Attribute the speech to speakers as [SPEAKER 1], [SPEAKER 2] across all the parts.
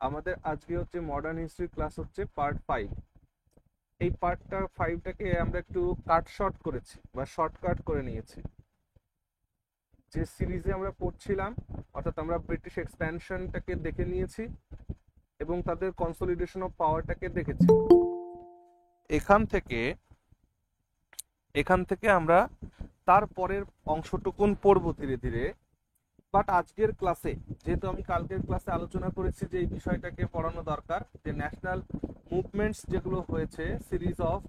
[SPEAKER 1] আমাদের আজকে হচ্ছে মডার্ন হিস্ট্রি ক্লাস হচ্ছে পার্ট 5। এই পার্টটা 5টাকে আমরা একটু কাট শর্ট করেছি বা শর্টকাট করে নিয়েছি। যে সিরিজে আমরা পড়ছিলাম, অর্থাৎ আমরা ব্রিটিশ এক্সপ্যানশনটাকে দেখে নিয়েছি এবং তাদের কনসলিডেশন অফ পাওয়ারটাকে দেখেছি। এখান থেকে এখান থেকে আমরা তারপরের অংশটুকুন পড়বো ধীরে ধীরে। বাট আজকের ক্লাসে, যেহেতু আমি কালকের ক্লাসে আলোচনা করেছি যে এই বিষয়টাকে পড়ানো দরকার, যে ন্যাশনাল মুভমেন্টস যেগুলো হয়েছে, series of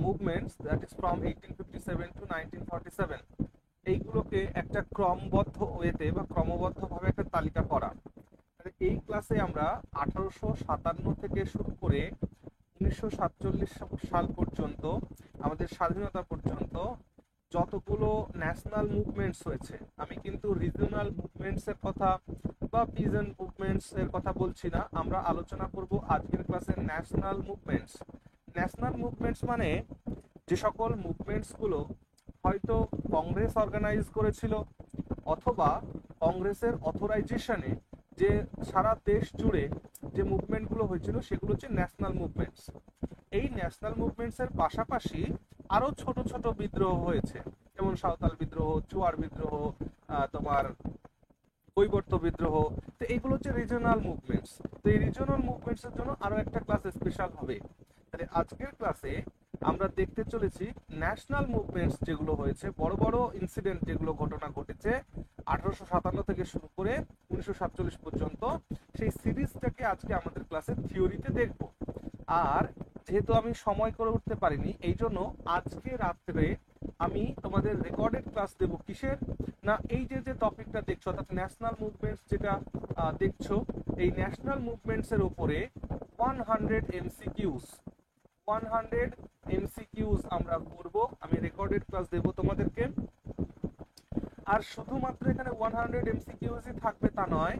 [SPEAKER 1] movements that is from 1857 to 1947, এইগুলোকে একটা ক্রমবদ্ধ ওয়েতে বা ক্রমবদ্ধভাবে একটা তালিকা করা। এই ক্লাসে আমরা 1857 থেকে শুরু করে 1947 সাল পর্যন্ত, আমাদের স্বাধীনতা পর্যন্ত যতগুলো ন্যাশনাল মুভমেন্টস হয়েছে, আমি কিন্তু রিজিওনাল মুভমেন্টস এর কথা বা পিজেন্ট মুভমেন্টস এর কথা বলছি না, আমরা আলোচনা করব আজকের ক্লাসে ন্যাশনাল মুভমেন্টস। ন্যাশনাল মুভমেন্টস মানে যে সকল মুভমেন্টস গুলো হয়তো কংগ্রেস অর্গানাইজ করেছিল, অথবা কংগ্রেসের অথরাইজেশনে যে সারা দেশ জুড়ে যে মুভমেন্টগুলো হয়েছিল সেগুলো হচ্ছে ন্যাশনাল মুভমেন্টস। এই ন্যাশনাল মুভমেন্টস এর পাশাপাশি আরো ছোট ছোট বিদ্রোহ হয়েছে, যেমন সাঁওতাল বিদ্রোহ, চুয়ার বিদ্রোহ, তোমার কৈবর্ত বিদ্রোহ। তো এইগুলো হচ্ছে রিজিওনাল মুভমেন্টস। তো এই রিজিওনাল মুভমেন্টস এর জন্য আরো একটা ক্লাস স্পেশাল হবে। তাহলে আজকের ক্লাসে আমরা দেখতে চলেছি ন্যাশনাল মুভমেন্টস যেগুলো হয়েছে, বড় বড় ইনসিডেন্ট যেগুলো ঘটনা ঘটেছে 1857 থেকে শুরু করে 1947 পর্যন্ত, সেই সিরিজটাকে আজকে আমাদের ক্লাসে থিওরিতে দেখব। আর যেহেতু আমি সময় করে উঠতে পারিনি, এই জন্য আজকে রাত্রে আমি তোমাদের রেকর্ডেড ক্লাস দেব। কিসের? না, এই যে যে টপিকটা দেখছো, অর্থাৎ ন্যাশনাল মুভমেন্টস যেটা দেখছো, এই ন্যাশনাল মুভমেন্টস এর উপরে 100 এমসিকিউস, 100 এমসিকিউস আমরা করব। আমি রেকর্ডেড ক্লাস দেব তোমাদেরকে। আর শুধুমাত্র এখানে 100 এমসিকিউজই থাকবে তা নয়,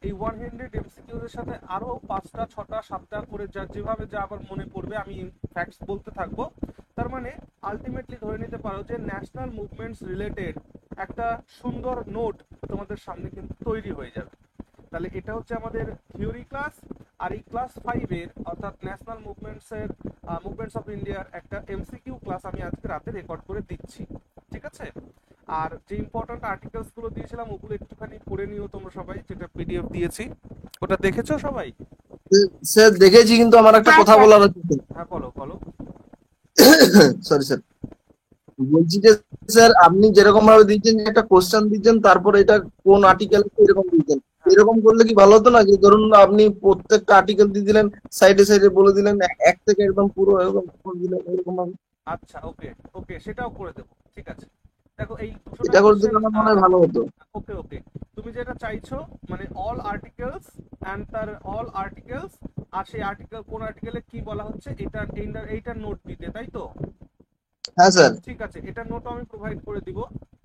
[SPEAKER 1] এই 100 এমসিকিউজ এর সাথে আরো 5টা 6টা 7টা করে যা যেভাবে যা আবার মনে পড়বে আমি ফ্যাক্টস বলতে থাকবো। তার মানে আলটিমেটলি ধরে নিতে পারো যে ন্যাশনাল মুভমেন্টস রিলেটেড একটা সুন্দর নোট তোমাদের সামনে কিন্তু তৈরি হয়ে যাবে। তাহলে এটা হচ্ছে আমাদের থিওরি ক্লাস। আর এই ক্লাস 5 এর, অর্থাৎ ন্যাশনাল মুভমেন্টস এর, মুভমেন্টস অফ ইন্ডিয়ার একটা এমসিকিউ ক্লাস আমি আজকে রাতে রেকর্ড করে দিচ্ছি। ঠিক আছে? আর যে ইম্পর্টেন্ট আর্টিকেলস গুলো দিয়েছিলাম ওগুলো একটুখানি পড়ে নিও তোমরা সবাই, যেটা পিডিএফ দিয়েছি। ওটা দেখেছো সবাই?
[SPEAKER 2] স্যার দেখেছি, কিন্তু আমার একটা
[SPEAKER 3] হ্যাঁ
[SPEAKER 2] কথা
[SPEAKER 3] স্যার।
[SPEAKER 2] বলার আছে।
[SPEAKER 1] হ্যাঁ, বলো বলো।
[SPEAKER 2] সরি স্যার, বলছি যে স্যার আপনি যেরকম ভাবে দিচ্ছেন, যে একটা কোশ্চেন দিচ্ছেন তারপর এটা কোন আর্টিকেল এরকম দিচ্ছেন,
[SPEAKER 1] হ্যাঁ,
[SPEAKER 2] এরকম করলে কি ভালো হতো না? যে ধরুন আপনি প্রত্যেকটা আর্টিকেল দিয়ে দিলেন, সাইডে সাইডে বলে দিলেন, এক থেকে একদম পুরো এরকম করে দিলেন, এরকম ভাবে।
[SPEAKER 1] আচ্ছা, ওকে ওকে, সেটাও করে দেবো। ঠিক আছে, দেখো এই 200টা
[SPEAKER 2] এটা করে
[SPEAKER 1] কোশ্চেন।
[SPEAKER 2] দিলে আমার মনে হয় ভালো হতো।
[SPEAKER 1] ওকে ওকে, তুমি যেটা চাইছো মানে অল আর্টিকেলস অ্যান্ড তার অল আর্টিকেলস, আর সেই আর্টিকেল কোন আর্টিকেলে কি বলা হচ্ছে এটা এইটার নোট দিতে, তাই তো?
[SPEAKER 2] হ্যাঁ স্যার।
[SPEAKER 1] ঠিক আছে, এটা নোট আমি প্রোভাইড করে দিব।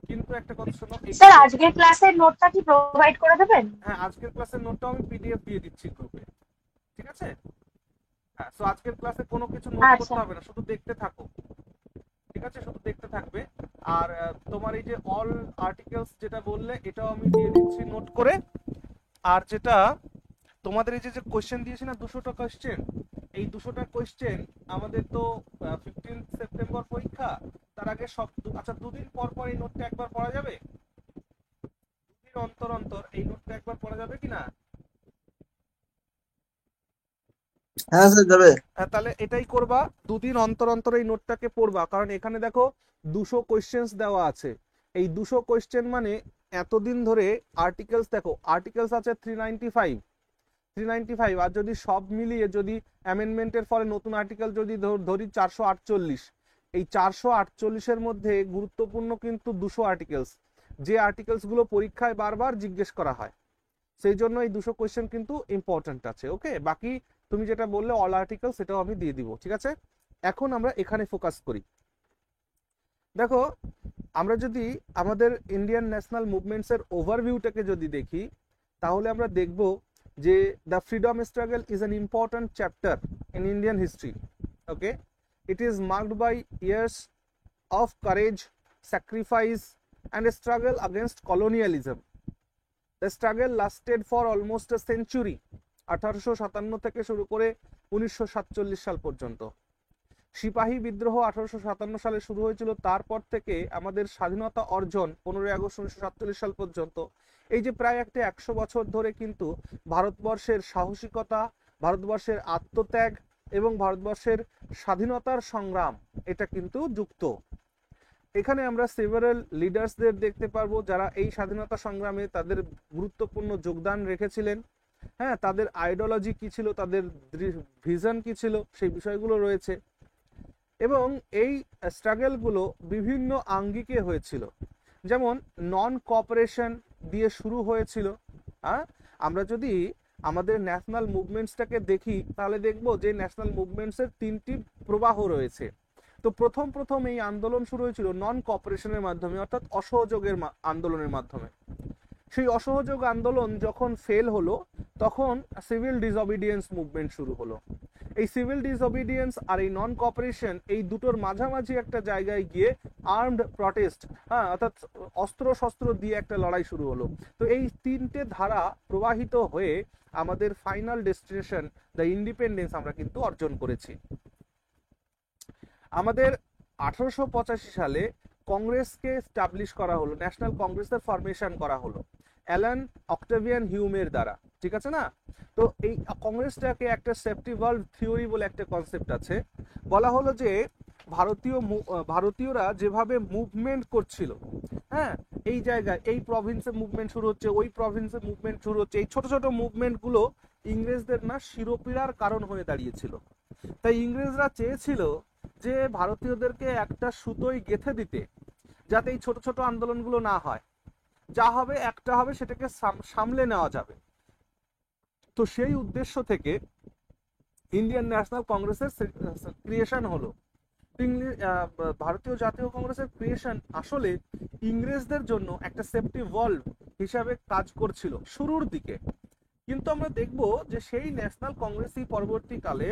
[SPEAKER 1] কিন্তু একটা কথা শোনো, এটা
[SPEAKER 3] স্যার
[SPEAKER 1] যে,
[SPEAKER 3] আজকের ক্লাসের নোটটা কি প্রোভাইড করে দেবেন?
[SPEAKER 1] হ্যাঁ, আজকের ক্লাসের নোটটা আমি পিডিএফ দিয়ে দিচ্ছি গ্রুপে। ঠিক আছে? হ্যাঁ, সো আজকের ক্লাসে কোনো কিছু নোট
[SPEAKER 3] আচ্ছা।
[SPEAKER 1] করতে হবে না, শুধু দেখতে থাকো। ঠিক আছে, শুধু দেখতে থাকবে। আর তোমার এই যে অল আর্টিকেলস যেটা বললে, এটাও আমি দিয়ে দিচ্ছি নোট করে। আর যেটা তোমাদের এই যে যে কোয়েশ্চেন দিয়েছি না, 200টা কোয়েশ্চেন, এই 200টা কোয়েশ্চেন আমাদের তো 15 সেপ্টেম্বর পরীক্ষা। তার আগে সব আচ্ছা, দুদিন পর পর এই নোটটা একবার পড়া যাবে? দুদিন অন্তর অন্তর এই নোটটা একবার পড়া যাবে কিনা?
[SPEAKER 2] হ্যাঁ স্যার, যাবে।
[SPEAKER 1] হ্যাঁ, তাহলে এটাই করবা, দুদিন অন্তর অন্তর এই নোটটাকে পড়বা। কারণ এখানে দেখো 200 কোয়েশ্চেন্স দেওয়া আছে। এই 200 কোয়েশ্চেন মানে এতদিন ধরে আর্টিকেলস, দেখো আর্টিকেলস আছে 395, 395। আর যদি সব মিলিয়ে যদি অ্যামেন্ডমেন্টের ফলে নতুন আর্টিকেল যদি ধরি 448, এই 448-এর মধ্যে গুরুত্বপূর্ণ কিন্তু 200 আর্টিকেলস, যে আর্টিকেলস গুলো পরীক্ষায় বারবার জিজ্ঞেস করা হয়। সেই জন্য এই 200 কোয়েশ্চেন কিন্তু ইম্পর্টেন্ট আছে। ওকে, বাকি তুমি যেটা বললে অল আর্টিকেল, সেটাও আমি দিয়ে দিব। ঠিক আছে, এখন আমরা এখানে ফোকাস করি। দেখো, আমরা যদি আমাদের ইন্ডিয়ান ন্যাশনাল মুভমেন্টস এর ওভারভিউটাকে যদি দেখি, তাহলে আমরা দেখব যে the freedom struggle is an important chapter in Indian history. Okay, it is marked by years of courage, sacrifice and struggle against colonialism. The struggle lasted for almost a century, 1857 থেকে শুরু করে 1947 সাল পর্যন্ত। সিপাহী বিদ্রোহ 1857 সালে শুরু হয়েছিল, তারপর থেকে আমাদের স্বাধীনতা অর্জন 15ই আগস্ট 1947 সাল পর্যন্ত। এই যে প্রায় একটা 100 বছর ধরে কিন্তু ভারতবর্ষের সাহসিকতা, ভারতবর্ষের আত্মত্যাগ এবং ভারতবর্ষের স্বাধীনতার সংগ্রাম এটা কিন্তু যুক্ত। এখানে আমরা সেভারাল লিডার্সদের দেখতে পারবো যারা এই স্বাধীনতা সংগ্রামে তাদের গুরুত্বপূর্ণ যোগদান রেখেছিলেন। হ্যাঁ, তাদের আইডিওলজি কি ছিল, তাদের ভিশন কি ছিল, সেই বিষয়গুলো রয়েছে। এবং এই স্ট্রাগলগুলো বিভিন্ন আঙ্গিকে হয়েছিল, যেমন নন কোঅপারেশন দিয়ে শুরু হয়েছিল। হ্যাঁ, আমরা যদি আমাদের ন্যাশনাল মুভমেন্টসটাকে দেখি তাহলে দেখব যে ন্যাশনাল মুভমেন্টসের 3টি প্রবাহ রয়েছে। তো প্রথম এই আন্দোলন শুরু হয়েছিল নন কোঅপারেশনের মাধ্যমে, অর্থাৎ অসহযোগের আন্দোলনের মাধ্যমে। সেই অসহযোগ আন্দোলন যখন ফেল হলো তখন সিভিল ডিসঅবিডিয়েন্স মুভমেন্ট শুরু হলো। এই সিভিল ডিসঅবিডিয়েন্স আর এই নন কোঅপারেশন এই দুটোর মাঝামাঝি একটা জায়গায় গিয়ে আর্মড প্রটেস্ট, হ্যাঁ, অর্থাৎ অস্ত্র শস্ত্র দিয়ে একটা লড়াই শুরু হলো। তো এই 3টে ধারা প্রবাহিত হয়ে আমাদের ফাইনাল ডেস্টিনেশন দ্য ইন্ডিপেন্ডেন্স আমরা কিন্তু অর্জন করেছি। আমাদের 1885 সালে কংগ্রেসকে স্টাবলিশ করা হলো, ন্যাশনাল কংগ্রেসের ফরমেশন করা হলো অ্যালান অক্টাভিয়ান হিউমের দ্বারা, ঠিক আছে না? তো এই কংগ্রেসটাকে একটা সেফটি ভালভ থিওরি বলে একটা কনসেপ্ট আছে। বলা হলো যে ভারতীয়রা যেভাবে মুভমেন্ট করছিল, হ্যাঁ, এই জায়গায় এই প্রভিন্সে মুভমেন্ট শুরু হচ্ছে, ওই প্রভিন্সে মুভমেন্ট শুরু হচ্ছে, এই ছোট ছোট মুভমেন্টগুলো ইংরেজদের না শিরোপীড়ার কারণ হয়ে দাঁড়িয়েছিল। তাই ইংরেজরা চেয়েছিল যে ভারতীয়দেরকে একটা সুতোয় গেঁথে দিতে, যাতে এই ছোট ছোট আন্দোলনগুলো না হয়, যা হবে একটা হবে সেটাকে সামলে নেওয়া যাবে। তো সেই উদ্দেশ্য থেকে ইন্ডিয়ান ন্যাশনাল কংগ্রেসের ক্রিয়েশন হলো। ভারতীয় জাতীয় কংগ্রেসের ক্রিয়েশন আসলে ইংরেজদের জন্য একটা সেফটি ভলভ হিসাবে কাজ করছিল শুরুর দিকে। কিন্তু আমরা দেখব যে সেই ন্যাশনাল কংগ্রেসই পরবর্তীকালে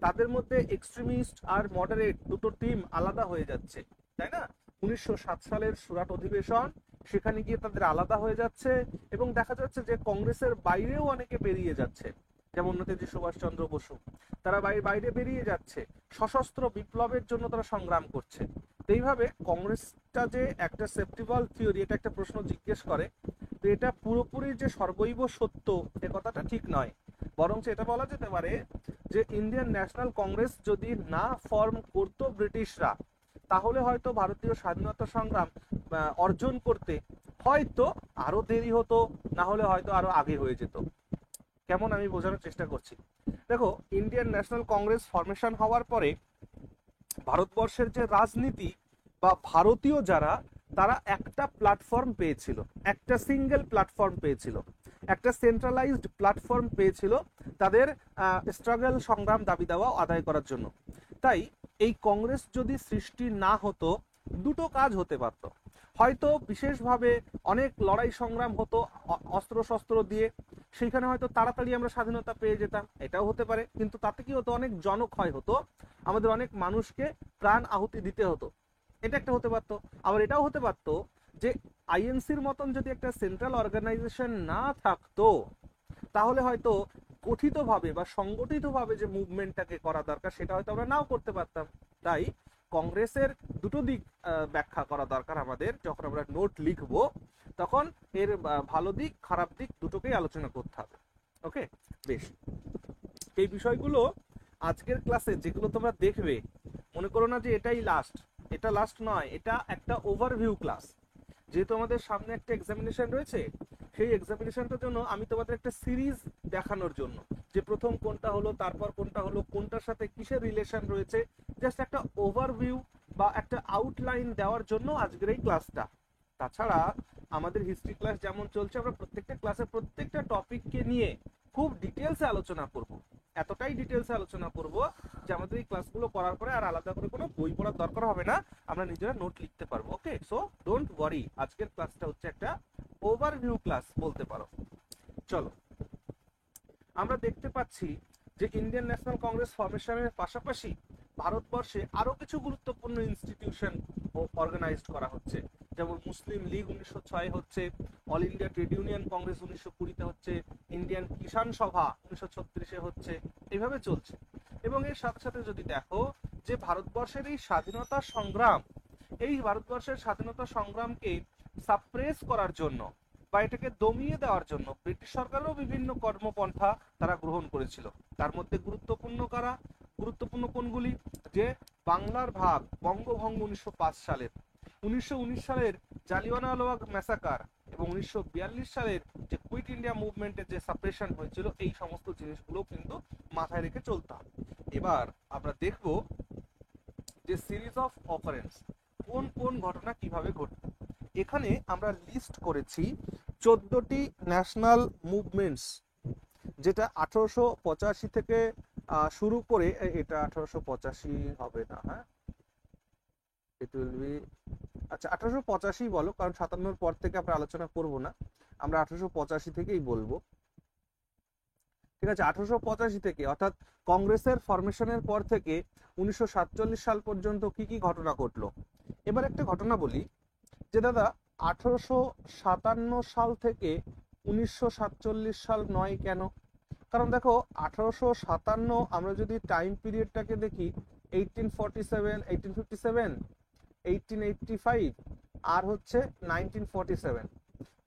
[SPEAKER 1] তাদের মধ্যে এক্সট্রিমিস্ট আর মডারেট দুটো টিম আলাদা হয়ে যাচ্ছে, তাই না? 1907 সালের সুরাট অধিবেশন, সেখানে গিয়ে তাদের আলাদা হয়ে যাচ্ছে এবং দেখা যাচ্ছে যে কংগ্রেসের বাইরেও অনেকে বেরিয়ে যাচ্ছে, যেমন নেতাজি সুভাষচন্দ্র বসু, তারা বাইরে বেরিয়ে যাচ্ছে, সশস্ত্র বিপ্লবের জন্য তারা সংগ্রাম করছে। এইভাবে কংগ্রেসটা যে একটা সেফটিভাল থিওরি, এটা একটা প্রশ্ন জিজ্ঞেস করে, তো এটা পুরোপুরি যে সর্বৈব সত্য এ কথাটা ঠিক নয়, বরঞ্চ এটা বলা যেতে পারে যে ইন্ডিয়ান ন্যাশনাল কংগ্রেস যদি না ফর্ম করতো ব্রিটিশরা, তাহলে হয়তো ভারতীয় স্বাধীনতা সংগ্রাম অর্জন করতে হয়তো আরো দেরি হতো, না হলে হয়তো আরো আগে হয়ে যেত। কেমন আমি বোঝানোর চেষ্টা করছি? দেখো, ইন্ডিয়ান ন্যাশনাল কংগ্রেস ফরমেশন হওয়ার পরে ভারতবর্ষের যে রাজনীতি বা ভারতীয় যারা, তারা একটা প্ল্যাটফর্ম পেয়েছিল, একটা সিঙ্গেল প্ল্যাটফর্ম পেয়েছিল, একটা সেন্ট্রালাইজড প্ল্যাটফর্ম পেয়েছিল তাদের স্ট্রাগল, সংগ্রাম, দাবি দাওয়া আদায় করার জন্য। তাই এই কংগ্রেস যদি সৃষ্টি না হতো, দুটো কাজ হতে পারত। হয়তো বিশেষভাবে অনেক লড়াই সংগ্রাম হতো অস্ত্র শস্ত্র দিয়ে, সেইখানে হয়তো তাড়াতাড়ি আমরা স্বাধীনতা পেয়ে যেতাম, এটাও হতে পারে। কিন্তু তাতে কি হতো, অনেক জনক্ষয় হতো, আমাদের অনেক মানুষকে প্রাণ আহুতি দিতে হতো, এটা একটা হতে পারতো। আবার এটাও হতে পারতো যে আইএনসির মতন যদি একটা সেন্ট্রাল অর্গানাইজেশন না থাকতো, তাহলে হয়তো গঠিতভাবে বা সংগঠিতভাবে যে মুভমেন্টটাকে করা দরকার সেটা হয়তো আমরা নাও করতে পারতাম। তাই কংগ্রেসের দুটো দিক ব্যাখ্যা করা দরকার আমাদের। যখন আমরা নোট লিখবো তখন এর ভালো দিক খারাপ দিক দুটোকেই আলোচনা করতে হবে। ওকে, বেশ। এই বিষয়গুলো আজকের ক্লাসে যেগুলো তোমরা দেখবে, মনে করো না যে এটাই লাস্ট, এটা লাস্ট নয়, এটা একটা ওভারভিউ ক্লাস। যেহেতু আমাদের সামনে একটা এক্সামিনেশন রয়েছে, সেই এক্সামিনেশনটার জন্য আমি তোমাদের একটা সিরিজ দেখানোর জন্য, যে প্রথম কোনটা হলো, তারপর কোনটা হলো, কোনটার সাথে কিসের রিলেশন রয়েছে, জাস্ট একটা ওভারভিউ বা একটা আউটলাইন দেওয়ার জন্য আজকের এই ক্লাসটা। তাছাড়া আমাদের হিস্ট্রি ক্লাস যেমন চলছে, আমরা প্রত্যেকটা ক্লাসে প্রত্যেকটা টপিককে নিয়ে খুব ডিটেলসে আলোচনা করব। এতটাই ডিটেলসে আলোচনা করব যে আমাদের এই ক্লাসগুলো করার পরে আর আলাদা করে কোনো বই পড়ার দরকার হবে না, আমরা নিজেরা নোট লিখতে পারবো। ওকে, সো ডোন্ট ওয়ারি, আজকের ক্লাসটা হচ্ছে একটা ওভারভিউ ক্লাস বলতে পারো। চলো, আমরা দেখতে পাচ্ছি যে ইন্ডিয়ান ন্যাশনাল কংগ্রেস ফরমেশনের পাশাপাশি ভারতবর্ষে আরো কিছু গুরুত্বপূর্ণ ইনস্টিটিউশন অর্গানাইজড করা হচ্ছে। যেমন মুসলিম লীগ 1906 হচ্ছে, all India trade union Congress 1920 হচ্ছে, ইন্ডিয়ান কিষাণ সভা 1936-এ হচ্ছে, এইভাবে চলছে। এবং এর সাথে সাথে যদি দেখো যে ভারতবর্ষের এই স্বাধীনতা সংগ্রাম, এই ভারতবর্ষের স্বাধীনতা সংগ্রামকে সাপ্রেস করার জন্য বা এটাকে দমিয়ে দেওয়ার জন্য ব্রিটিশ সরকারও বিভিন্ন কর্মপন্থা তারা গ্রহণ করেছিল। তার মধ্যে গুরুত্বপূর্ণ কোনগুলি? যে বাংলার ভাগ, বঙ্গভঙ্গ 1905 সালের, 1919 সালের জালিয়ানওয়ালাবাগ ম্যাসাকার এবং 1942 সালের যে কুইট ইন্ডিয়া মুভমেন্টের যে সাপ্রেশন হয়েছিল, এই সমস্ত জিনিসগুলো কিন্তু মাথায় রেখে চলতে হবে। এবার আমরা দেখব যে সিরিজ অফ অকারেন্স, কোন কোন ঘটনা কিভাবে ঘটবে। এখানে আমরা লিস্ট করেছি 14টি ন্যাশনাল মুভমেন্টস, যেটা 1885 থেকে শুরু করে, এটা 1885 হবে না, হ্যাঁ ইট উইল বি, আচ্ছা 1885 বলো, কারণ 57-এর পর থেকে আমরা আলোচনা করব না, আমরা 1885 থেকেই বলবো। ঠিক আছে, 1885 থেকে, অর্থাৎ কংগ্রেসের ফরমেশনের পর থেকে 1947 সাল পর্যন্ত কি কি ঘটনা ঘটলো। এবার একটা ঘটনা বলি যে দাদা 1857 সাল থেকে 1947 সাল নয় কেন? কারণ দেখো 1857 আমরা যদি টাইম পিরিয়ডটাকে দেখি, 1847, 1857, 1885 আর হচ্ছে 1947,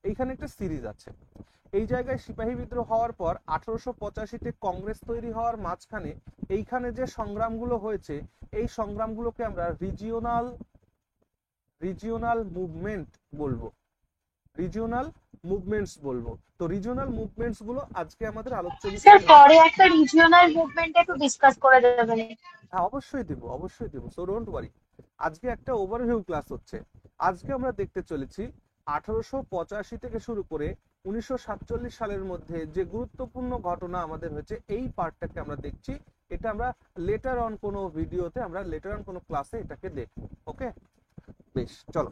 [SPEAKER 1] এইখানে একটা সিরিজ আছে। এই জায়গায় সিপাহী বিদ্রোহ হওয়ার পর 1885-তে কংগ্রেস তৈরি হওয়ার মাঝখানে এইখানে যে সংগ্রামগুলো হয়েছে, এই সংগ্রামগুলোকে আমরা রিজিওনাল মুভমেন্ট বলবো, রিজিওনাল মুভমেন্টস বলবো। তো রিজিওনাল মুভমেন্টস গুলো আজকে আমাদের আলোচ্য
[SPEAKER 3] স্যার
[SPEAKER 1] বিষয়।
[SPEAKER 3] পরে একটা রিজিওনাল মুভমেন্ট একটু ডিসকাস করে দেবেন।
[SPEAKER 1] হ্যাঁ অবশ্যই দেব, সো ডোন্ট ওয়ারি। আজকে একটা ওভারভিউ ক্লাস হচ্ছে। আজকে আমরা দেখতে চলেছি 1885 থেকে শুরু করে 1947 সালের মধ্যে যে গুরুত্বপূর্ণ ঘটনা আমাদের হয়েছে, এই পার্টটাকে আমরা দেখছি। এটা আমরা লেটার অন কোনো ভিডিওতে, আমরা লেটার অন কোনো ক্লাসে এটাকে দেখব। ওকে, বেশ, চলো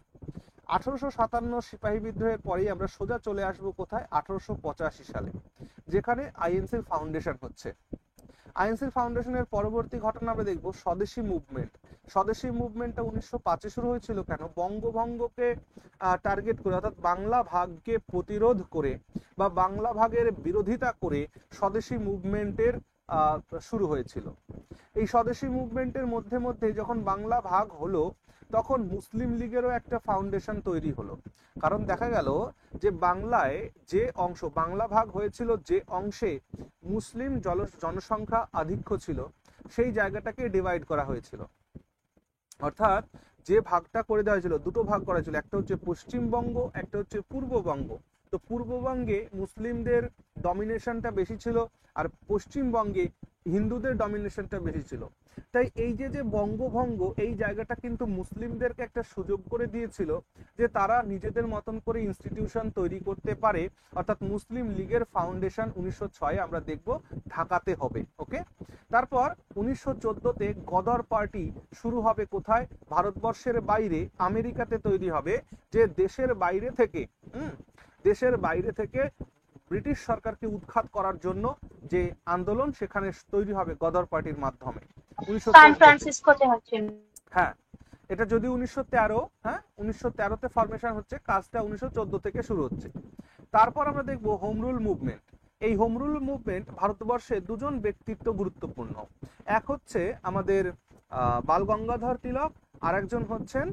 [SPEAKER 1] 1857 সিপাহী বিদ্রোহের পরেই আমরা সোজা চলে আসবো কোথায়? 1885 সালে, যেখানে আইএনসির ফাউন্ডেশন হচ্ছে। আইএনসির ফাউন্ডেশনের পরবর্তী ঘটনা আমরা দেখবো স্বদেশী মুভমেন্ট। স্বদেশী মুভমেন্টটা 1905-এ শুরু হয়েছিল কেন? বঙ্গভঙ্গকে টার্গেট করে, অর্থাৎ বাংলা ভাগকে প্রতিরোধ করে বা বাংলা ভাগের বিরোধিতা করে স্বদেশী মুভমেন্টের শুরু হয়েছিল। এই স্বদেশী মুভমেন্টের মধ্যে যখন বাংলা ভাগ হলো, তখন মুসলিম লীগেরও একটা ফাউন্ডেশন তৈরি হলো। কারণ দেখা গেল যে বাংলায় যে অংশ, বাংলা ভাগ হয়েছিল যে অংশে মুসলিম জনসংখ্যা আধিক্য ছিল, সেই জায়গাটাকে ডিভাইড করা হয়েছিল। অর্থাৎ যে ভাগটা করে দেওয়া হয়েছিল, দুটো ভাগ করা হয়েছিল, একটা হচ্ছে পশ্চিমবঙ্গ, একটা হচ্ছে পূর্ববঙ্গ। তো পূর্ববঙ্গে মুসলিমদের ডমিনেশনটা বেশি ছিল, আর পশ্চিমবঙ্গে হিন্দুদের ডমিনেশনটা বেশি ছিল। তাই এই যে বঙ্গভঙ্গ, এই জায়গাটা কিন্তু মুসলিমদেরকে একটা সুযোগ করে দিয়েছিল যে তারা নিজেদের মতন করে ইনস্টিটিউশন তৈরি করতে পারে। অর্থাৎ মুসলিম লীগের ফাউন্ডেশন 1906 আমরা দেখব ঢাকাতে হবে। ওকে, তারপর 1914-তে গদর পার্টি শুরু হবে কোথায়? ভারতবর্ষের বাইরে, আমেরিকাতে তৈরি হবে। যে দেশের বাইরে থেকে ব্রিটিশ সরকারকে উৎখাত করার জন্য যে আন্দোলন, সেখানে তৈরি হবে গদর পার্টির মাধ্যমে।
[SPEAKER 3] সান ফ্রান্সিসকোতে হচ্ছে।
[SPEAKER 1] হ্যাঁ, এটা যদি 1913, হ্যাঁ 1913-তে ফরমেশন হচ্ছে, কাজটা 1914 থেকে শুরু হচ্ছে। তারপর আমরা দেখব হোম রুল মুভমেন্ট। এই হোম রুল মুভমেন্ট ভারতবর্ষে দুজন ব্যক্তিত্ব গুরুত্বপূর্ণ। এক হচ্ছে আমাদের বাল গঙ্গাধর তিলক, আর একজন হচ্ছেন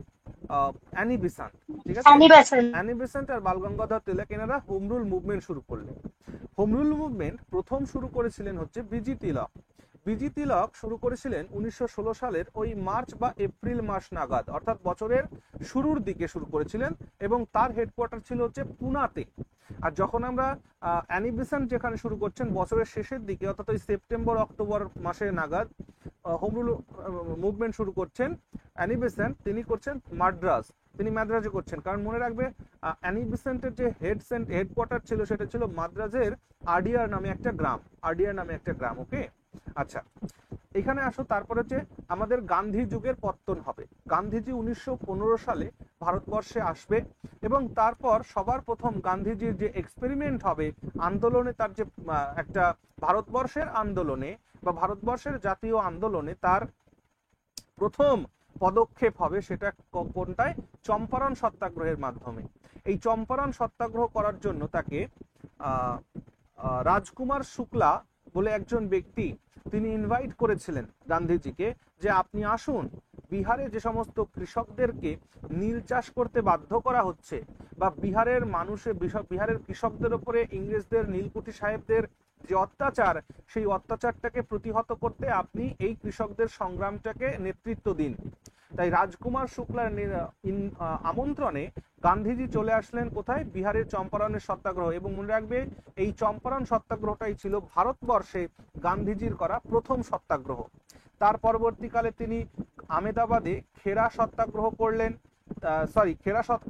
[SPEAKER 1] অ্যানি বেসান্ট। ঠিক আছে, অ্যানি বেসান্ট আর বাল গঙ্গাধর তিলক, এনারা হোম রুল মুভমেন্ট শুরু করলেন। হোম রুল মুভমেন্ট প্রথম শুরু করেছিলেন হচ্ছে বিজি তিলক। বিজি তিলক শুরু করেছিলেন 1916 সালের ওই মার্চ বা এপ্রিল মাস নাগাদ, অর্থাৎ বছরের শুরুর দিকে শুরু করেছিলেন, এবং তার হেডকোয়ার্টার ছিল হচ্ছে পুনাতে। আর যখন আমরা অ্যানি বেসান্ট যেখানে শুরু করছেন বছরের শেষের দিকে, অর্থাৎ ওই সেপ্টেম্বর অক্টোবর মাসে নাগাদ হোম রুল মুভমেন্ট শুরু করছেন অ্যানি বেসান্ট, তিনি করছেন মাদ্রাজে করছেন। কারণ মনে রাখবে, অ্যানি বেসান্টের যে হেডকোয়ার্টার ছিল সেটা ছিল মাদ্রাজের আরডিআর নামে একটা গ্রাম। ওকে, আচ্ছা এখানে আসো। তারপরে হচ্ছে আমাদের গান্ধী যুগের পত্তন হবে। গান্ধীজি 1915 সালে ভারতবর্ষে আসবে, এবং তারপর সবার প্রথম গান্ধীজির যে এক্সপেরিমেন্ট হবে আন্দোলনে, তার যে একটা ভারতবর্ষের আন্দোলনে বা ভারতবর্ষের জাতীয় আন্দোলনে তার প্রথম পদক্ষেপ হবে, সেটা কোনটায়? চম্পারণ সত্যাগ্রহের মাধ্যমে। এই চম্পারণ সত্যাগ্রহ করার জন্য তাকে রাজকুমার শুক্লা বলে একজন ব্যক্তি, তিনি ইনভাইট করেছিলেন গান্ধীজিকে যে আপনি আসুন, বিহারে যে সমস্ত কৃষকদেরকে নীল চাষ করতে বাধ্য করা হচ্ছে বা বিহারের বিহারের কৃষকদের উপরে ইংরেজদের, নীলকুঠি সাহেবদের যে অত্যাচার, সেই অত্যাচারটাকে প্রতিহত করতে আপনি এই কৃষকদের সংগ্রামটাকে নেতৃত্ব দিন। তাই রাজকুমার শুক্লার আমন্ত্রণে গান্ধীজি চলে আসলেন কোথায়? বিহারের চম্পারণের সত্যাগ্রহ। এবং মনে রাখবে, এই চম্পারণ সত্যাগ্রহটাই ছিল ভারতবর্ষে গান্ধীজির করা প্রথম সত্যাগ্রহ। তার পরবর্তীকালে তিনি আহমেদাবাদে খেরা সত্যাগ্রহ করলেন,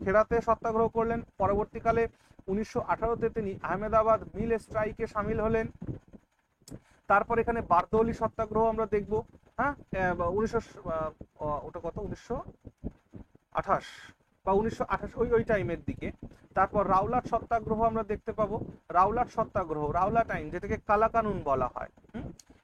[SPEAKER 1] খেরাতে সত্যাগ্রহ করলেন। পরবর্তীকালে 1918-তে তিনি আহমেদাবাদ মিল স্ট্রাইকে সামিল হলেন। তারপর এখানে বারদৌলি সত্যাগ্রহ আমরা দেখব, হ্যাঁ, 1928 বা 1928 ওই টাইমের দিকে। তারপর রাওলাট সত্যাগ্রহ আমরা দেখতে পাবো। রাওলাট সত্যাগ্রহ, রাওলাট আইন, যেটাকে কালা কানুন বলা হয়,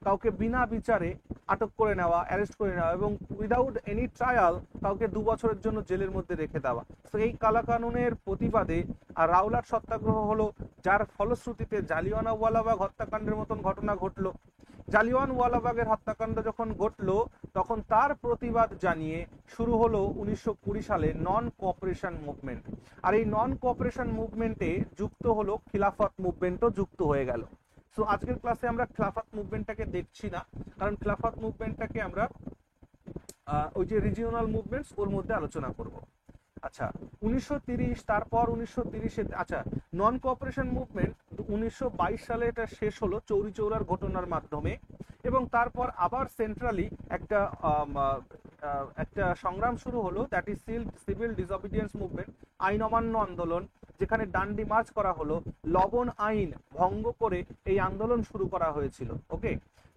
[SPEAKER 1] কাউকে বিনা বিচারে আটক করে নেওয়া, অ্যারেস্ট করে নেওয়া এবং উইদাউট এনি ট্রায়াল কাউকে 2 বছরের জন্য জেলের মধ্যে রেখে দেওয়া। তো এই কালা কানুনের প্রতিবাদে আর রাওলাট সত্যাগ্রহ হলো, যার ফলশ্রুতিতে জালিয়ানওয়ালাবাগ হত্যাকাণ্ডের মতন ঘটনা ঘটলো। জালিয়ানওয়ালাবাগের হত্যাকাণ্ড যখন ঘটলো, তখন তার প্রতিবাদ জানিয়ে শুরু হলো 1920 সালে নন কোঅপারেশন মুভমেন্ট। আর এই নন কোঅপারেশন মুভমেন্টে যুক্ত হলো খিলাফত মুভমেন্টও যুক্ত হয়ে গেল। সো আজকের ক্লাসে আমরা খিলাফত মুভমেন্টটাকে দেখছি না, কারণ খিলাফত মুভমেন্টটাকে আমরা ওই যে রিজিওনাল মুভমেন্টস ওর মধ্যে আলোচনা করব। আচ্ছা, 1930, তারপর 1930-এ, আচ্ছা, নন কোঅপারেশন মুভমেন্ট 1922 সালে এটা শেষ হলো চৌরি চৌরার ঘটনার মাধ্যমে। এবং তারপর আবার সেন্ট্রালি একটা সংগ্রাম শুরু হলো, that is civil disobedience movement, আইন অমান্য আন্দোলন, যেখানে ডান্ডি মার্চ করা হলো, লবণ আইন ভঙ্গ করে এই আন্দোলন শুরু করা হয়েছিল। ওকে,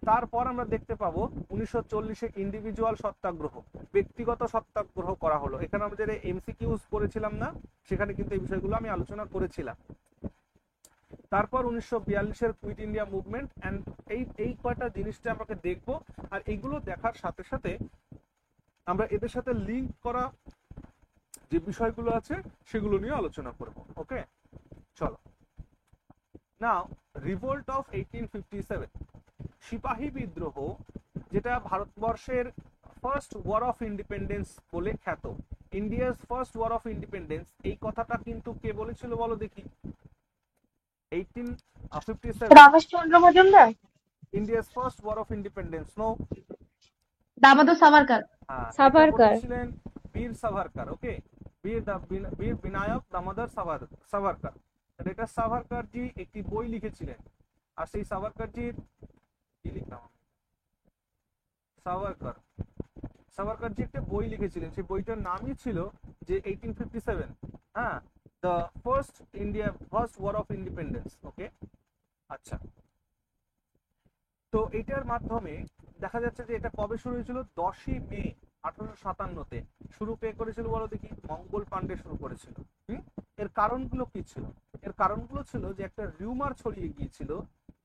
[SPEAKER 1] তারপর আমরা দেখতে পাবো 1940-এ ইন্ডিভিজুয়াল সত্যাগ্রহ, ব্যক্তিগত সত্যাগ্রহ করা হলো। এখানে আমরা যে এমসিকিউজ করেছিলাম না, সেখানে কিন্তু এই বিষয়গুলো আমি আলোচনা করেছিলাম। তারপর 1942-এর কুইট ইন্ডিয়া মুভমেন্ট। এন্ড এই কয়টা জিনিসটা আমাকে দেখবো, আর এইগুলো দেখার সাথে সাথে আমরা এদের সাথে লিঙ্ক করা যে বিষয়গুলো আছে সেগুলো নিয়ে আলোচনা করব। ওকে, চলো। নাও, রিভোল্ট অফ 1857, সিপাহী বিদ্রোহ, যেটা ভারতবর্ষের ফার্স্ট ওয়ার অফ ইন্ডিপেন্ডেন্স বলে খ্যাত। India's first war of independence, এই কথাটা কিন্তু কে বলেছিল বলো দেখি? 1857,
[SPEAKER 3] Rameshchandra Majumdar,
[SPEAKER 1] India's first war of independence. No,
[SPEAKER 3] Damodar Savarkar.
[SPEAKER 1] এটা বলেছিলেন বীর সাভারকার। ওকে, বীর বিনায়ক দামোদর সাভারকার। এটা সাভারকার জি একটি বই লিখেছিলেন। আর সেই সাভারকারজির কি লিখলাম, সাভারকারজি একটা বই লিখেছিলেন, সেই বইটার নামই ছিল যে 1857, হ্যাঁ, the first war of independence. Okay, আচ্ছা, তো এটার মাধ্যমে দেখা যাচ্ছে যে এটা কবে শুরু হয়েছিল? 10ই মে 1857-তে শুরু করেছিল বলো দেখি? মঙ্গল পান্ডে শুরু করেছিল। এর কারণগুলো কি ছিল? এর কারণগুলো ছিল যে একটা রিউমার ছড়িয়ে গিয়েছিল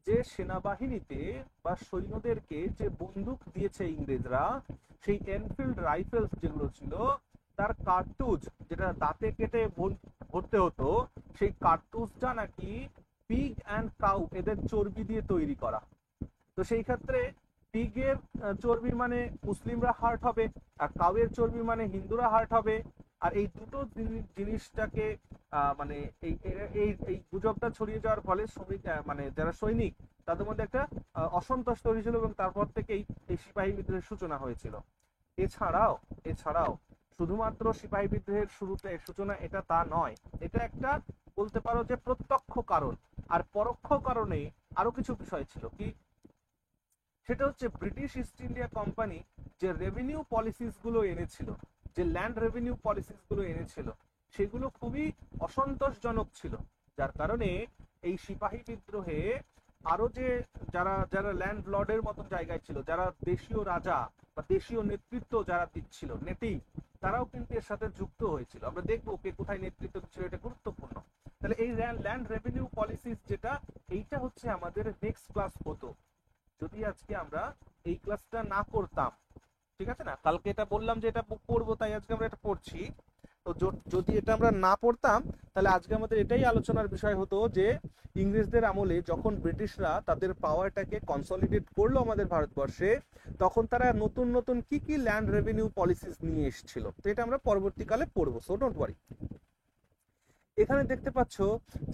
[SPEAKER 1] যে সেনাবাহিনীতে বা সৈন্যদেরকে যে বন্দুক দিয়েছে ইংরেজরা, সেই এনফিল্ড রাইফেলস যেগুলো ছিল, তার কার্তুজ, যেটা দাঁতে কেটে ভরতে হতো, সেই কার্তুজটা নাকি পিগ অ্যান্ড কাউ এদের চর্বি দিয়ে তৈরি করা। তো সেই ক্ষেত্রে পিগের চর্বি মানে মুসলিমরা হার্ট হবে, আর কাউয়ের চর্বি মানে হিন্দুরা হার্ট হবে। আর এই দুটো জিনিসটাকে মানে এই গুজবটা ছড়িয়ে যাওয়ার ফলে মানে যারা সৈনিক, তাদের মধ্যে একটা অসন্তোষ তৈরি ছিল, এবং তারপর থেকেই এই সিপাহী বিদ্রোহের সূচনা হয়েছিল। এছাড়াও শুধুমাত্র সিপাহী বিদ্রোহের সূচনা এটা তা নয়, এটা একটা বলতে পারো যে প্রত্যক্ষ কারণ। আর পরোক্ষ কারণে আরো কিছু বিষয় ছিল। কি সেটা হচ্ছে, ব্রিটিশ ইস্ট ইন্ডিয়া কোম্পানি যে রেভিনিউ পলিসিস গুলো এনেছিল, যে ল্যান্ড রেভিনিউ পলিসিস গুলো এনেছিল, সেগুলো খুবই অসন্তোষজনক ছিল। যার কারণে এই সিপাহী বিদ্রোহে আরো যে যারা ল্যান্ড লর্ডের মতন জায়গায় ছিল, যারা দেশীয় রাজা বা দেশীয় নেতৃত্ব যারা দিচ্ছিল, নেটিভ, তারাও কিন্তু এর সাথে যুক্ত হয়েছিল। আমরা দেখবো কে কোথায় নেতৃত্ব দিচ্ছিল, এটা গুরুত্বপূর্ণ। তাহলে এই ল্যান্ড রেভিনিউ পলিসিস যেটা, এইটা হচ্ছে আমাদের নেক্সট ক্লাস হতো যদি আজকে আমরা এই ক্লাসটা না করতাম। ঠিক আছে না? কালকে এটা বললাম যে এটা পড়বো, তাই আজকে আমরা এটা পড়ছি। তো তো যদি এটা আমরা না পড়তাম তাহলে আজকে আমাদের এটাই আলোচনার বিষয় হতো যে ইংরেজদের আমলে যখন ব্রিটিশরা তাদের পাওয়ারটাকে কনসলিডেট করলো আমাদের ভারতবর্ষে, তখন তারা নতুন নতুন কি কি ল্যান্ড রেভিনিউ পলিসিস নিয়ে এসেছিল। তো এটা আমরা পরবর্তীকালে পড়বো, সো ডোন্ট ওয়ারি। এখানে দেখতে পাচ্ছ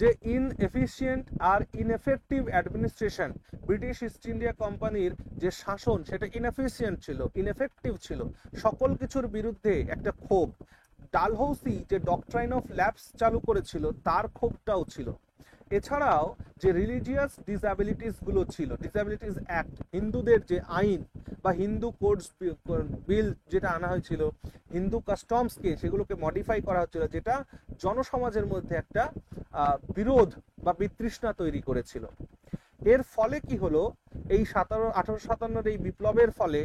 [SPEAKER 1] যে ইনএফিশিয়েন্ট আর ineffective administration, British East India কোম্পানির যে শাসন সেটা ইনএফিশিয়েন্ট ছিল, ইনএফেক্টিভ ছিল, সকল কিছুর বিরুদ্ধে একটা ক্ষোভ। ডালহৌসি যে ডকট্রাইন অফ ল্যাপস চালু করেছিল তার ক্ষোভটাও ছিল। এছাড়াও যে রিলিজিয়াস ডিসঅ্যাবিলিটিস গুলো ছিল, ডিসঅ্যাবিলিটিস অ্যাক্ট, হিন্দুদের যে আইন বা হিন্দু কোডস বিল যেটা আনা হয়েছিল, হিন্দু কাস্টমসকে সেগুলোকে মডিফাই করা হচ্ছিল, যেটা জনসমাজের মধ্যে একটা বিরোধ বা বিতৃষ্ণা তৈরি করেছিল। এর ফলে কি হলো, এই 1857 এই বিপ্লবের ফলে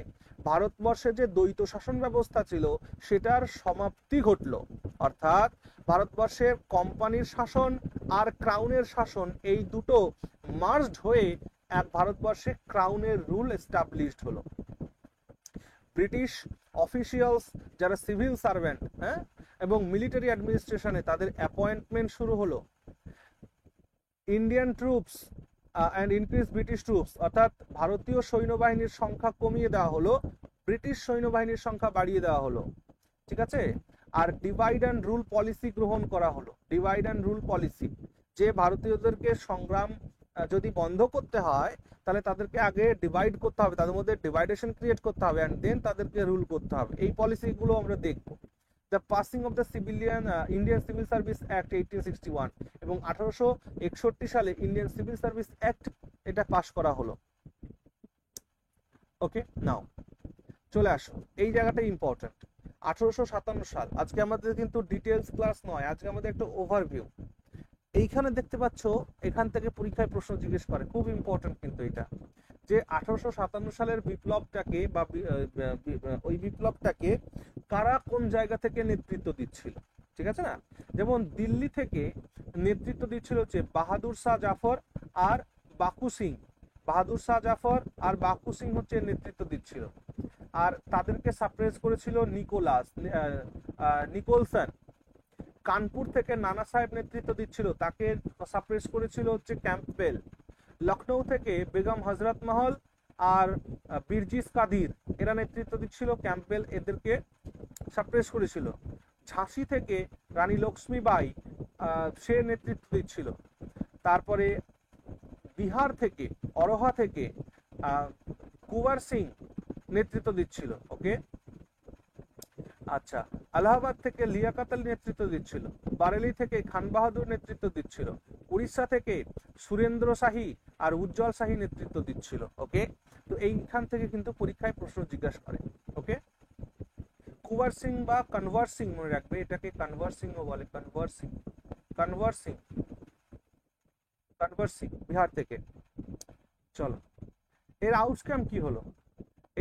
[SPEAKER 1] ভারতবর্ষে যে দ্বৈত শাসন ব্যবস্থা ছিল সেটার সমাপ্তি ঘটলো। অর্থাৎ ভারতবর্ষের কোম্পানির শাসন আর ক্রাউনের শাসন এই দুটো মার্জড হয়ে এক ভারতবর্ষে ক্রাউনের রুল এস্টাবলিশড হলো। ব্রিটিশ অফিসিয়ালস যারা সিভিল সার্ভেন্ট, হ্যাঁ, এবং মিলিটারি অ্যাডমিনিস্ট্রেশনে তাদের অ্যাপয়েন্টমেন্ট শুরু হলো। Indian troops and increase British troops, অর্থাৎ ভারতীয় সৈন্যবাহিনীর সংখ্যা কমিয়ে দেওয়া হলো, ব্রিটিশ সৈন্যবাহিনীর সংখ্যা বাড়িয়ে দেওয়া হলো, ঠিক আছে। আর ডিভাইড অ্যান্ড রুল পলিসি গ্রহণ করা হলো। ডিভাইড অ্যান্ড রুল পলিসি, যে ভারতীয়দেরকে সংগ্রাম যদি বন্ধ করতে হয় তাহলে তাদেরকে আগে ডিভাইড করতে হবে, তাদের মধ্যে ডিভাইডেশন ক্রিয়েট করতে হবে, অ্যান্ড দেন তাদেরকে রুল করতে হবে। এই পলিসিগুলো আমরা দেখবো। The passing of the Indian civil service act 1861 এবং 1861 সালে ইন্ডিয়ান সিভিল সার্ভিস অ্যাক্ট এটা পাস করা হলো। ওকে, নাও চলে আসো, এই জায়গাটা ইম্পর্টেন্ট। 1857 সাল, আজকে আমাদের কিন্তু ডিটেলস ক্লাস নয়, আজকে আমাদের একটা ওভারভিউ। এইখানে দেখতে পাচ্ছ, এখান থেকে পরীক্ষায় প্রশ্ন জিজ্ঞেস করে, খুব ইম্পর্টেন্ট কিন্তু এটা, যে 1857 সালের বিপ্লবটাকে বা ওই বিপ্লবটাকে কারা কোন জায়গা থেকে নেতৃত্ব দিচ্ছিল, ঠিক আছে না। যেমন দিল্লি থেকে নেতৃত্ব দিচ্ছিল হচ্ছে বাহাদুর শাহ জাফর আর বাকু সিং। বাহাদুর শাহ জাফর আর বাকু সিং হচ্ছে নেতৃত্ব দিচ্ছিল, আর তাদেরকে সাপ্রেস করেছিল নিকোলসন। কানপুর থেকে নানা সাহেব নেতৃত্ব দিচ্ছিল, তাকে সাপ্রেস করেছিল হচ্ছে ক্যাম্পবেল। লখনৌ থেকে বেগম হজরত মহল আর বীরজিস কাদির এরা নেতৃত্ব দিচ্ছিল, ক্যাম্পবেল এদেরকে সাপ্রেস করেছিল। ঝাঁসি থেকে রানী লক্ষ্মীবাই সে নেতৃত্ব দিচ্ছিল। তারপরে বিহার থেকে, অরোহা থেকে কুঁওয়ার সিং নেতৃত্ব দিচ্ছিল, ওকে। আচ্ছা, আলাহাবাদ থেকে লিয়াকত আলী নেতৃত্ব দিচ্ছিল। বারেলি থেকে খান বাহাদুর নেতৃত্ব দিচ্ছিল। উড়িষ্যা থেকে সুরেন্দ্র শাহী আর উজ্জ্বল শাহী নেতৃত্ব দিচ্ছিল, ওকে। তো এইখান থেকে কিন্তু পরীক্ষায় প্রশ্ন জিজ্ঞাসা করে, ওকে। কুঁওয়ার সিং বা কনভার সিং মনে রাখবে, এটাকে কনভার সিংও বলে, conveyor Singh, conveyor Singh, conveyor Singh Bihar থেকে। চলো, এর আউটকাম কি হলো,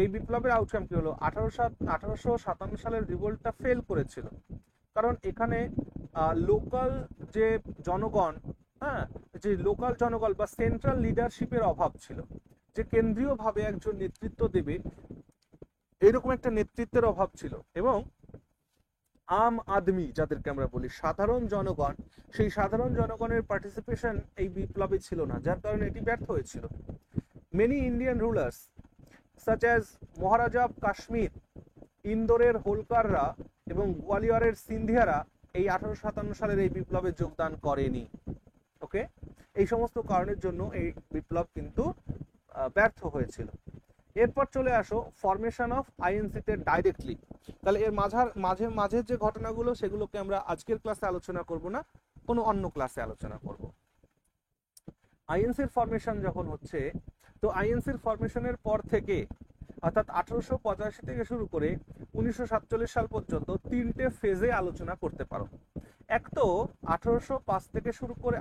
[SPEAKER 1] এই বিপ্লবের আউটকাম কি হলো। 1857 সালের রিভোল্টটা ফেল করেছিল, কারণ এখানে লোকাল যে জনগণ, হ্যাঁ, যে লোকাল জনগণ বা সেন্ট্রাল লিডারশিপের অভাব ছিল, যে কেন্দ্রীয়ভাবে একজন নেতৃত্ব দেবে এরকম একটা নেতৃত্বের অভাব ছিল। এবং আম আদমি যাদেরকে আমরা বলি, সাধারণ জনগণ, সেই সাধারণ জনগণের পার্টিসিপেশন এই বিপ্লবে ছিল না, যার কারণে এটি ব্যর্থ হয়েছিল। Many Indian rulers such as Maharaja of Kashmir, ইন্দোরের হোলকাররা এবং গোয়ালিয়রের সিন্ধিয়ারা এই 1857 সালের এই বিপ্লবে যোগদান করেনি, ওকে। এই সমস্ত কারণের জন্য এই বিপ্লব কিন্তু ব্যর্থ হয়েছিল। এরপর চলে আসো ফরমেশন অফ আইএনসি তে ডাইরেক্টলি। তাহলে এর মাঝের যে ঘটনাগুলো সেগুলোকে আমরা আজকের ক্লাসে আলোচনা করব না, কোনো অন্য ক্লাসে আলোচনা করব। আইএনসির ফরমেশন যখন হচ্ছে, তো আইএনসির ফরমেশনের পর থেকে, অর্থাৎ 1885 থেকে শুরু করে 1947 সাল পর্যন্ত 3টে ফেজে আলোচনা করতে পারো। এক তো 1805 থেকে শুরু করে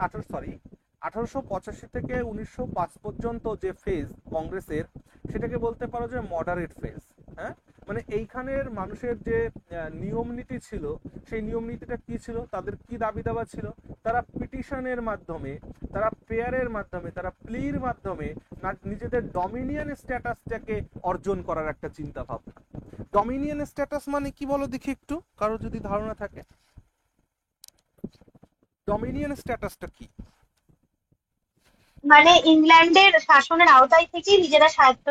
[SPEAKER 1] 1885 থেকে 1905 পর্যন্ত যে ফেজ কংগ্রেসের, সেটাকে বলতে পারো যে মডারেট ফেজ, হ্যাঁ। মানে এইখানের মানুষের যে নিয়ম নীতি ছিল, সেই নিয়ম নীতিটা কি ছিল, তাদের কি দাবি দাবা ছিল, তারা পিটিশনের মাধ্যমে, তারা প্রেয়ারের মাধ্যমে, তারা প্লির মাধ্যমে নিজেদের ডমিনিয়ন স্ট্যাটাসটাকে অর্জন করার একটা চিন্তা ভাবনা। ডমিনিয়ন স্ট্যাটাস মানে কি বলো দেখি একটু, কারো যদি ধারণা থাকে। ডমিনিয়ন স্ট্যাটাসটা কি?
[SPEAKER 3] মানে ইংল্যান্ডের শাসনের আওতায় থেকেই নিজেরা স্বায়ত্ত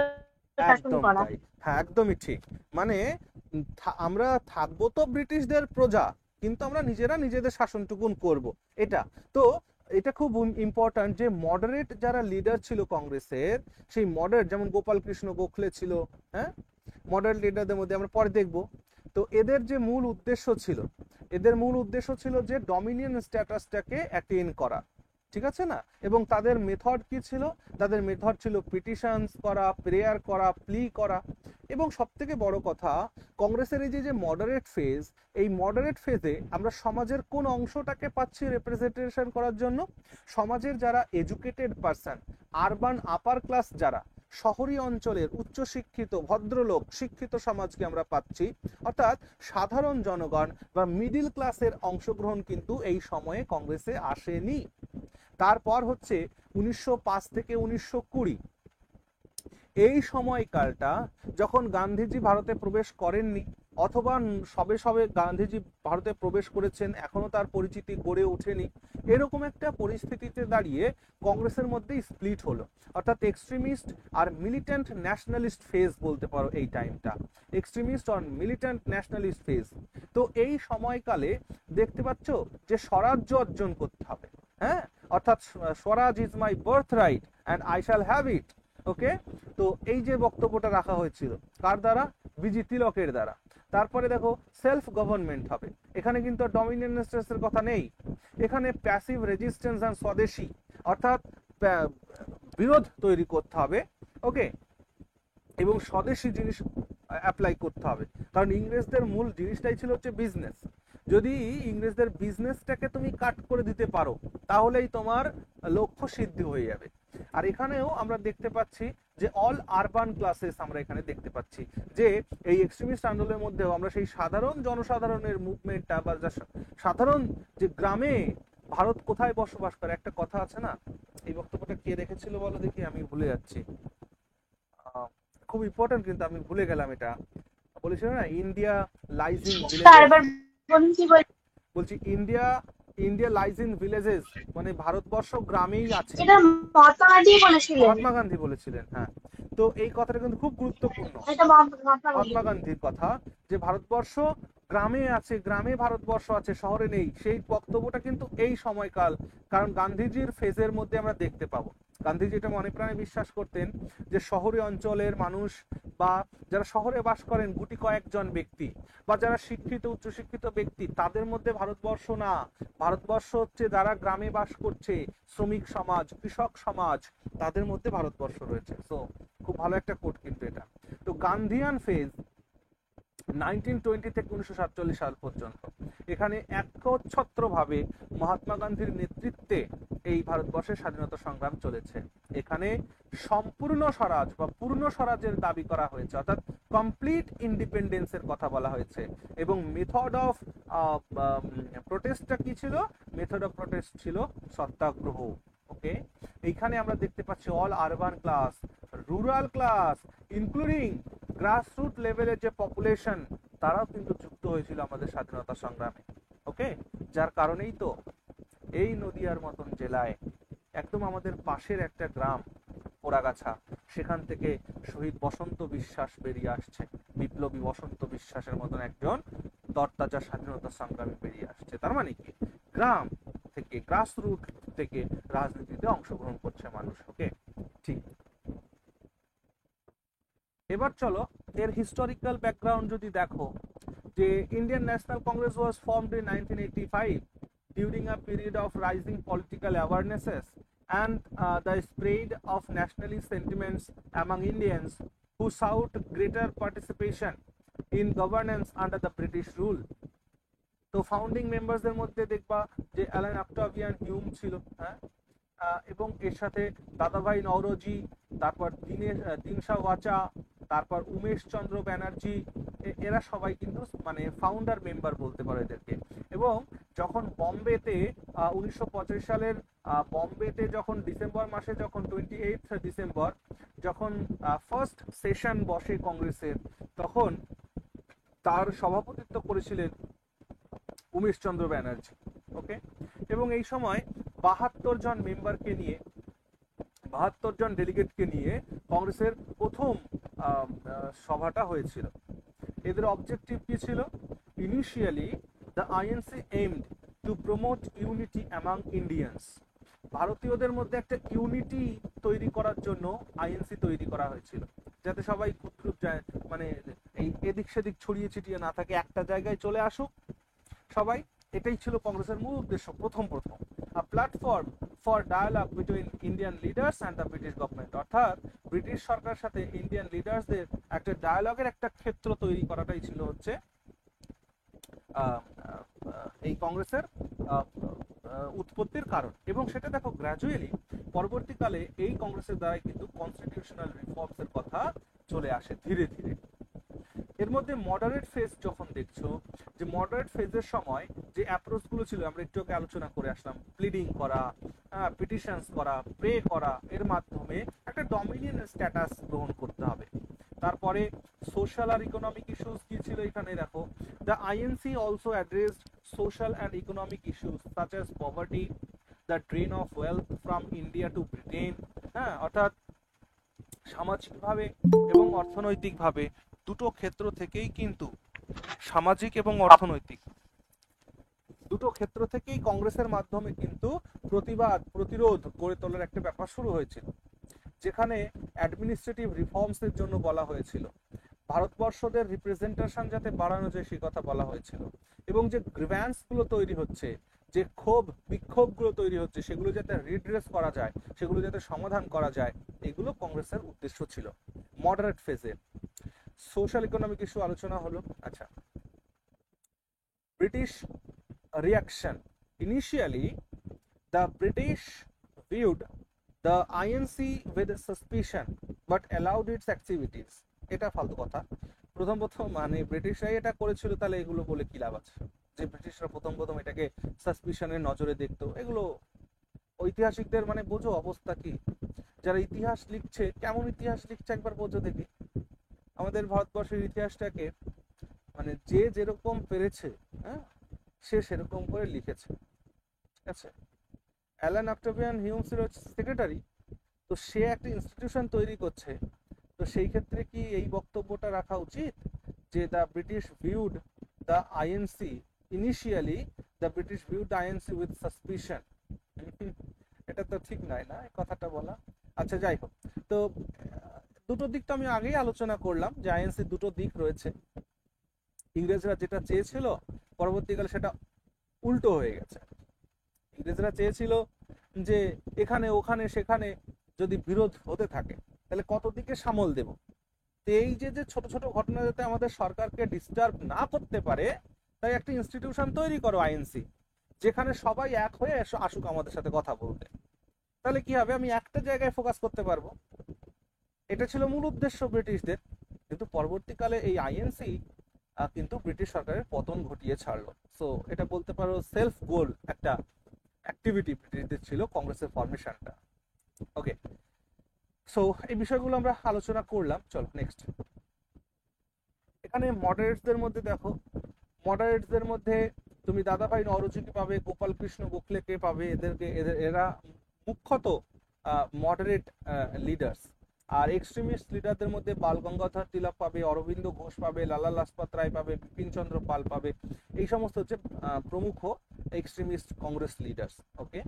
[SPEAKER 3] শাসন
[SPEAKER 1] একদম
[SPEAKER 3] করা।
[SPEAKER 1] তাই, হ্যাঁ একদমই ঠিক। মানে আমরা থাকবো তো ব্রিটিশদের প্রজা, কিন্তু আমরা নিজেরা নিজেদের শাসনটুকুন করব, এটা। তো এটা খুব ইম্পর্ট্যান্ট যে মডারেট যারা লিডার ছিল কংগ্রেসের, সেই মডারেট যেমন গোপাল কৃষ্ণ গোখলে ছিল, হ্যাঁ, মডারেট লিডারদের মধ্যে আমরা পরে দেখব। তো এদের যে মূল উদ্দেশ্য ছিল, এদের মূল উদ্দেশ্য ছিল যে ডমিনিয়ন স্ট্যাটাসটাকে অ্যাটেইন করা, ঠিক আছে না? এবং তাদের মেথড কি ছিল? তাদের মেথড ছিল পিটিশনস করা, প্রেয়ার করা, প্লি করা। এবং সব থেকে বড় কথা, কংগ্রেসের এই যে মডারেট ফেজ, এই মডারেট ফেজে আমরা সমাজের কোন অংশটাকে পাচ্ছি রিপ্রেজেন্টেশন করার জন্য? সমাজের যারা educated person, urban upper class, যারা শহরী অঞ্চলের উচ্চশিক্ষিত ভদ্রলোক শিক্ষিত সমাজকে আমরা পাচ্ছি। অর্থাৎ সাধারণ জনগণ বা মিডিল ক্লাসের অংশগ্রহণ কিন্তু এই সময়ে কংগ্রেসে আসেনি। তারপর হচ্ছে 1905 থেকে 1920, এই সময়কালটা যখন গান্ধীজি ভারতে প্রবেশ করেননি, অথবা সবে সবে গান্ধীজি ভারতে প্রবেশ করেছেন, এখনো তার পরিচিতি গড়ে ওঠেনি, এরকম একটা পরিস্থিতিতে দাঁড়িয়ে কংগ্রেসের মধ্যে স্প্লিট হলো। অর্থাৎ এক্সট্রিমিস্ট আর মিলিটেন্ট ন্যাশনালিস্ট ফেজ বলতে পারো এই টাইমটা, এক্সট্রিমিস্ট আর মিলিটেন্ট ন্যাশনালিস্ট ফেজ। তো এই সময়কালে দেখতে পাচ্ছ যে স্বরাজ্য অর্জন করতে হবে, হ্যাঁ, অর্থাৎ Swaraj is my birthright and I shall have it. Okay, তো এই যে বক্তব্যটা রাখা হয়েছিল কার দ্বারা? বিজি তিলকের দ্বারা। তারপরে দেখো সেলফ গভর্নমেন্ট হবে, এখানে কিন্তু ডমিনিয়নের কথা নেই, এখানে প্যাসিভ রেজিস্ট্যান্স এন্ড স্বদেশী, অর্থাৎ বিরোধ তৈরি করতে হবে, ওকে, এবং স্বদেশী জিনিস অ্যাপ্লাই করতে হবে। কারণ ইংরেজদের মূল জিনিসটাই ছিল হচ্ছে বিজনেস। যদি ইংরেজদের বিজনেসটাকে তুমি কাট করে দিতে পারো, তাহলেই তোমার লক্ষ্য সিদ্ধি হয়ে যাবে। আর এখানেও আমরা দেখতে পাচ্ছি যে অল আরবান ক্লাসেস, আমরা এখানে দেখতে পাচ্ছি যে এই এক্সট্রিমিস্ট আন্দোলনের মধ্যেও আমরা সেই সাধারণ জনসাধারণের মুভমেন্টটা বা সাধারণ যে গ্রামে ভারত কোথায় বসবাস করে, একটা কথা আছে না, এই বক্তব্যটা কে রেখেছিল বলো দেখি, আমি ভুলে যাচ্ছি, খুব ইম্পর্টেন্ট কিন্তু আমি ভুলে গেলাম। এটা বলেছিল না, ইন্ডিয়া লাইজ ইন
[SPEAKER 3] তারপর
[SPEAKER 1] ভিলেজেস,
[SPEAKER 3] বলুন কি বল,
[SPEAKER 1] বলছি India, India lies in villages, মানে ভারতবর্ষ গ্রামেই আছে।
[SPEAKER 3] এটা মহাত্মা গান্ধী বলেছিলেন।
[SPEAKER 1] মহাত্মা গান্ধী বলেছিলেন, হ্যাঁ। তো এই কথাটা কিন্তু খুব গুরুত্বপূর্ণ,
[SPEAKER 3] এটা মহাত্মা গান্ধী।
[SPEAKER 1] মহাত্মা গান্ধীর কথা, যে ভারতবর্ষ গ্রামে আছে, গ্রামে ভারতবর্ষ আছে, শহরে নেই। সেই বক্তব্যটা কিন্তু এই সময়কাল, কারণ গান্ধীজির ফেজের মধ্যে আমরা দেখতে পাবো। গান্ধীজি এটা মনে প্রাণে বিশ্বাস করতেন যে শহরে অঞ্চলের মানুষ বা যারা শহরে বাস করেন গুটি কয়েকজন ব্যক্তি, বা যারা শিক্ষিত উচ্চশিক্ষিত ব্যক্তি, তাদের মধ্যে ভারতবর্ষ না, ভারতবর্ষ হচ্ছে যারা গ্রামে বাস করছে, শ্রমিক সমাজ, কৃষক সমাজ, তাদের মধ্যে ভারতবর্ষ রয়েছে। তো খুব ভালো একটা কোট কিন্তু এটা। তো গান্ধিয়ান ফেজ 1920 থেকে 1947 সাল পর্যন্ত, এখানে একচ্ছত্রভাবে মহাত্মা গান্ধীর নেতৃত্বে এই ভারতবর্ষের স্বাধীনতা সংগ্রাম চলেছে। এখানে সম্পূর্ণ স্বরাজ বা পূর্ণ স্বরাজের দাবি করা হয়েছে, অর্থাৎ কমপ্লিট ইন্ডিপেন্ডেন্সের কথা বলা হয়েছে। এবং মেথড অফ প্রোটেস্টটা কি ছিল? মেথড অফ প্রোটেস্ট ছিল সত্যাগ্রহ। ওকে, এইখানে আমরা দেখতে পাচ্ছি all urban class, rural class, including grassroot লেভেলের যে পপুলেশন, তারাও কিন্তু যুক্ত হয়েছিল আমাদের স্বাধীনতা সংগ্রামে। ওকে, যার কারণেই তো এই নদিয়ার মতন জেলায় একদম আমাদের পাশের একটা গ্রাম পোড়াগাছা, সেখান থেকে শহীদ বসন্ত বিশ্বাস বেরিয়ে আসছে, বিপ্লবী বসন্ত বিশ্বাসের মতন একজন তরতাজা স্বাধীনতা সংগ্রামী বেরিয়ে আসছে। তার মানে কি, গ্রাম থেকে, গ্রাসরুট থেকে রাজনীতিতে অংশগ্রহণ করছে মানুষ। ওকে, ঠিক। এবার চলো এর হিস্টোরিক্যাল ব্যাকগ্রাউন্ড যদি দেখো, যে Indian national Congress was formed in 1985 during a period of rising political awarenesses and the spread of nationalist sentiments among Indians who sought greater participation in governance under the British rule. তো founding মেম্বারসদের মধ্যে দেখবা যে Alan Octavian Hume ছিল, হ্যাঁ, এবং এর সাথে দাদাভাই নওরোজি, তারপর দিনশা ওয়াচা, তারপর উমেশ চন্দ্র ব্যানার্জি, এরা সবাই কিন্তু মানে ফাউন্ডার মেম্বার বলতে পারো এদেরকে। এবং যখন বম্বেতে 1985 সালের বম্বেতে যখন ডিসেম্বর মাসে, যখন 28 ডিসেম্বর যখন ফার্স্ট সেশন বসে কংগ্রেসের, তখন তার সভাপতিত্ব করেছিলেন উমেশ চন্দ্র ব্যানার্জি। ওকে, এবং এই সময় 72 জন মেম্বারকে নিয়ে 72 জন ডেলিগেটকে নিয়ে কংগ্রেসের প্রথম সভাটা হয়েছিল। এদের অবজেক্টিভ কি ছিল? Initially the INC aimed to promote unity among Indians. ভারতীয়দের মধ্যে একটা ইউনিটি তৈরি করার জন্য আইএনসি তৈরি করা হয়েছিল, যাতে সবাই মানে এই এদিক সেদিক ছড়িয়ে ছিটিয়ে না থাকে, একটা জায়গায় চলে আসুক সবাই। এটাই ছিল কংগ্রেসের মূল উদ্দেশ্য প্রথম a platform for dialogue between Indian leaders and the British government, অর্থাৎ ব্রিটিশ সরকারের সাথে ইন্ডিয়ান লিডার্সদের একটা ডায়ালগের একটা ক্ষেত্র তৈরি করাটাই ছিল হচ্ছে এই কংগ্রেসের উৎপত্তির কারণ। এবং সেটা দেখো গ্র্যাজুয়ালি পরবর্তীকালে এই কংগ্রেসের দ্বারাই কিন্তু কনস্টিটিউশনাল রিফর্মস এর কথা চলে আসে ধীরে ধীরে। এর মধ্যে মডারেট ফেজ যখন দেখছো, যে মডারেট ফেজের সময় যে অ্যাপ্রোচগুলো ছিল আমরা একটু আগে আলোচনা করে আসলাম, প্লিডিং করা, পিটিশনস করা, প্রে করা, এর মাধ্যমে একটা ডমিনিয়ন স্ট্যাটাস গ্রহণ করতে হবে। তারপরে সোশ্যাল আর ইকোনমিক ইস্যুস কি ছিল এখানে দেখো, the INC also addressed social and economic issues such as poverty, the drain of wealth from India to Britain. অর্থাৎ সামাজিকভাবে এবং অর্থনৈতিকভাবে দুটো ক্ষেত্র থেকেই কিন্তু সামাজিক এবং অর্থনৈতিক দুটো ক্ষেত্র থেকেই কংগ্রেসের মাধ্যমে কিন্তু প্রতিরোধ গড়ে তোলার একটা ব্যাপার শুরু হয়েছিল, যেখানে অ্যাডমিনিস্ট্রেটিভ রিফর্মস এর জন্য বলা হয়েছিল, ভারতবর্ষদের রিপ্রেজেন্টেশন যাতে বাড়ানো যায় সেই কথা বলা হয়েছিল, এবং যে গ্রিভ্যান্স গুলো তৈরি হচ্ছে, যে বিক্ষোভগুলো তৈরি হচ্ছে, সেগুলো যাতে রিড্রেস করা যায়, সেগুলো যাতে সমাধান করা যায়, এগুলো কংগ্রেসের উদ্দেশ্য ছিল মডারেট ফেজে। সোশ্যাল ইকোনমিক ইস্যু আলোচনা হলো। আচ্ছা, British reaction. Initially the British viewed the INC with suspicion but allowed its activities. এটা ফালতু কথা। প্রথম মানে ব্রিটিশরাই এটা করেছিল, তাহলে এগুলো বলে কি লাভ আছে? যে ব্রিটিশরা প্রথম এটাকে সাসপিশনের নজরে দেখতো, এগুলো ঐতিহাসিকদের মানে বোঝো অবস্থা কি, যারা ইতিহাস লিখছে কেমন ইতিহাস লিখছে একবার বোঝো দেখি। আমাদের ভারতবর্ষের ইতিহাসটাকে মানে যে যেরকম পেরেছে, সে সেরকম করে লিখেছে, ঠিক আছে। অ্যালান অক্টাভিয়ান হিউমসের সেক্রেটারি, তো সে একটা ইনস্টিটিউশন তৈরি করছে, তো সেই ক্ষেত্রে কি এই বক্তব্যটা রাখা উচিত যে the British viewed the INC initially the British viewed the INC with suspicion? এটা তো ঠিক নয় না এই কথাটা বলা। আচ্ছা যাই হোক, তো দুটো দিক তো আমি আগেই আলোচনা করলাম যে আইএনসি দুটো দিক রয়েছে। ইংরেজরা যেটা চেয়েছিল পরবর্তীকালে সেটা উল্টো হয়ে গেছে। ইংরেজরা চেয়েছিল যে এখানে ওখানে সেখানে যদি বিরোধ হতে থাকে তাহলে কত দিকে সামল দেব, তো এই যে ছোট ছোট ঘটনা যাতে আমাদের সরকারকে ডিস্টার্ব না করতে পারে, তাই একটা ইনস্টিটিউশন তৈরি করো আইএনসি, যেখানে সবাই এক হয়ে আসুক আমাদের সাথে কথা বলতে, তাহলে কি হবে, আমি একটা জায়গায় ফোকাস করতে পারবো। এটা ছিল মূল উদ্দেশ্য ব্রিটিশদের। কিন্তু পরবর্তীকালে এই আইএনসি কিন্তু ব্রিটিশ সরকারের পতন ঘটিয়ে ছাড়লো। সো এটা বলতে পারো সেলফ গোল একটা অ্যাক্টিভিটি ব্রিটিশদের ছিল কংগ্রেসের ফরমেশনটা। ওকে, সো এই বিষয়গুলো আমরা আলোচনা করলাম। চলো নেক্সট। এখানে মডারেটসদের মধ্যে দেখো, মডারেটসদের মধ্যে তুমি দাদাভাই নওরোজিকে পাবে, গোপাল কৃষ্ণ গোখলেকে পাবে, এরা মুখ্যত মডারেট লিডার্স। আর এক্সট্রিমিস্ট লিডারদের মধ্যে বাল গঙ্গাধর তিলক পাবে, অরবিন্দ ঘোষ পাবে, লালা লাজপত রায় পাবে, বিপিন চন্দ্র পাল পাবে। এই সমস্ত হচ্ছে প্রমুখ এক্সট্রিমিস্ট কংগ্রেস লিডার্স। ওকে,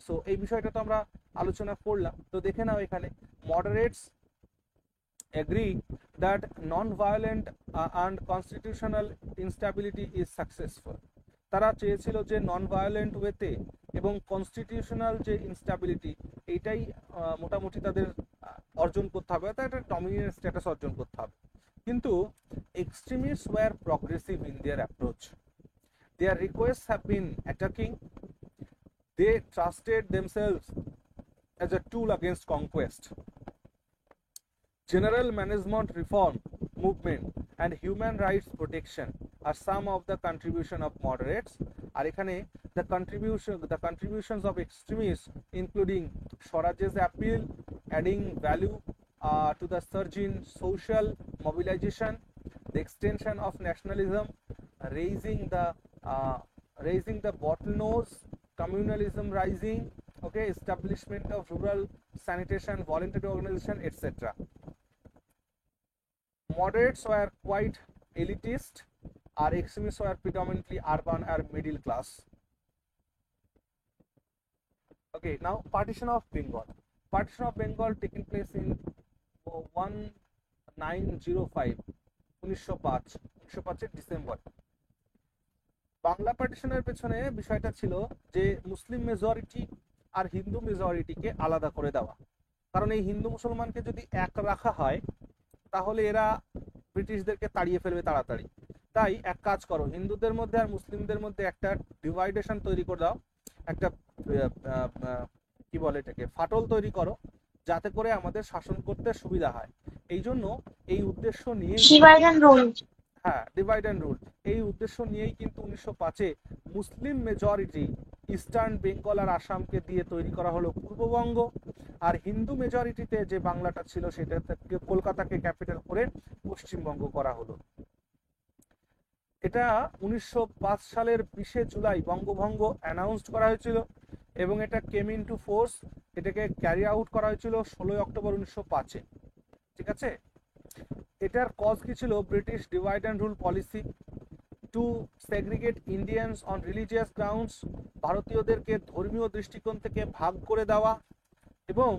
[SPEAKER 1] সো এই বিষয়টা তো আমরা আলোচনা করলাম। তো দেখে নাও এখানে মডারেটস agree that non-violent and constitutional instability is successful. তারা চেয়েছিল যে নন ভায়োলেন্ট ওয়েতে এবং কনস্টিটিউশনাল যে ইনস্টেবিলিটি, এইটাই মোটামুটি তাদের অর্জন করতে হবে, তাই একটা ডমিনেন্ট স্ট্যাটাস অর্জন করতে হবে। কিন্তু extremists were progressive in their approach, their requests have been attacking, they trusted themselves as a tool against conquest. General management reform movement and human rights protection are some of the contribution of moderates. আর এখানে the contributions of extremists including Swaraj's appeal, adding value to the surge in social mobilization, the extension of nationalism, raising the bottlenose communalism rising, okay, establishment of rural sanitation, voluntary organization, etc. Moderates were quite elitist, আর extremists were predominantly urban or middle class. Okay, now partition of Bengal. Partition of Bengal taking place in 1905, 1905 December. Bangla পার্টিশনের পেছনে বিষয়টা ছিল যে মুসলিম majority আর হিন্দু মেজরিটিকে আলাদা করে দেওয়া, কারণ এই হিন্দু মুসলমানকে যদি এক রাখা হয় তাহলে এরা ব্রিটিশদেরকে তাড়িয়ে ফেলবে তাড়াতাড়ি। তাই এক কাজ করো, হিন্দুদের মধ্যে আর মুসলিমদের মধ্যে একটা ডিভাইডেশন তৈরি করে দাও, একটা কি বলে এটাকে, ফাটল তৈরি করো, যাতে করে আমাদের শাসন করতে সুবিধা হয়। এই জন্য এই উদ্দেশ্য নিয়ে,
[SPEAKER 3] ডিভাইড অ্যান্ড রুল।
[SPEAKER 1] হ্যাঁ, ডিভাইড অ্যান্ড রুল, এই উদ্দেশ্য নিয়েই কিন্তু 1905-এ মুসলিম মেজরিটি ইস্টার্ন বেঙ্গল আর আসামকে দিয়ে তৈরি করা হলো পূর্ববঙ্গ, আর হিন্দু মেজরিটিতে যে বাংলাটা ছিল সেটা থেকে কলকাতাকে ক্যাপিটাল করে পশ্চিমবঙ্গ করা হলো। এটা 1905 সালের 20 জুলাই বঙ্গভঙ্গ অ্যানাউন্সড করা হয়েছিল এবং এটা কেম ইন টু ফোর্স, এটাকে ক্যারি আউট করা হয়েছিল 16 অক্টোবর 1905-এ। ঠিক আছে, এটার কজ কি ছিল? British divide and rule policy to segregate Indians on religious grounds, ভারতীয়দেরকে ধর্মীয় দৃষ্টিকোণ থেকে ভাগ করে দেওয়া, এবং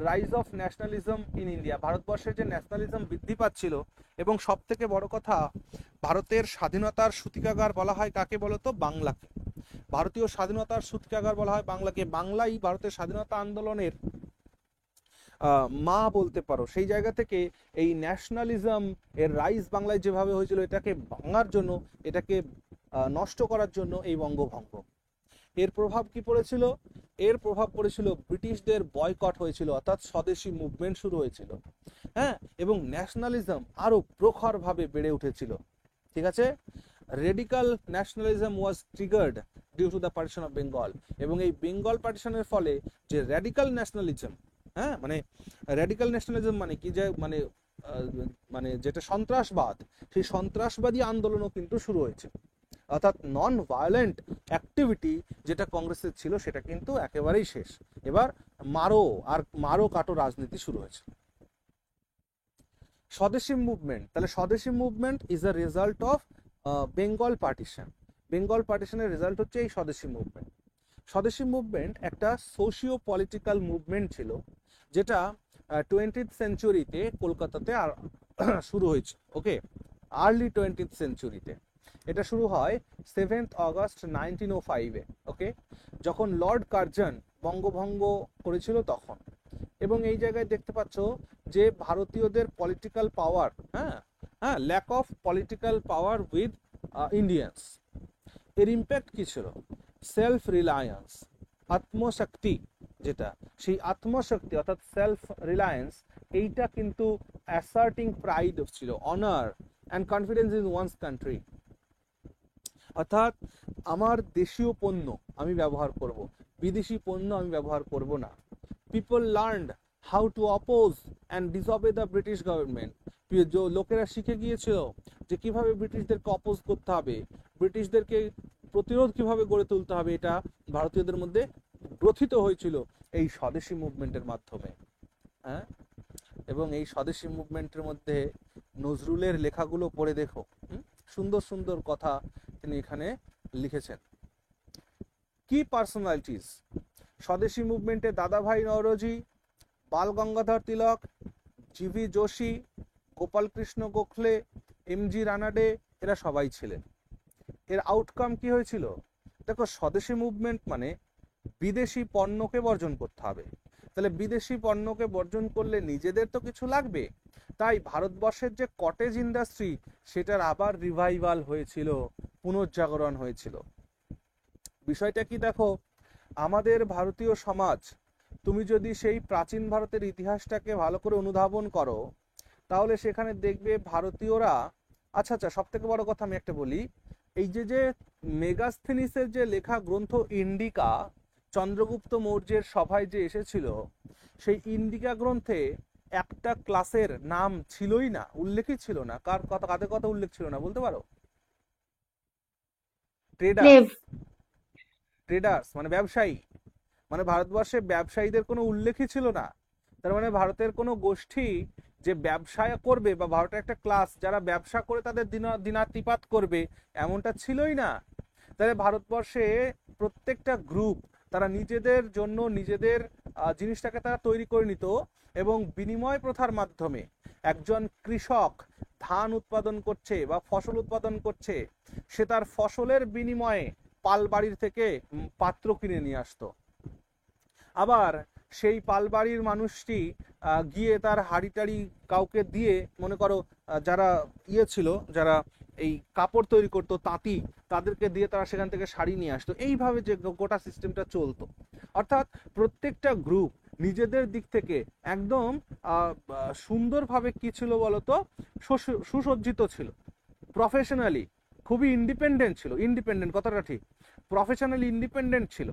[SPEAKER 1] rise of nationalism in India, ভারতবর্ষের যে ন্যাশনালিজম বৃদ্ধি পাচ্ছিল, এবং সব থেকে বড় কথা ভারতের স্বাধীনতার সূতিকাগার বলা হয় কাকে বলতো? বাংলাকে। ভারতীয় স্বাধীনতার সূতিকাগার বলা হয় বাংলাকে। বাংলাই ভারতের স্বাধীনতা আন্দোলনের মা বলতে পারো। সেই জায়গা থেকে এই ন্যাশনালিজম এর রাইজ বাংলায় যেভাবে হয়েছিল, এটাকে ভাঙার জন্য, এটাকে নষ্ট করার জন্য এই বঙ্গভঙ্গ। এর প্রভাব কি পড়েছিল? এর প্রভাব পড়েছিল ব্রিটিশদের বয়কট হয়েছিল, অর্থাৎ স্বদেশী মুভমেন্ট শুরু হয়েছিল, হ্যাঁ, এবং ন্যাশনালিজম আরো প্রখরভাবে বেড়ে উঠেছিল। ঠিক আছে, radical nationalism was triggered due to the partition of Bengal, এবং এই বেঙ্গল পার্টিশনের ফলে যে র্যাডিকাল ন্যাশনালিজম, হ্যাঁ, মানে র্যাডিকাল ন্যাশনালিজম মানে কি, যে মানে মানে যেটা সন্ত্রাসবাদ, সেই সন্ত্রাসবাদী আন্দোলনও কিন্তু শুরু হয়েছে, অর্থাৎ নন ভায়োলেন্ট অ্যাক্টিভিটি যেটা কংগ্রেসের ছিল সেটা কিন্তু একেবারেই শেষ। এবার মারো কাটো রাজনীতি শুরু হয়েছে। স্বদেশী মুভমেন্ট, তাহলে Swadeshi movement is a result of Bengal partition. Bengal পার্টিশনের রেজাল্ট হচ্ছে এই স্বদেশী মুভমেন্ট। স্বদেশী মুভমেন্ট একটা সোশিও পলিটিক্যাল মুভমেন্ট ছিল, যেটা 20th সেঞ্চুরিতে কলকাতাতে শুরু হয়েছে। ওকে, আর্লি 20th সেঞ্চুরিতে এটা শুরু হয় 7th অগস্ট 1905-এ। ওকে, যখন লর্ড কার্জন বঙ্গভঙ্গ করেছিল তখন। এবং এই জায়গায় দেখতে পাচ্ছ যে ভারতীয়দের political power, lack of political power with Indians, এর ইম্প্যাক্ট কি ছিল? সেলফ রিলায়েন্স, আত্মশক্তি, যেটা সেই আত্মশক্তি অর্থাৎ সেলফ রিলায়েন্স, এইটা কিন্তু অ্যাসার্টিং প্রাইড ছিল, honour and confidence in once country, অর্থাৎ আমার দেশীয় পণ্য আমি ব্যবহার করব, বিদেশি পণ্য আমি ব্যবহার করব না। People learned how to oppose and ডিসঅবে the British government, লোকেরা শিখে গিয়েছিল যে কিভাবে ব্রিটিশদেরকে অপোজ করতে হবে, ব্রিটিশদেরকে প্রতিরোধ কিভাবে গড়ে তুলতে হবে। এটা ভারতীয়দের মধ্যে গ্রথিত হয়েছিল এই স্বদেশী মুভমেন্টের মাধ্যমে, হ্যাঁ। এবং এই স্বদেশী মুভমেন্টের মধ্যে নজরুলের লেখাগুলো পড়ে দেখো, সুন্দর সুন্দর কথা তিনি এখানে লিখেছেন। কি পার্সোনালিটিস স্বদেশী মুভমেন্টে? দাদাভাই নওরোজি, বাল গঙ্গাধর তিলক, জিভি যোশী, গোপাল কৃষ্ণ গোখলে, এমজি রানাডে, এরা সবাই ছিলেন। এর আউটকাম কি হয়েছিল? দেখো, স্বদেশী মুভমেন্ট মানে বিদেশি পণ্যকে বর্জন করতে হবে। তাহলে বিদেশি পণ্যকে বর্জন করলে নিজেদের তো কিছু লাগবে, তাই ভারতবর্ষের যে কটেজ ইন্ডাস্ট্রি সেটার আবার রিভাইভাল হয়েছিল, পুনর্জাগরণ হয়েছিল। বিষয়টা কি দেখো, আমাদের ভারতীয় সমাজ, তুমি যদি সেই প্রাচীন ভারতের ইতিহাসটাকে ভালো করে অনুধাবন করো, তাহলে সেখানে দেখবে ভারতীয়রা, আচ্ছা সব থেকে বড় কথা আমি একটা বলি, এই যে মেগাস্থেনিসের যে লেখা গ্রন্থ ইন্ডিকা, চন্দ্রগুপ্ত মৌর্যের সভায় যে এসেছিল, সেই ইন্ডিকা গ্রন্থে একটা ক্লাসের নাম ছিলই না, উল্লেখই ছিল না। কাদের কথা উল্লেখ ছিল না বলতে পারো? ট্রেডার্স, ট্রেডার্স মানে ব্যবসায়ী, মানে ভারতবর্ষে ব্যবসায়ীদের কোনো উল্লেখই ছিল না। তার মানে ভারতের কোনো গোষ্ঠী যে ব্যবসা করবে বা ভারতের একটা ক্লাস যারা ব্যবসা করে তাদের দিনাতিপাত করবে এমনটা ছিলই না। তাহলে ভারতবর্ষে প্রত্যেকটা গ্রুপ তারা নিজেদের জন্য নিজেদের জিনিসটাকে তারা তৈরি করে নিত এবং বিনিময় প্রথার মাধ্যমে একজন কৃষক ধান উৎপাদন করছে বা ফসল উৎপাদন করছে, সে তার ফসলের বিনিময়ে পালবাড়ির থেকে পাত্র কিনে নিয়ে আসতো। আবার সেই পালবাড়ির মানুষটি গিয়ে তার হাড়ি টাড়ি কাউকে দিয়ে, মনে করো যারা ছিল, যারা এই কাপড় তৈরি করতো তাঁতি, তাদেরকে দিয়ে তারা সেখান থেকে শাড়ি নিয়ে আসতো। এইভাবে যে গোটা সিস্টেমটা চলতো, অর্থাৎ প্রত্যেকটা গ্রুপ নিজেদের দিক থেকে একদম সুন্দরভাবে কি ছিল বলতো, সুসজ্জিত ছিল, প্রফেশনালি খুবই ইন্ডিপেন্ডেন্ট ছিল। ইন্ডিপেন্ডেন্ট কথাটা ঠিক, প্রফেশনালি ইন্ডিপেন্ডেন্ট ছিল।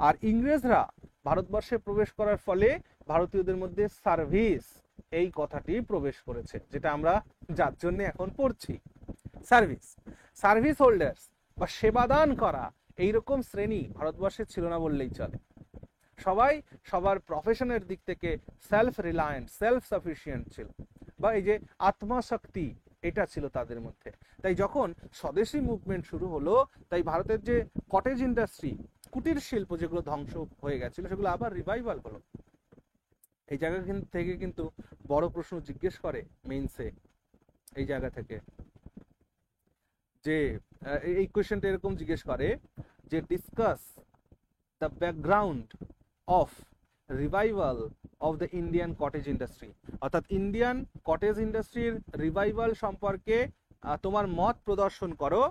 [SPEAKER 1] আর ইংরেজরা ভারতবর্ষে প্রবেশ করার ফলে ভারতীয়দের মধ্যে সার্ভিস এই কথাটি প্রবেশ করেছে, যেটা আমরা যার জন্য এখন পড়ছি। সার্ভিস, সার্ভিস হোল্ডার্স বা সেবাদান করা এইরকম শ্রেণী ভারতবর্ষে ছিল না বললেই চলে। সবাই সবার প্রফেশনের দিক থেকে সেলফ রিলায়েন্ট, সেলফ সাফিসিয়েন্ট ছিল, বা এই যে আত্মশক্তি এটা ছিল তাদের মধ্যে। তাই যখন স্বদেশী মুভমেন্ট শুরু হলো, তাই ভারতের যে কটেজ ইন্ডাস্ট্রি, কুটির শিল্প যেগুলো ধ্বংস হয়ে গেছিল, সেগুলো আবার রিভাইভাল হলো। এই জায়গা থেকে কিন্তু বড় প্রশ্ন জিজ্ঞেস করে মেইনসে, এই জায়গা থেকে যে এই কোয়েশ্চেনটা এরকম জিজ্ঞেস করে যে discuss the background of revival of the Indian cottage industry, অর্থাৎ ইন্ডিয়ান কটেজ ইন্ডাস্ট্রির রিভাইভাল সম্পর্কে তোমার মত প্রদর্শন করো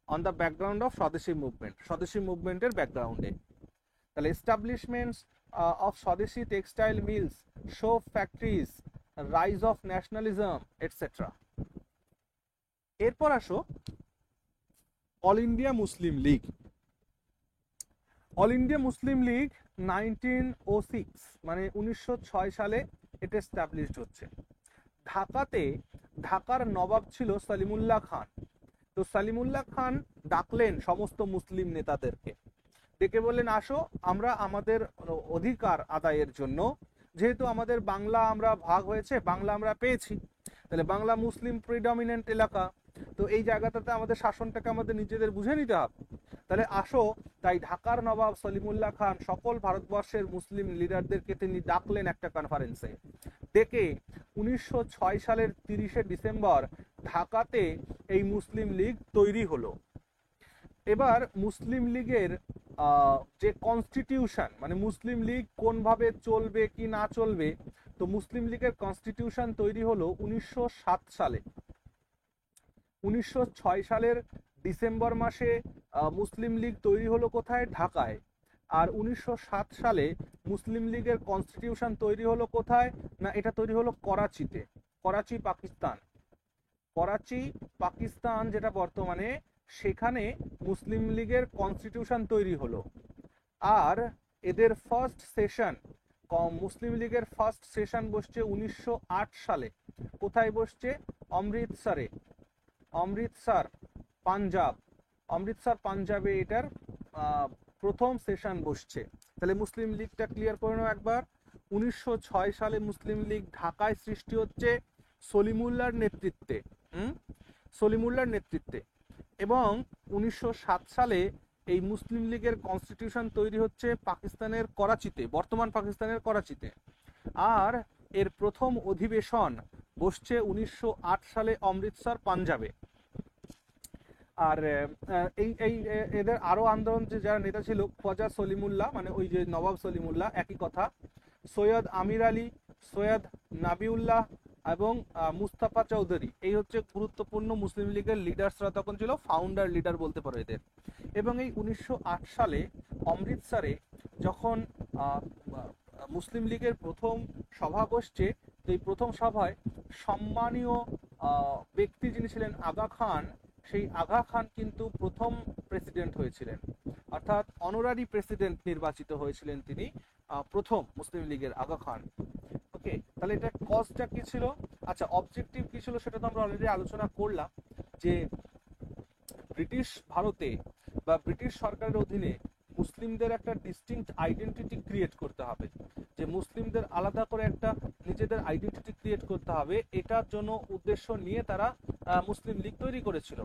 [SPEAKER 1] on the background of Swadeshi movement, Swadeshi মুভমেন্টের ব্যাকগ্রাউন্ডে। তাহলে establishments of Swadeshi textile mills, show factories, rise of nationalism etcetera. এরপর আসো all India Muslim League. All India Muslim League 1906 মানে 1906 সালে এটা এস্টাবলিশড হচ্ছে। ঢাকাতে ঢাকার নবাব ছিল সলিমুল্লাহ খান। তো সলিমুল্লাহ খান ডাকলেন সমস্ত মুসলিম নেতাদেরকে, ডেকে বললেন আসো আমরা আমাদের অধিকার আদায়ের জন্য, যেহেতু আমাদের বাংলা আমরা ভাগ হয়েছে, বাংলা আমরা পেয়েছি, তাহলে বাংলা মুসলিম প্রিডমিনেন্ট এলাকা, তো এই জায়গাটাতে আমাদের শাসনটাকে আমাদের নিজেদের বুঝে নিতে হবে, তাহলে আসো। তাই ঢাকার নবাব সলিমুল্লাহ খান সকল ভারতবর্ষের মুসলিম লিডারদেরকে তিনি ডাকলেন একটা কনফারেন্সে, ডেকে 1906 সালের 30শে ডিসেম্বর ঢাকাতে এই মুসলিম লীগ তৈরি হলো। এবার মুসলিম লীগের যে কনস্টিটিউশন, মানে মুসলিম লীগ কোনভাবে চলবে কি না চলবে, তো মুসলিম লীগের কনস্টিটিউশন তৈরি হলো 1907 সালে। 1906 সালের ডিসেম্বর মাসে মুসলিম লীগ তৈরি হলো কোথায়? ঢাকায়। আর 1907 সালে মুসলিম লীগের কনস্টিটিউশন তৈরি হলো কোথায় না, এটা তৈরি হলো করাচিতে, করাচি পাকিস্তান। করাচি পাকিস্তান যেটা বর্তমানে, সেখানে মুসলিম লীগের কনস্টিটিউশন তৈরি হলো। আর এদের ফার্স্ট সেশন, মুসলিম লীগের ফার্স্ট সেশন বসছে 1908 সালে। কোথায় বসছে? অমৃতসরে, অমৃতসর পাঞ্জাব, অমৃতসর পাঞ্জাবে এটার প্রথম সেশন বসছে। তাহলে মুসলিম লীগটা ক্লিয়ার করে নাও একবার। 1906 সালে মুসলিম লীগ ঢাকায় সৃষ্টি হচ্ছে সলিমুল্লাহর নেতৃত্বে, সলিমুল্লাহর নেতৃত্বে, এবং 1907 সালে এই মুসলিম লীগের কনস্টিটিউশন তৈরি হচ্ছে পাকিস্তানের করাচিতে, বর্তমান পাকিস্তানের করাচিতে। আর এর প্রথম অধিবেশন বসছে 1908 সালে অমৃতসর পাঞ্জাবে। আর এই এই এদের আরো আন্দোলন যে যারা নেতা ছিল, খোয়াজা সলিমুল্লাহ মানে ওই যে নবাব সলিমুল্লাহ, একই কথা, সৈয়দ আমির আলী, সৈয়দ নাবিউল্লাহ এবং মুস্তাফা চৌধুরী, এই হচ্ছে গুরুত্বপূর্ণ মুসলিম লীগের লিডার্সরা তখন ছিল, ফাউন্ডার লিডার বলতে পারো এদের। এবং এই 1908 সালে অমৃতসরে যখন মুসলিম লীগের প্রথম সভা বসছে, তো এই প্রথম সভায় সম্মানীয় ব্যক্তি যিনি ছিলেন আগা খান, সেই আগা খান কিন্তু প্রথম প্রেসিডেন্ট হয়েছিলেন, অর্থাৎ অনারারি প্রেসিডেন্ট নির্বাচিত হয়েছিলেন তিনি, প্রথম মুসলিম লীগের আগা খান। ওকে, তাহলে এটা কজটা কি ছিল? আচ্ছা, অবজেক্টিভ কি ছিল সেটা তো আমরা অলরেডি আলোচনা করলাম, যে ব্রিটিশ ভারতে বা ব্রিটিশ সরকারের অধীনে মুসলিমদের একটা ডিস্টিংক্ট আইডেন্টিটি ক্রিয়েট করতে হবে, যে মুসলিমদের আলাদা করে একটা নিজেদের আইডেন্টিটি ক্রিয়েট করতে হবে, এটার জন্য উদ্দেশ্য নিয়ে তারা মুসলিম লীগ তৈরি করেছিল।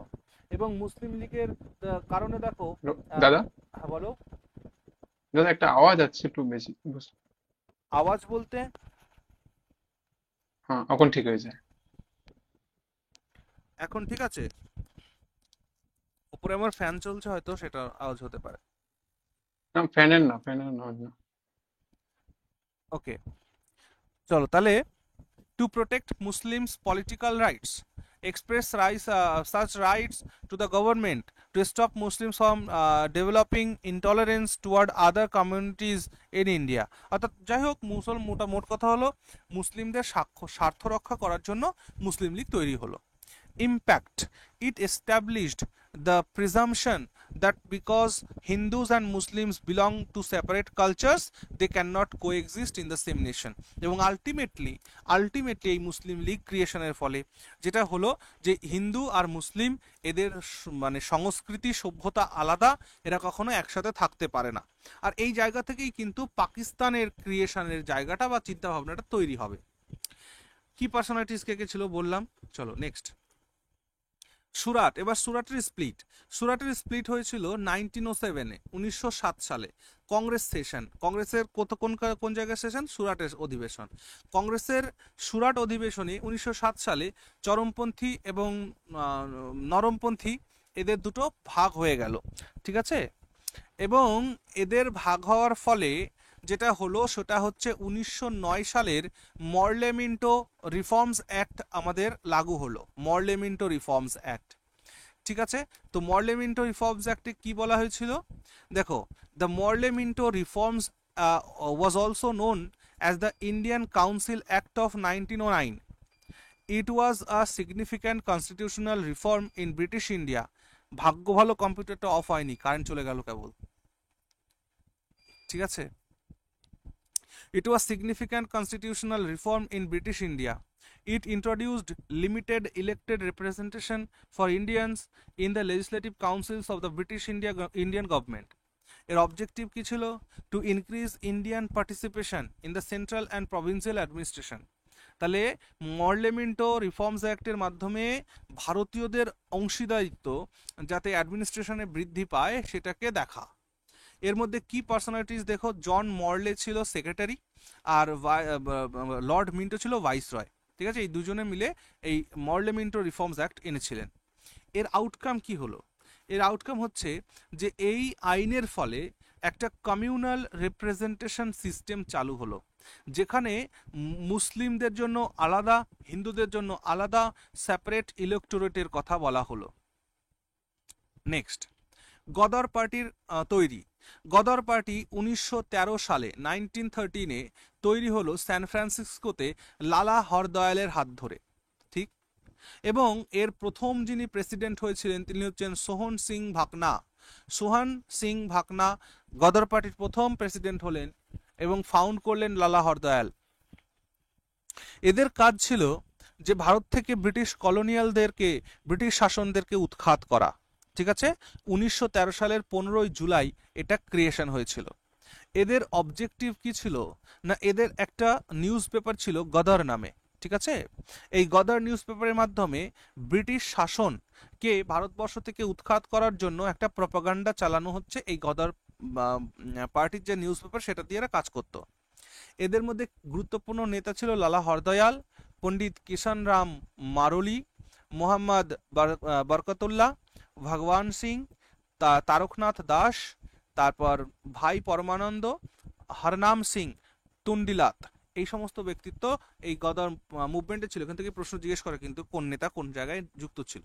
[SPEAKER 1] এবং মুসলিম লীগের কারণে দেখো
[SPEAKER 4] দাদা
[SPEAKER 1] হ্যাঁ বলো।
[SPEAKER 4] দাদা একটা আওয়াজ আছে একটু বেশি
[SPEAKER 1] আওয়াজ বলতে?
[SPEAKER 4] হ্যাঁ এখন ঠিক হয়েছে।
[SPEAKER 1] এখন ঠিক আছে? উপরে আমার ফ্যান চলছে, হয়তো সেটা আওয়াজ হতে পারে।
[SPEAKER 4] না ফ্যানের না, ফ্যানের আওয়াজ না।
[SPEAKER 1] ওকে, চলো তাহলে। To protect Muslims' political rights, express such rights to the government to stop Muslims from developing intolerance toward other communities in India. অর্থাৎ যাই হোক, মোট কথা হলো মুসলিমদের স্বার্থ রক্ষা করার জন্য মুসলিম লীগ তৈরি হলো। Impact: it established the presumption that because Hindus and Muslims belong to separate cultures, they cannot coexist in the same nation. এবং আলটিমেটলি এই মুসলিম লীগ ক্রিয়েশনের ফলে যেটা হলো যে হিন্দু আর মুসলিম এদের মানে সংস্কৃতি সভ্যতা আলাদা, এরা কখনো একসাথে থাকতে পারে না। আর এই জায়গা থেকেই কিন্তু পাকিস্তানের ক্রিয়েশনের জায়গাটা বা চিন্তা ভাবনাটা তৈরি হবে। কি পার্সোনালিটিস কে ছিল বললাম, চলো নেক্সট। সুরাট। এবার সুরাটের স্প্লিট হয়েছিল 1907-এ, 1907 সালে কংগ্রেস সেশন। কংগ্রেসের কোন জায়গায় সেশন? সুরাটের অধিবেশন। কংগ্রেসের সুরাট অধিবেশনে 1907 সালে চরমপন্থী এবং নরমপন্থী এদের দুটো ভাগ হয়ে গেল, ঠিক আছে? এবং এদের ভাগ হওয়ার ফলে যেটা হলো সেটা হচ্ছে 1909 সালের মরলেমিন্টো রিফর্মস অ্যাক্ট আমাদের লাগু হলো। মরলেমিন্টো রিফর্মস অ্যাক্ট, ঠিক আছে? তো মরলেমিন্টো রিফর্মস অ্যাক্টে কি বলা হয়েছিল দেখো, the Morley Minto reforms was also known as the Indian council act of 1909. It was a significant constitutional reform in British India. ভাগ্য ভালো কম্পিউটারটা অফ হয়নি, কারেন্ট চলে গেল কেবল, ঠিক আছে? It was significant constitutional reform in British India. It introduced limited elected representation for Indians in the legislative councils of the British Indian government. এর objective কি ছিল? To increase Indian participation in the central and provincial administration. তাহলে মরলেমিন্টো reforms অ্যাক্টের মাধ্যমে ভারতীয়দের অংশীদারিত্ব যাতে অ্যাডমিনিস্ট্রেশনে বৃদ্ধি পায় সেটাকে দেখা। এর মধ্যে কি পার্সোনালিটিস দেখো, জন মরলে ছিল সেক্রেটারি আর লর্ড মিন্টো ছিল ভাইসরয়, ঠিক আছে? এই দুজনে মিলে এই মরলেমিন্টো রিফর্মস অ্যাক্ট এনেছিলেন। এর আউটকাম কি হলো? এর আউটকাম হচ্ছে যে এই আইনের ফলে একটা কমিউনাল রিপ্রেজেন্টেশন সিস্টেম চালু হলো, যেখানে মুসলিমদের জন্য আলাদা, হিন্দুদের জন্য আলাদা সেপারেট ইলেকটোরেটের কথা বলা হলো। নেক্সট, গদর পার্টির তৈরি। গদর পার্টি 1913 সালে 1913-এ তৈরি হলো স্যান ফ্রান্সিসকোতে লালা হরদয়ালের হাত ধরে, ঠিক? এবং এর প্রথম যিনি প্রেসিডেন্ট হয়েছিলেন তিনি হচ্ছেন সোহন সিং ভাকনা। সোহন সিং ভাকনা গদর পার্টির প্রথম প্রেসিডেন্ট হলেন এবং ফাউন্ড করলেন লালা হরদয়াল। এদের কাজ ছিল যে ভারত থেকে ব্রিটিশ কলোনিয়ালদেরকে, ব্রিটিশ শাসনদেরকে উৎখাত করা, ঠিক আছে? 1913 সালের 15ই জুলাই এটা ক্রিয়েশন হয়েছিল। এদের অবজেক্টিভ কি ছিল না, এদের একটা নিউজ পেপার ছিল গদর নামে, ঠিক আছে? এই গদর নিউজ পেপারের মাধ্যমে ব্রিটিশ শাসনকে ভারতবর্ষ থেকে উৎখাত করার জন্য একটা প্রপাগান্ডা চালানো হচ্ছে। এই গদর পার্টির যে নিউজ পেপার সেটা দিয়ে এরা কাজ করত। এদের মধ্যে গুরুত্বপূর্ণ নেতা ছিল লালা হরদয়াল, পণ্ডিত কিষান রাম মারোলি, মোহাম্মদ বরকতুল্লাহ, ভগবান সিং, তারকনাথ দাস, তারপর ভাই পরমানন্দ, হরনাম সিং তুন্ডিলাত। এই সমস্ত ব্যক্তিত্ব এই গদর মুভমেন্টে ছিল। এখান থেকে প্রশ্ন জিজ্ঞেস করে কিন্তু কোন নেতা কোন জায়গায় যুক্ত ছিল।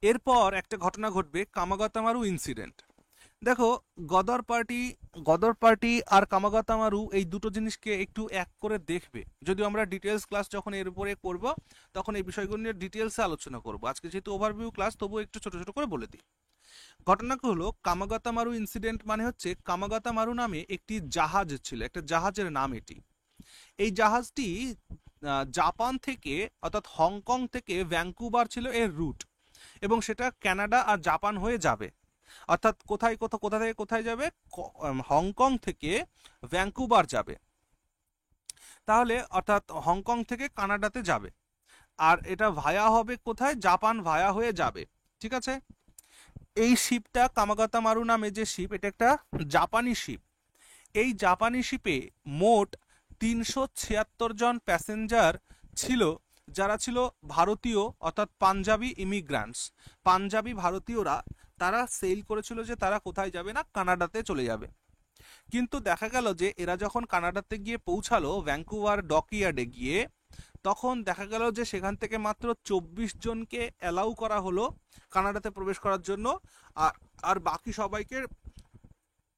[SPEAKER 1] এরপর একটা ঘটনা ঘটবে, কামাগাতামারু ইনসিডেন্ট। দেখো, গদর পার্টি আর কামাগাতামারু এই দুটো জিনিসকে একটু এক করে দেখবে। যদিও আমরা ডিটেলস ক্লাস যখন এর উপরে করব তখন এই বিষয়গুলো নিয়ে ডিটেলসে আলোচনা করব। আজকে যেহেতু ওভারভিউ ক্লাস, তবুও একটু ছোট ছোট করে বলে দিই। ঘটনাটা হলো কামাগাতামারু ইনসিডেন্ট মানে হচ্ছে কামাগাতামারু নামে একটি জাহাজ ছিল, একটা জাহাজের নাম এটি। এই জাহাজটি জাপান থেকে অর্থাৎ হংকং থেকে ভ্যাঙ্কুভার ছিল এর রুট, এবং সেটা কানাডা আর জাপান হয়ে যাবে, অর্থাৎ কোথা থেকে কোথায় যাবে, হংকং থেকে ভ্যাঙ্কুভার যাবে, তাহলে অর্থাৎ হংকং থেকে কানাডাতে যাবে, আর এটা ভায়া হবে কোথায়, জাপান ভায়া হয়ে যাবে। ঠিক আছে, এই শিপটা কামাগাতা মারু নামে যে শিপ, এটা একটা জাপানি শিপ। এই জাপানি শিপে মোট 376 জন প্যাসেঞ্জার ছিল, যারা ছিল ভারতীয় অর্থাৎ পাঞ্জাবি ইমিগ্রান্টস। পাঞ্জাবি ভারতীয়রা তারা সেল করেছিল যে তারা কোথায় যাবে না, কানাডাতে চলে যাবে। কিন্তু দেখা গেল যে এরা যখন কানাডাতে গিয়ে পৌঁছালো, ভ্যাঙ্কুভার ডকইয়ার্ডে গিয়ে, তখন দেখা গেল যে সেখান থেকে মাত্র 24 জনকে অ্যালাউ করা হলো কানাডাতে প্রবেশ করার জন্য, আর আর বাকি সবাইকে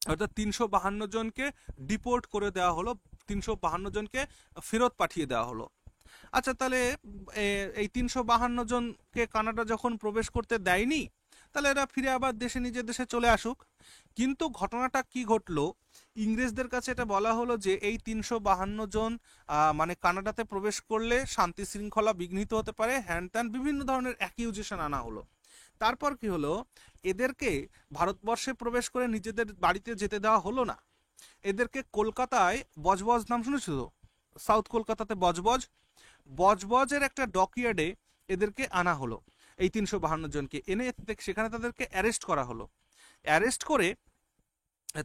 [SPEAKER 1] অর্থাৎ 352 জনকে ডিপোর্ট করে দেওয়া হলো, 352 জনকে ফেরত পাঠিয়ে দেওয়া হলো। আচ্ছা, তাহলে এই 352 জনকে কানাডা যখন প্রবেশ করতে দেয়নি, তাহলে এরা ফিরে আবার নিজের দেশে চলে আসুক। কিন্তু ঘটনাটা কি ঘটলো, ইংরেজদের কাছে এটা বলা হলো যে এই 352 জন মানে কানাডাতে প্রবেশ করলে শান্তি শৃঙ্খলা বিঘ্নিত হতে পারে, হ্যান ত্যান বিভিন্ন ধরনের অ্যাকিউজেশন আনা হলো। তারপর কি হলো, এদেরকে ভারতবর্ষে প্রবেশ করে নিজেদের বাড়িতে যেতে দেওয়া হলো না, এদেরকে কলকাতায় বজবজ নাম শুনেছো তো, সাউথ কলকাতাতে বজবজ, বজবজের একটা ডকইয়ার্ডে এদেরকে আনা হলো। এই 352 জনকে এনে সেখানে তাদেরকে অ্যারেস্ট করা হলো। অ্যারেস্ট করে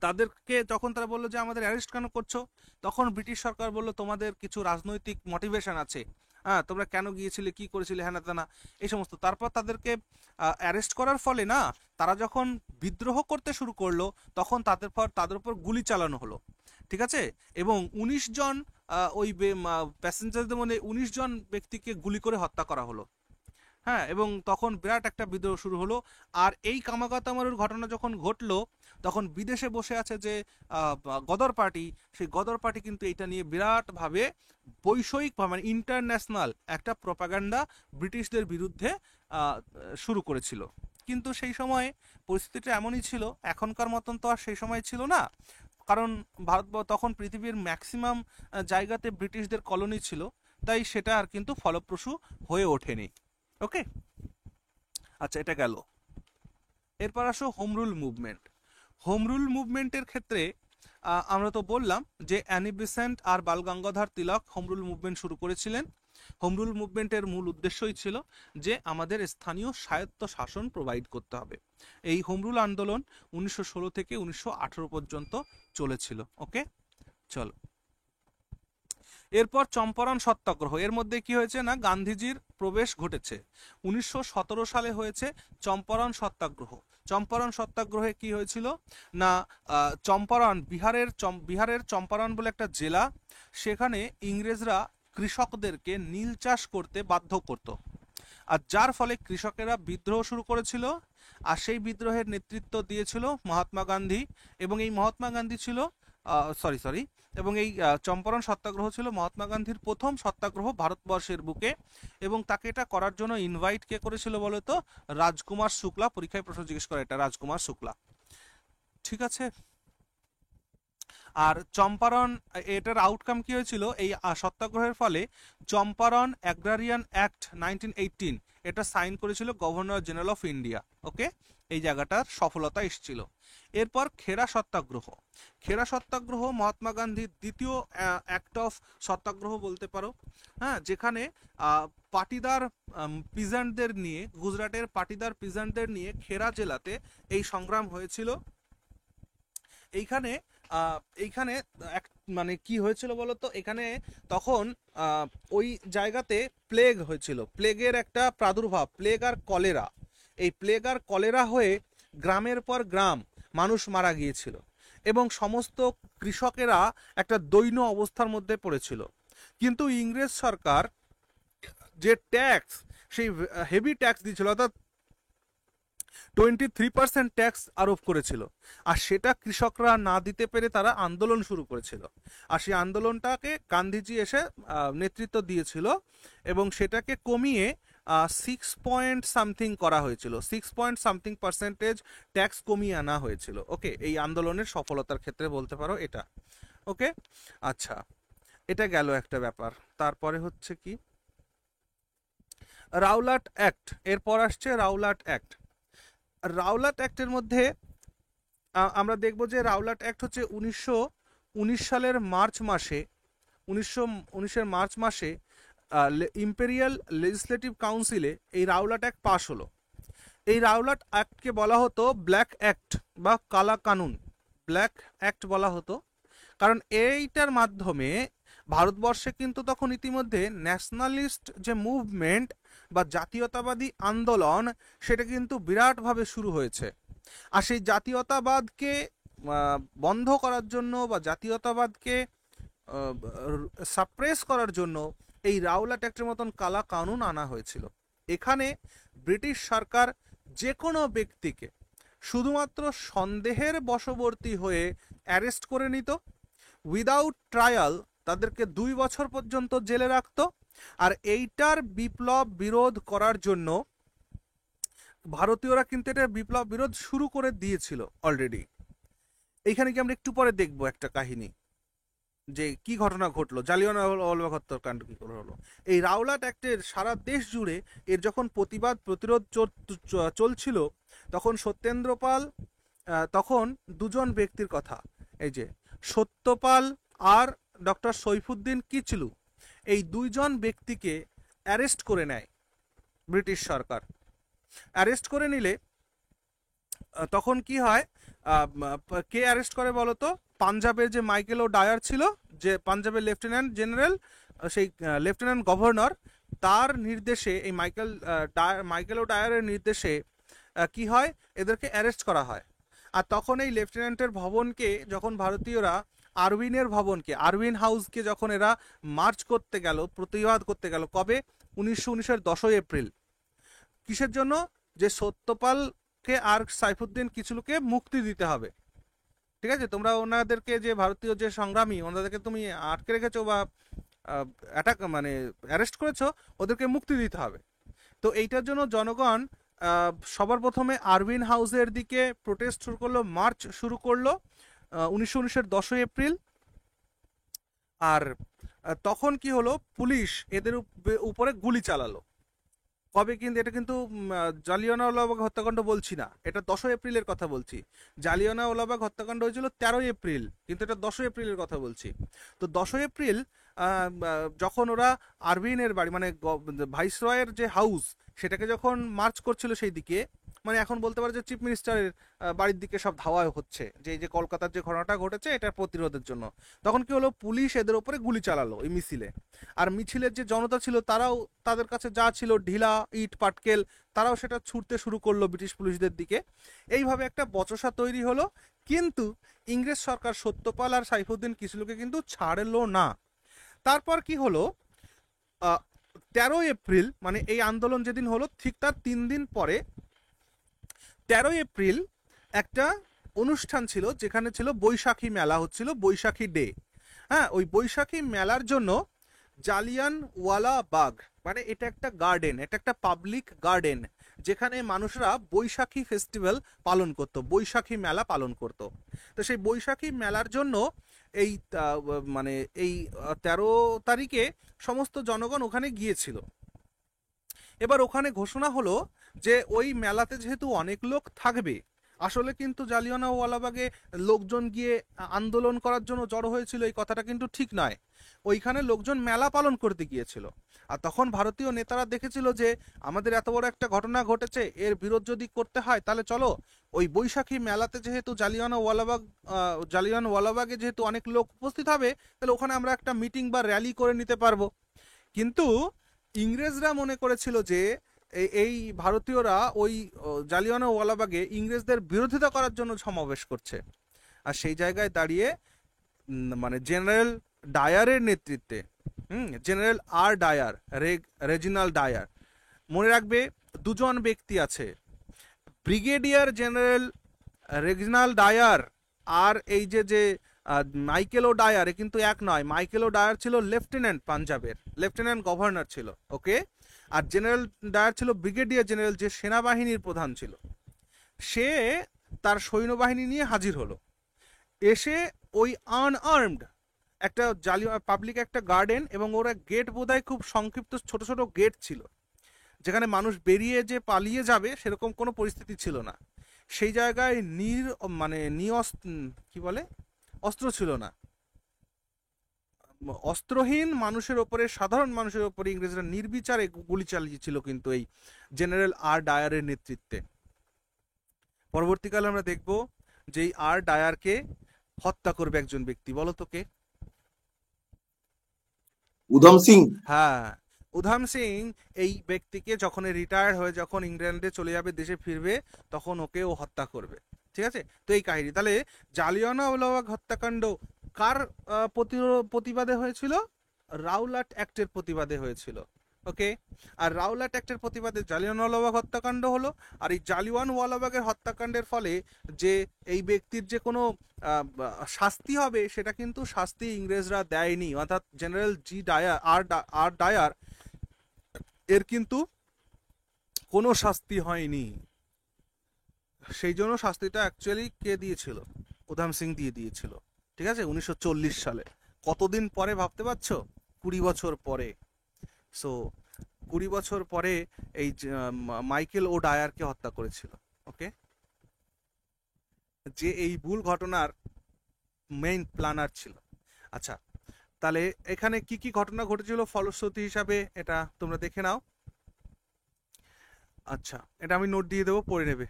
[SPEAKER 1] তাদেরকে যখন তারা বললো যে আমাদের অ্যারেস্ট কেন করছো, তখন ব্রিটিশ সরকার বলল তোমাদের কিছু রাজনৈতিক মোটিভেশন আছে, হ্যাঁ তোমরা কেন গিয়েছিলে, কি করেছিলে, হ্যাঁ না এই সমস্ত। তারপর তাদেরকে অ্যারেস্ট করার ফলে না, তারা যখন বিদ্রোহ করতে শুরু করলো, তখন তাদের উপর গুলি চালানো হলো। ঠিক আছে, এবং 19 জন ওই প্যাসেঞ্জারদের মধ্যে 19 জন ব্যক্তিকে গুলি করে হত্যা করা হলো। হ্যাঁ, এবং তখন বিরাট একটা বিদ্রোহ শুরু হলো। আর এই কামাগাতা মারুর ঘটনা যখন ঘটলো, তখন বিদেশে বসে আছে যে গদর পার্টি, সেই গদর পার্টি কিন্তু এটা নিয়ে বিরাটভাবে বৈষয়িকভাবে মানে ইন্টারন্যাশনাল একটা প্রপাগান্ডা ব্রিটিশদের বিরুদ্ধে শুরু করেছিল। কিন্তু সেই সময় পরিস্থিতিটা এমনই ছিল, এখনকার মতন তো আর সেই সময় ছিল না, কারণ তখন পৃথিবীর ম্যাক্সিমাম জায়গাতে ব্রিটিশদের কলোনি ছিল, তাই সেটা আর কিন্তু ফলপ্রসূ হয়ে ওঠেনি। ওকে, আচ্ছা এটা গেল। এরপর আসো home rule movement. Home rule মুভমেন্টের ক্ষেত্রে আমরা তো বললাম যে অ্যানি বেসেন্ট আর Bal Gangadhar Tilak home rule movement শুরু করেছিলেন। হোম রুল মুভমেন্টের মূল উদ্দেশ্যই ছিল যে আমাদের স্থানীয় স্বায়ত্ত শাসন প্রোভাইড করতে হবে। এই হোম রুল আন্দোলন 1916 থেকে 1918 পর্যন্ত চলেছিল। ওকে, চলো। এরপর চম্পারণ সত্যাগ্রহ, এর মধ্যে কি হয়েছে না, গান্ধীজির প্রবেশ ঘটেছে। 1917 সালে হয়েছে চম্পারণ সত্যাগ্রহ। চম্পারণ সত্যাগ্রহে কি হয়েছিল না, চম্পারণ বিহারের চম্পারণ বলে একটা জেলা, সেখানে ইংরেজরা কৃষকদেরকে নীল চাষ করতে বাধ্য করত, আর যার ফলে কৃষকেরা বিদ্রোহ শুরু করেছিল। আর সেই বিদ্রোহের নেতৃত্ব দিয়েছিল মহাত্মা গান্ধী, এবং এই মহাত্মা গান্ধী ছিল এবং এই চম্পারণ সত্যাগ্রহ ছিল মহাত্মা গান্ধীর প্রথম সত্যাগ্রহ ভারতবর্ষের বুকে, এবং তাকে এটা করার জন্য ইনভাইট কে করেছিল বলতো, রাজকুমার শুক্লা। পরীক্ষায় প্রশ্ন জিজ্ঞেস করে এটা, রাজকুমার শুক্লা। ঠিক আছে, আর চম্পারণ এটার আউটকাম কি হয়েছিল, এই সত্যাগ্রহের ফলে চম্পারণ অ্যাগ্রারিয়ান অ্যাক্ট 1918 এটা সাইন করেছিল গভর্নর জেনারেল অফ ইন্ডিয়া। ওকে, এই জায়গাটার সফলতা এসেছিল। এরপর খেরা সত্যাগ্রহ। খেরা সত্যাগ্রহ মহাত্মা গান্ধীর দ্বিতীয় অ্যাক্ট অফ সত্যাগ্রহ বলতে পারো। হ্যাঁ, যেখানে পাটিদার পিজেন্টদের নিয়ে, গুজরাটের পাটিদার পিজেন্টদের নিয়ে খেরা জেলাতে এই সংগ্রাম হয়েছিল। এইখানে মানে কি হয়েছিল বলতো, এখানে তখন ওই জায়গাতে প্লেগ হয়েছিল, প্লেগের একটা প্রাদুর্ভাব, প্লেগ আর কলেরা। এই প্লেগ আর কলেরা হয়ে গ্রামের পর গ্রাম মানুষ মারা গিয়েছিল, এবং সমস্ত কৃষকেরা একটা দৈন্য অবস্থার মধ্যে পড়েছিল। কিন্তু ইংরেজ সরকার যে ট্যাক্স, সেই হেভি ট্যাক্স দিয়েছিল, অর্থাৎ 23% ট্যাক্স আরোপ করেছিল, আর সেটা কৃষকরা না দিতে পেরে তারা আন্দোলন শুরু করেছিল। আর সেই আন্দোলনটাকে গান্ধীজি এসে নেতৃত্ব দিয়েছিল, এবং সেটাকে কমিয়ে 6 করা হয়েছিল, 6% ট্যাক্স কমিয়ে আনা হয়েছিল। ওকে, এই আন্দোলনের সফলতার ক্ষেত্রে বলতে পারো এটা। ওকে, আচ্ছা এটা গেল একটা ব্যাপার। তারপরে হচ্ছে কি, রাওলাট অ্যাক্ট। এরপর আসছে রাওলাট অ্যাক্ট। রাওলাট অ্যাক্টের মধ্যে আমরা দেখব যে রাওলাট অ্যাক্ট হচ্ছে 1919 সালের মার্চ মাসে 1919-এর মার্চ মাসে ইম্পেরিয়াল লেজিসলেটিভ কাউন্সিলে এই রাওলাট অ্যাক্ট পাশ হলো। এই রাওলাট অ্যাক্টকে বলা হতো ব্ল্যাক অ্যাক্ট বা কালা কানুন, ব্ল্যাক অ্যাক্ট বলা হতো, কারণ এইটার মাধ্যমে ভারতবর্ষে কিন্তু তখন ইতিমধ্যে ন্যাশনালিস্ট যে মুভমেন্ট বা জাতীয়তাবাদী আন্দোলন সেটা কিন্তু বিরাটভাবে শুরু হয়েছে। আর সেই জাতীয়তাবাদকে বন্ধ করার জন্য বা জাতীয়তাবাদকে সাপ্রেস করার জন্য এই রাওলাট অ্যাক্টের মতন কালা কানুন আনা হয়েছিল। এখানে ব্রিটিশ সরকার যে কোনো ব্যক্তিকে শুধুমাত্র সন্দেহের বশবর্তী হয়ে অ্যারেস্ট করে নিত, উইদাউট ট্রায়াল তাদেরকে 2 বছর পর্যন্ত জেলে রাখত। আর এইটার বিপ্লব বিরোধ করার জন্য ভারতীয়রা কিন্তু এটা বিপ্লব বিরোধ শুরু করে দিয়েছিল অলরেডি। এইখানে কি আমরা একটু পরে দেখব একটা কাহিনী যে কি ঘটনা ঘটলো, জালিয়ানওয়ালাবাগ হত্যাকাণ্ড কি করে হলো। এই রাওলাট অ্যাক্টের সারা দেশ জুড়ে এর যখন প্রতিবাদ প্রতিরোধ চলছিল তখন সত্যেন্দ্র পাল, তখন দুজন ব্যক্তির কথা, এই যে সত্যপাল আর ডক্টর সৈফুদ্দিন কিচলু, এই দুইজন ব্যক্তিকে অ্যারেস্ট করে নেয় ব্রিটিশ সরকার। অ্যারেস্ট করে নিলে তখন কি হয়, কে অ্যারেস্ট করে বলতো, পাঞ্জাবের যে মাইকেল ও ডায়ার ছিল, যে পাঞ্জাবের লেফটেন্যান্ট জেনারেল, সেই লেফটেন্যান্ট গভর্নর, তার নির্দেশে এই মাইকেল ও ডায়ারের নির্দেশে কি হয়, এদেরকে অ্যারেস্ট করা হয়। আর তখন এই লেফটেন্যান্টের ভবনকে যখন ভারতীয়রা আরউইনের ভবনকে, আরউইন হাউসকে যখন এরা মার্চ করতে গেল, প্রতিবাদ করতে গেল, কবে, 1919-এর 10ই এপ্রিল। কিসের জন্য, যে সত্যপালকে আর সাইফুদ্দিন কিচলুকে মুক্তি দিতে হবে। ঠিক আছে, তোমরা ওনাদেরকে যে ভারতীয় যে সংগ্রামী ওনাদেরকে তুমি আটকে রেখেছো বা অ্যাটাক মানে অ্যারেস্ট করেছো, ওদেরকে মুক্তি দিতে হবে। তো এইটার জন্য জনগণ সবার প্রথমে আরউইন হাউসের দিকে প্রোটেস্ট শুরু করলো, মার্চ শুরু করলো 1919-এর 10ই এপ্রিল। আর তখন কি হলো, পুলিশ এদের উপরে গুলি চালালো। কবে, কিন্তু এটা কিন্তু জালিয়ানওয়ালাবাগ হত্যাকাণ্ড বলছি না, এটা 10ই এপ্রিলের কথা বলছি। জালিয়ানওয়ালাবাগ হত্যাকাণ্ড হয়েছিল 13ই এপ্রিল, কিন্তু এটা 10ই এপ্রিলের কথা বলছি। তো 10ই এপ্রিল যখন ওরা আরউইনের বাড়ি মানে ভাইসরয়ের যে হাউস সেটাকে যখন মার্চ করছিল সেই দিকে, মানে এখন বলতে পারে যে চিফ মিনিস্টারের বাড়ির দিকে সব ধাওয়া হচ্ছে, যে এই যে কলকাতার যে ঘটনাটা ঘটেছে এটার প্রতিরোধের জন্য, তখন কি হলো, পুলিশ এদের উপরে গুলি চালালো এই মিছিলে। আর মিছিলের যে জনতা ছিল তারাও তাদের কাছে যা ছিল ঢিলা, ইট, পাটকেল, তারাও সেটা ছুটতে শুরু করলো ব্রিটিশ পুলিশদের দিকে। এইভাবে একটা বচসা তৈরি হলো। কিন্তু ইংরেজ সরকার সত্যপাল আর সাইফুদ্দিন কিচলুকে কিন্তু ছাড়লো না। তারপর কি হলো, 13ই এপ্রিল মানে এই আন্দোলন যেদিন হলো ঠিক তার 3 দিন পরে 13ই এপ্রিল একটা অনুষ্ঠান ছিল, যেখানে ছিল বৈশাখী মেলা হচ্ছিল, বৈশাখী ডে। হ্যাঁ, ওই বৈশাখী মেলার জন্য জালিয়ানওয়ালাবাগ মানে এটা একটা গার্ডেন, এটা একটা পাবলিক গার্ডেন, যেখানে মানুষরা বৈশাখী ফেস্টিভ্যাল পালন করত, বৈশাখী মেলা পালন করত। তো সেই বৈশাখী মেলার জন্য এই মানে এই 13 তারিখে সমস্ত জনগণ ওখানে গিয়েছিল। এবার ওখানে ঘোষণা হলো যে ওই মেলাতে যেহেতু অনেক লোক থাকবে, আসলে কিন্তু জালিয়ানওয়ালাবাগে লোকজন গিয়ে আন্দোলন করার জন্য জড়ো হয়েছিল এই কথাটা কিন্তু ঠিক নয়, ওইখানে লোকজন মেলা পালন করতে গিয়েছিল। আর তখন ভারতীয় নেতারা দেখেছিল যে আমাদের এত বড় একটা ঘটনা ঘটেছে, এর বিরোধ যদি করতে হয় তাহলে চলো ওই বৈশাখী মেলাতে যেহেতু জালিয়ানওয়ালাবাগে যেহেতু অনেক লোক উপস্থিত হবে, তাহলে ওখানে আমরা একটা মিটিং বা র্যালি করে নিতে পারবো। কিন্তু ইংরেজরা মনে করেছিল যে এই ভারতীয়রা ওই জালিয়ানওয়ালাবাগে ইংরেজদের বিরোধিতা করার জন্য সমাবেশ করছে। আর সেই জায়গায় দাঁড়িয়ে মানে জেনারেল ডায়ারের নেতৃত্বে, জেনারেল আর ডায়ার, রেজিনাল ডায়ার, মনে রাখবে দুজন ব্যক্তি আছে, ব্রিগেডিয়ার জেনারেল রেজিনাল ডায়ার আর এই যে মাইকেল ও ডায়ার, এ কিন্তু এক নয়। মাইকেল ও ডায়ার ছিল লেফটেন্যান্ট, পাঞ্জাবের লেফটেন্যান্ট গভর্নর ছিল, ওকে। আর জেনারেল ডায়ার ছিল ব্রিগেডিয়ার জেনারেল, যে সেনাবাহিনীর প্রধান ছিল। সে তার সৈন্যবাহিনী নিয়ে হাজির হলো, এসে ওই আনআর্মড একটা পাবলিক একটা গার্ডেন, এবং ওরা গেট বোধহয় খুব সংক্ষিপ্ত ছোট ছোট গেট ছিল, যেখানে মানুষ বেরিয়ে যে পালিয়ে যাবে সেরকম কোনো পরিস্থিতি ছিল না। সেই জায়গায় মানে কি বলে, অস্ত্র ছিল না। অস্ত্রহীন মানুষের ওপরে, সাধারণ মানুষের ওপরে ইংরেজরা নির্বিচারে গুলি চালিয়েছিল কিন্তু এই জেনারেল আর ডায়ারের নেতৃত্বে। পরবর্তীকালে আমরা দেখব যে এই আর ডায়ারকে হত্যা করবে একজন ব্যক্তি। বলো তো কে?
[SPEAKER 2] উধম সিং।
[SPEAKER 1] হ্যাঁ, উধম সিং এই ব্যক্তিকে যখন রিটায়ার হয়ে যখন ইংল্যান্ডে চলে যাবে, দেশে ফিরবে, তখন ওকে হত্যা করবে। ঠিক আছে, তো এই কাহিনী। তাহলে জালিয়ানওয়ালাবাগ হত্যাকাণ্ড কার প্রতিবাদে হয়েছিল? রাওলাট অ্যাক্টের প্রতিবাদে হয়েছিল। ওকে, আর রাওলাট অ্যাক্টের প্রতিবাদে জালিয়ানওয়ালাবাগ হত্যাকাণ্ড হলো। আর এই জালিয়ানওয়ালাবাগের হত্যাকাণ্ডের ফলে যে এই ব্যক্তির যে কোনো শাস্তি হবে, সেটা কিন্তু শাস্তি ইংরেজরা দেয়নি, অর্থাৎ জেনারেল জি ডায়ার আর ডায়ার এর কিন্তু কোনো শাস্তি হয়নি। সেই জন্য শাস্তিটা অ্যাকচুয়ালি কে দিয়েছিল? উধম সিং দিয়ে দিয়েছিল। ঠিক আছে, 1940 সালে। কতদিন পরে ভাবতে পারছো? 20 বছর পরে। সো 20 বছর পরে এই মাইকেল ও ডায়ারকে হত্যা করেছিল। ওকে, যে এই ভুল ঘটনার মেইন প্ল্যানার ছিল। আচ্ছা, তাহলে এখানে কি কি ঘটনা ঘটেছিল ফলশ্রুতি হিসাবে, এটা তোমরা দেখে নাও। আচ্ছা, এটা আমি নোট দিয়ে দেবো, পড়ে নেবে।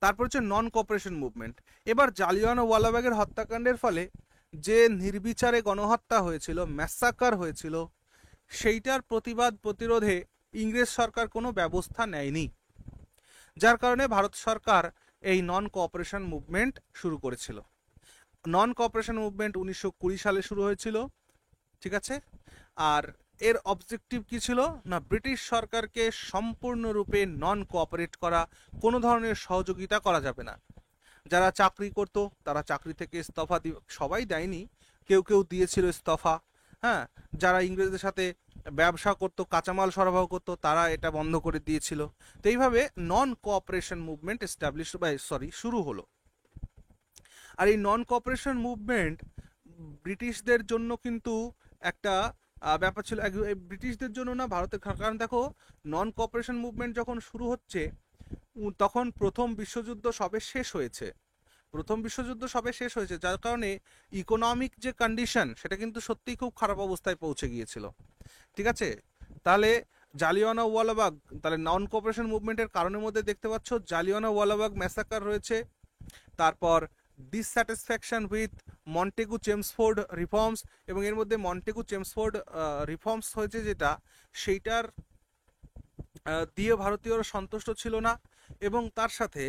[SPEAKER 1] তারপর হচ্ছে নন কোঅপারেশন মুভমেন্ট। এবার জালিয়ানওয়ালাবাগের হত্যাকাণ্ডের ফলে যে নির্বিচারে গণহত্যা হয়েছিল, ম্যাসাকার হয়েছিল, সেইটার প্রতিরোধে ইংরেজ সরকার কোনো ব্যবস্থা নেয়নি, যার কারণে ভারত সরকার এই নন কোঅপারেশন মুভমেন্ট শুরু করেছিল। নন কোঅপারেশন মুভমেন্ট 1920 সালে শুরু হয়েছিল। ঠিক আছে, আর এর অবজেক্টিভ কি ছিল না? ব্রিটিশ সরকারকে সম্পূর্ণরূপে নন কোঅপারেট করা, কোনো ধরনের সহযোগিতা করা যাবে না। যারা চাকরি করত তারা চাকরি থেকে ইস্তফা সবাই দেয়নি, কেউ কেউ দিয়েছিল ইস্তফা। হ্যাঁ, যারা ইংরেজদের সাথে ব্যবসা করত, কাঁচামাল সরবরাহ করত, তারা এটা বন্ধ করে দিয়েছিল। তো এইভাবে নন কোঅপারেশন মুভমেন্ট শুরু হলো। আর এই নন কোঅপারেশন মুভমেন্ট ব্রিটিশদের জন্য কিন্তু একটা ব্যাপার ছিল। ব্রিটিশদের জন্য না, ভারতের, কারণ দেখো নন কোঅপারেশন মুভমেন্ট যখন শুরু হচ্ছে তখন প্রথম বিশ্বযুদ্ধ সবে শেষ হয়েছে। যার কারণে ইকোনমিক যে কন্ডিশন, সেটা কিন্তু সত্যিই খুব খারাপ অবস্থায় পৌঁছে গিয়েছিল। ঠিক আছে, তাহলে জালিয়ানওয়ালাবাগ, তাহলে নন কোঅপারেশন মুভমেন্টের কারণের মধ্যে দেখতে পাচ্ছ জালিয়ানওয়ালাবাগ ম্যাসাকার রয়েছে, তারপর dissatisfaction with Montagu Chelmsford reforms, এবং এর মধ্যে মন্টেগু চেমসফোর্ড রিফর্মস হয়েছে যেটা, সেইটার দিয়ে ভারতীয়রা সন্তুষ্ট ছিল না, এবং তার সাথে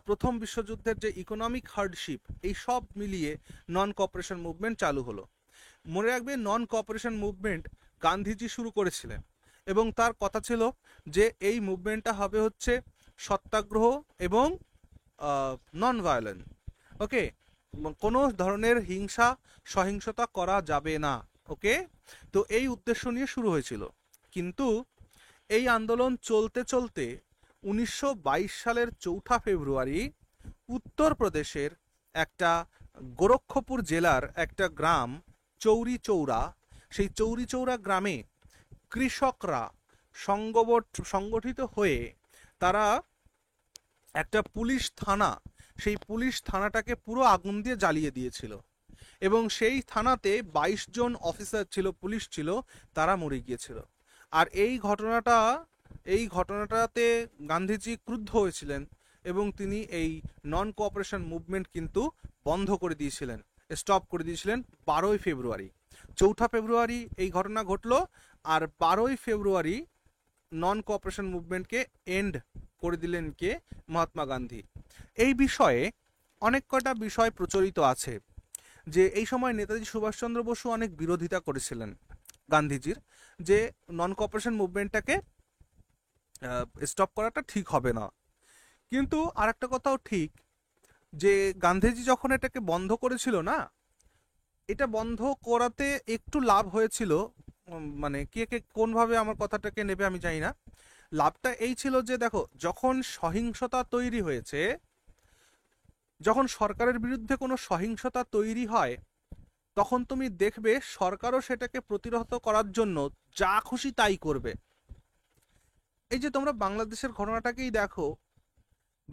[SPEAKER 1] প্রথম বিশ্বযুদ্ধের যে ইকোনমিক হার্ডশিপ, এই সব মিলিয়ে নন কোঅপারেশন মুভমেন্ট চালু হলো। মনে রাখবে, নন কোঅপারেশন মুভমেন্ট গান্ধীজি শুরু করেছিলেন, এবং তার কথা ছিল যে এই মুভমেন্টটা হবে হচ্ছে সত্যাগ্রহ এবং নন ভায়োলেন্ট। ওকে, কোনো ধরনের সহিংসতা করা যাবে না। ওকে, তো এই উদ্দেশ্য নিয়ে শুরু হয়েছিল। কিন্তু এই আন্দোলন চলতে চলতে 1922 সালের 4 ফেব্রুয়ারি উত্তরপ্রদেশের একটা গোরক্ষপুর জেলার একটা গ্রাম চৌরি চৌরা, সেই চৌরি চৌরা গ্রামে কৃষকরা সংগঠিত হয়ে তারা একটা পুলিশ থানা, সেই পুলিশ থানাটাকে পুরো আগুন দিয়ে জ্বালিয়ে দিয়েছিল, এবং সেই থানাতে 22 জন অফিসার ছিল, পুলিশ ছিল, তারা মরে গিয়েছিল। আর এই ঘটনাটাতে গান্ধীজি ক্রুদ্ধ হয়েছিলেন, এবং তিনি এই নন কোঅপারেশন মুভমেন্ট কিন্তু বন্ধ করে দিয়েছিলেন, স্টপ করে দিয়েছিলেন 12 ফেব্রুয়ারি। 4 ফেব্রুয়ারি এই ঘটনা ঘটলো, আর 12 ফেব্রুয়ারি নন কোঅপারেশন মুভমেন্টকে এন্ড করে দিলেন কে? মহাত্মা গান্ধী। এই বিষয়ে অনেক কটা বিষয় প্রচলিত আছে, যে এই সময় নেতাজি সুভাষচন্দ্র বসু অনেক বিরোধিতা করেছিলেন গান্ধীজির, যে নন কোঅপারেশন মুভমেন্টটাকে স্টপ করাটা ঠিক হবে না। কিন্তু আরেকটা কথাও ঠিক, যে গান্ধীজি যখন এটাকে বন্ধ করেছিল না, এটা বন্ধ করাতে একটু লাভ হয়েছিল, মানে কে কে কোনভাবে আমার কথাটাকে নেবে আমি জানি না। লাভটা এই ছিল যে দেখো, যখন সহিংসতা তৈরি হয়েছে, যখন সরকারের বিরুদ্ধে কোনো সহিংসতা তৈরি হয়, তখন তুমি দেখবে সরকারও সেটাকে প্রতিহত করার জন্য যা খুশি তাই করবে। এই যে তোমরা বাংলাদেশের ঘটনাটাকেই দেখো,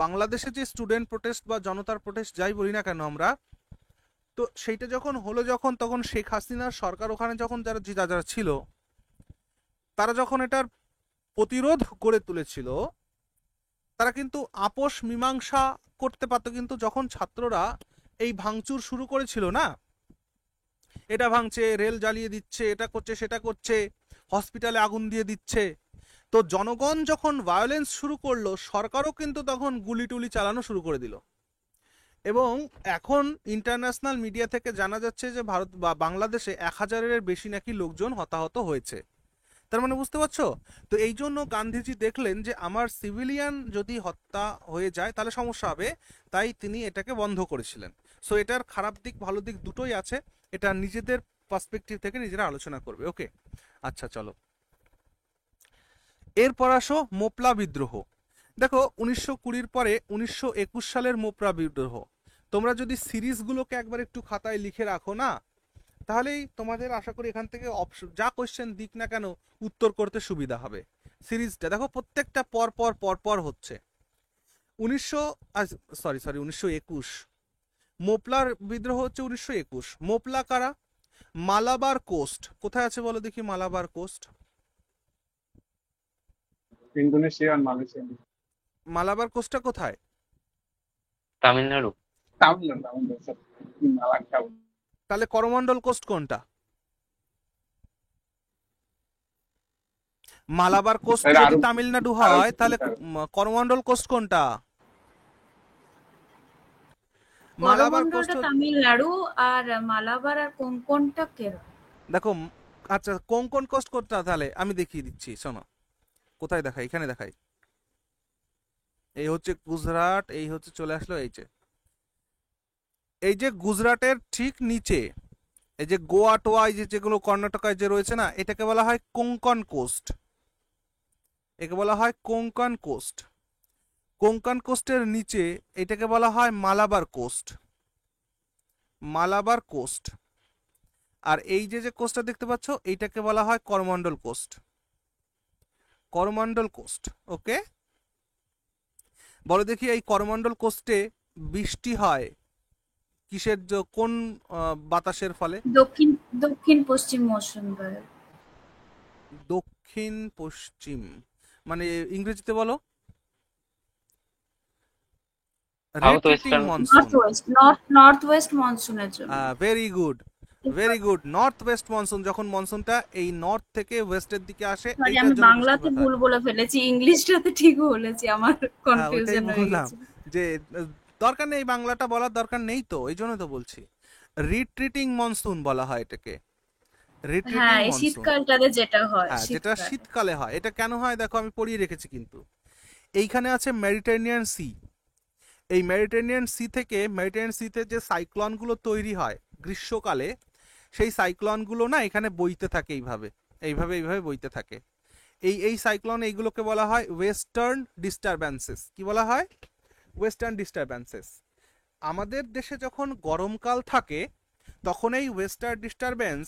[SPEAKER 1] বাংলাদেশে যে স্টুডেন্ট প্রোটেস্ট বা জনতার প্রোটেস্ট যাই বলি না কেন আমরা, তো সেইটা যখন হলো, যখন তখন শেখ হাসিনার সরকার ওখানে যখন যারা যারা ছিল তারা যখন এটার প্রতিরোধ গড়ে তুলেছিল, তারা কিন্তু আপোষ মীমাংসা করতে পারতো। কিন্তু যখন ছাত্ররা এই ভাঙচুর শুরু করেছিল না, এটা ভাঙছে, রেল জ্বালিয়ে দিচ্ছে, এটা করছে, সেটা করছে, হসপিটালে আগুন দিয়ে দিচ্ছে, তো জনগণ যখন ভায়োলেন্স শুরু করলো, সরকারও কিন্তু তখন গুলি টুলি চালানো শুরু করে দিল। এবং এখন ইন্টারন্যাশনাল মিডিয়া থেকে জানা যাচ্ছে যে ভারত বা বাংলাদেশে 1000-এর বেশি নাকি লোকজন হতাহত হয়েছে। তার মানে বুঝতে পারছো? তো এই জন্য গান্ধীজি দেখলেন যে আমার সিভিলিয়ান যদি হত্যা হয়ে যায় তাহলে সমস্যা হবে, তাই তিনি এটাকে বন্ধ করেছিলেন। সো এটার খারাপ দিক ভালো দিক দুটোই আছে, এটা নিজেদের পার্সপেক্টিভ থেকে নিজেরা আলোচনা করবে। ওকে, আচ্ছা চলো এরপর আসো মোপলা বিদ্রোহ। দেখো 1920 পরে 1921 সালের মোপলা বিদ্রোহ, তোমরা যদি সিরিজগুলোকে একবার একটু খাতায় লিখে রাখো না, তাহলেই তোমাদের আশা করি এখান থেকে অপশন যা কোশ্চেন দিক না কেন উত্তর করতে সুবিধা হবে। সিরিজটা দেখো প্রত্যেকটা পর পর পর পর হচ্ছে। 1921 মোপলার বিদ্রোহ হচ্ছে 1921। মোপলা কারা? মালাবার কোস্ট। কোথায় আছে বলো দেখি মালাবার কোস্ট?
[SPEAKER 4] ইন্দোনেশিয়া আর মালয়েশিয়া।
[SPEAKER 1] মালাবার কোস্টটা কোথায়?
[SPEAKER 5] তামিলনাড়ু।
[SPEAKER 4] তামিলনাড়ু স্যার। মালাক্কা।
[SPEAKER 1] তাহলে করমন্ডল কোস্ট কোনটা? মালাবার কোস্ট
[SPEAKER 4] স্যার,
[SPEAKER 1] যদি
[SPEAKER 4] আরো
[SPEAKER 1] তামিলনাড়ু
[SPEAKER 4] আরো
[SPEAKER 1] হয় তাহলে করমন্ডল কোস্ট কোনটা? মালাবার কোস্ট
[SPEAKER 6] করমন্ডলটা তামিলনাড়ু আর মালাবার আর কোঙ্কনটা কেরল।
[SPEAKER 1] দেখো আচ্ছা কোঙ্কন কোস্ট কোনটা তাহলে আমি দেখিয়ে দিচ্ছি, শোনো কোথায় দেখাই, এখানে দেখাই। এই হচ্ছে গুজরাট, এই হচ্ছে চলে আসলো এই যে গুজরাটের ঠিক নিচে এই যে গোয়া টোয়া এই যে যেগুলো কর্ণাটকায় যে রয়েছে না, এটাকে বলা হয় কোঙ্কন কোস্ট। একে বলা হয় কোঙ্কন কোস্ট। কোঙ্কন কোস্টের নিচে এটাকে বলা হয় মালাবার কোস্ট। মালাবার কোস্ট। আর এই যে যে কোস্টটা দেখতে পাচ্ছ এইটাকে বলা হয় করমন্ডল কোস্ট। করমন্ডল কোস্ট। ওকে, বলো দেখি এই করমন্ডল কোস্টে বৃষ্টি হয় কিসের কোন বাতাসের ফলে?
[SPEAKER 6] দক্ষিণ দক্ষিণ পশ্চিম মৌসুমী বায়ু।
[SPEAKER 1] দক্ষিণ পশ্চিম মানে ইংরেজিতে বলো?
[SPEAKER 5] South
[SPEAKER 1] retreating
[SPEAKER 5] western.
[SPEAKER 1] Monsoon.
[SPEAKER 6] North west মনসুনের জন্য।
[SPEAKER 1] Very good, very good. North west monsoon, যখন মনসুনটা এই নর্থ থেকে ওয়েস্টের দিকে আসে,
[SPEAKER 6] সরি,
[SPEAKER 1] এইটার
[SPEAKER 6] আমি
[SPEAKER 1] জন্য
[SPEAKER 6] বাংলাতে
[SPEAKER 1] বৃষ্টিপাত
[SPEAKER 6] ভুল
[SPEAKER 1] হয়।
[SPEAKER 6] বলে ফেলেছি, ইংলিশটাতে ঠিক বলেছি, আমার
[SPEAKER 1] ওইটাই
[SPEAKER 6] কনফিউশন হয়ে
[SPEAKER 1] বললাম
[SPEAKER 6] গেছে।
[SPEAKER 1] যে দরকার নেই, বাংলাটা বলার দরকার নেই, তো এই জন্য তো বলছি রিট্রিটিং মনসুন বলা হয় এটাকে। রিট্রিটিং
[SPEAKER 6] হ্যাঁ, এই
[SPEAKER 1] মনসুন,
[SPEAKER 6] শীতকালটাতে যেটা হয়,
[SPEAKER 1] হ্যাঁ যেটা
[SPEAKER 6] শীতকালে।
[SPEAKER 1] শীতকালে হয়। এটা কেন হয় দেখো আমি পড়িয়ে রেখেছি কিন্তু। এইখানে আছে মেডিটেরিয়ান সি। এই মেডিটেরিয়ান সি থেকে, মেডিটেরিয়ান সিতে যে সাইক্লনগুলো তৈরি হয় গ্রীষ্মকালে, সেই সাইক্লনগুলো না এখানে বইতে থাকে এইভাবে এইভাবে এইভাবে বইতে থাকে। এই সাইক্লন এইগুলোকে বলা হয় ওয়েস্টার্ন ডিস্টারব্যান্সেস। কি বলা হয়? ওয়েস্টার্ন ডিস্টারব্যান্সেস। আমাদের দেশে যখন গরমকাল থাকে তখন এই ওয়েস্টার্ন ডিস্টারবেন্স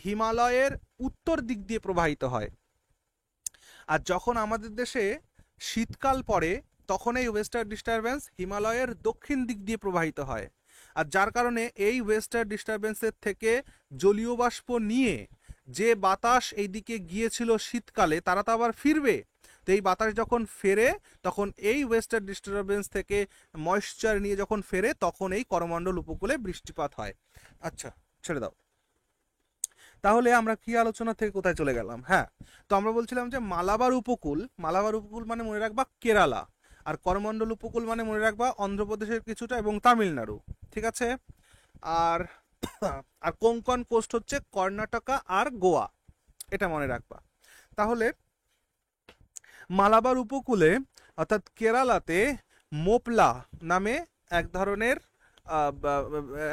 [SPEAKER 1] হিমালয়ের উত্তর দিক দিয়ে প্রবাহিত হয়, আর যখন আমাদের দেশে শীতকাল পড়ে তখন এই ওয়েস্টার্ন ডিস্টারবেন্স হিমালয়ের দক্ষিণ দিক দিয়ে প্রবাহিত হয়। আর যার কারণে এই ওয়েস্টার্ন ডিস্টারবেন্সের থেকে জলীয় বাষ্প নিয়ে যে বাতাস এই দিকে গিয়েছিল শীতকালে, তারা তো আবার ফিরবে। তো এই বাতাস যখন ফেরে তখন এই ওয়েস্টার্ন ডিস্টারবেন্স থেকে ময়েশ্চার নিয়ে যখন ফেরে তখন এই করমণ্ডল উপকূলে বৃষ্টিপাত হয়। আচ্ছা ছেড়ে দাও। তাহলে আমরা কি আলোচনা থেকে কোথায় চলে গেলাম? হ্যাঁ, তো আমরা বলছিলাম যে মালাবার উপকূল, মালাবার উপকূল মানে মনে রাখবা কেরালা, আর করমণ্ডল উপকূল মানে মনে রাখবা অন্ধ্রপ্রদেশের কিছুটা এবং তামিলনাড়ু। ঠিক আছে? আর আর কোঙ্কন কোস্ট হচ্ছে কর্ণাটকা আর গোয়া, এটা মনে রাখবা। তাহলে মালাবার উপকূলে অর্থাৎ কেরালাতে মোপলা নামে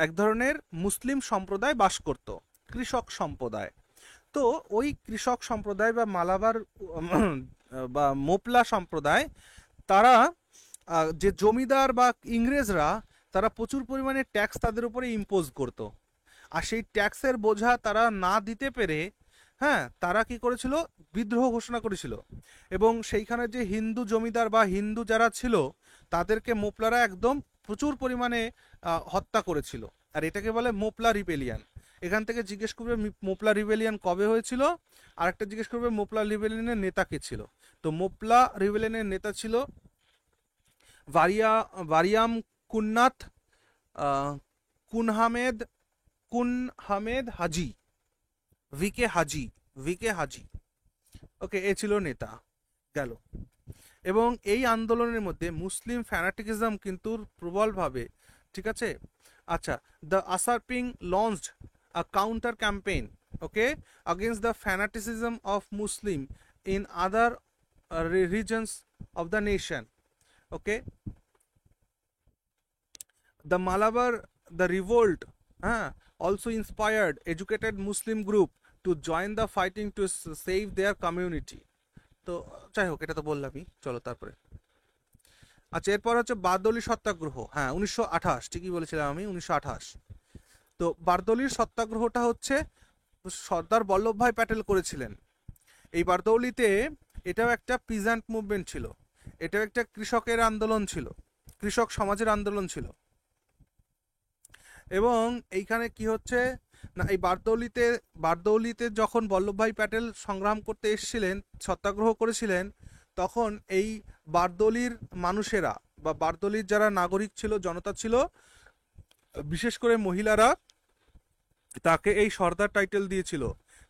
[SPEAKER 1] এক ধরনের মুসলিম সম্প্রদায় বাস করত, কৃষক সম্প্রদায়। তো ওই কৃষক সম্প্রদায় বা মালাবার বা মোপলা সম্প্রদায়, তারা যে জমিদার বা ইংরেজরা, তারা প্রচুর পরিমাণে ট্যাক্স তাদের উপরে ইম্পোজ করত। আর সেই ট্যাক্সের বোঝা তারা না দিতে পেরে হ্যাঁ, তারা কি করেছিল, বিদ্রোহ ঘোষণা করেছিল, এবং সেইখানে যে হিন্দু জমিদার বা হিন্দু যারা ছিল তাদেরকে মোপলারা একদম প্রচুর পরিমাণে হত্যা করেছিল। আর এটাকে বলে মোপলা রিবেলিয়ান। এখান থেকে জিজ্ঞেস করবে মোপলা রিবেলিয়ান কবে হয়েছিল, আর একটা জিজ্ঞেস করবে মোপলা রিবেলিয়ানের নেতা কে ছিল। তো মোপলা রিবেলিয়ানের নেতা ছিল ভারিয়াম কুন্নাথ কুনহামেদ হাজি, ভিকে হাজি। ওকে, এ ছিল নেতা, গেল। এবং এই আন্দোলনের মধ্যে মুসলিম ফ্যানাটিকিজম কিন্তু প্রবলভাবে, ঠিক আছে। আচ্ছা, দ্য আসারপিং launched a counter campaign, okay, against the fanaticism of Muslim in other regions of the nation, okay. The Malabar, the revolt also inspired educated Muslim group to join the fighting to save their community. তো যাই হোক, এটা তো বললামই, চলো তারপরে। আচ্ছা, এরপর হচ্ছে বারদৌলি সত্যাগ্রহ। হ্যাঁ, 1928, ঠিকই বলেছিলাম আমি, 1928। তো বারদৌলির সত্যাগ্রহটা হচ্ছে সর্দার বল্লভভাই প্যাটেল করেছিলেন। এই বারদৌলিতে এটাও একটা পিজেন্ট মুভমেন্ট ছিল, এটাও একটা কৃষকের আন্দোলন ছিল, কৃষক সমাজের আন্দোলন ছিল। এবং এইখানে কি হচ্ছে না, এই বারদৌলিতে যখন বল্লভভাই প্যাটেল সংগ্রাম করতে এসেছিলেন, সত্যাগ্রহ করেছিলেন, তখন এই বারদৌলির মানুষেরা বা বারদৌলির যারা নাগরিক ছিল, জনতা ছিল, বিশেষ করে মহিলারা তাকে এই সর্দার টাইটেল দিয়েছিল।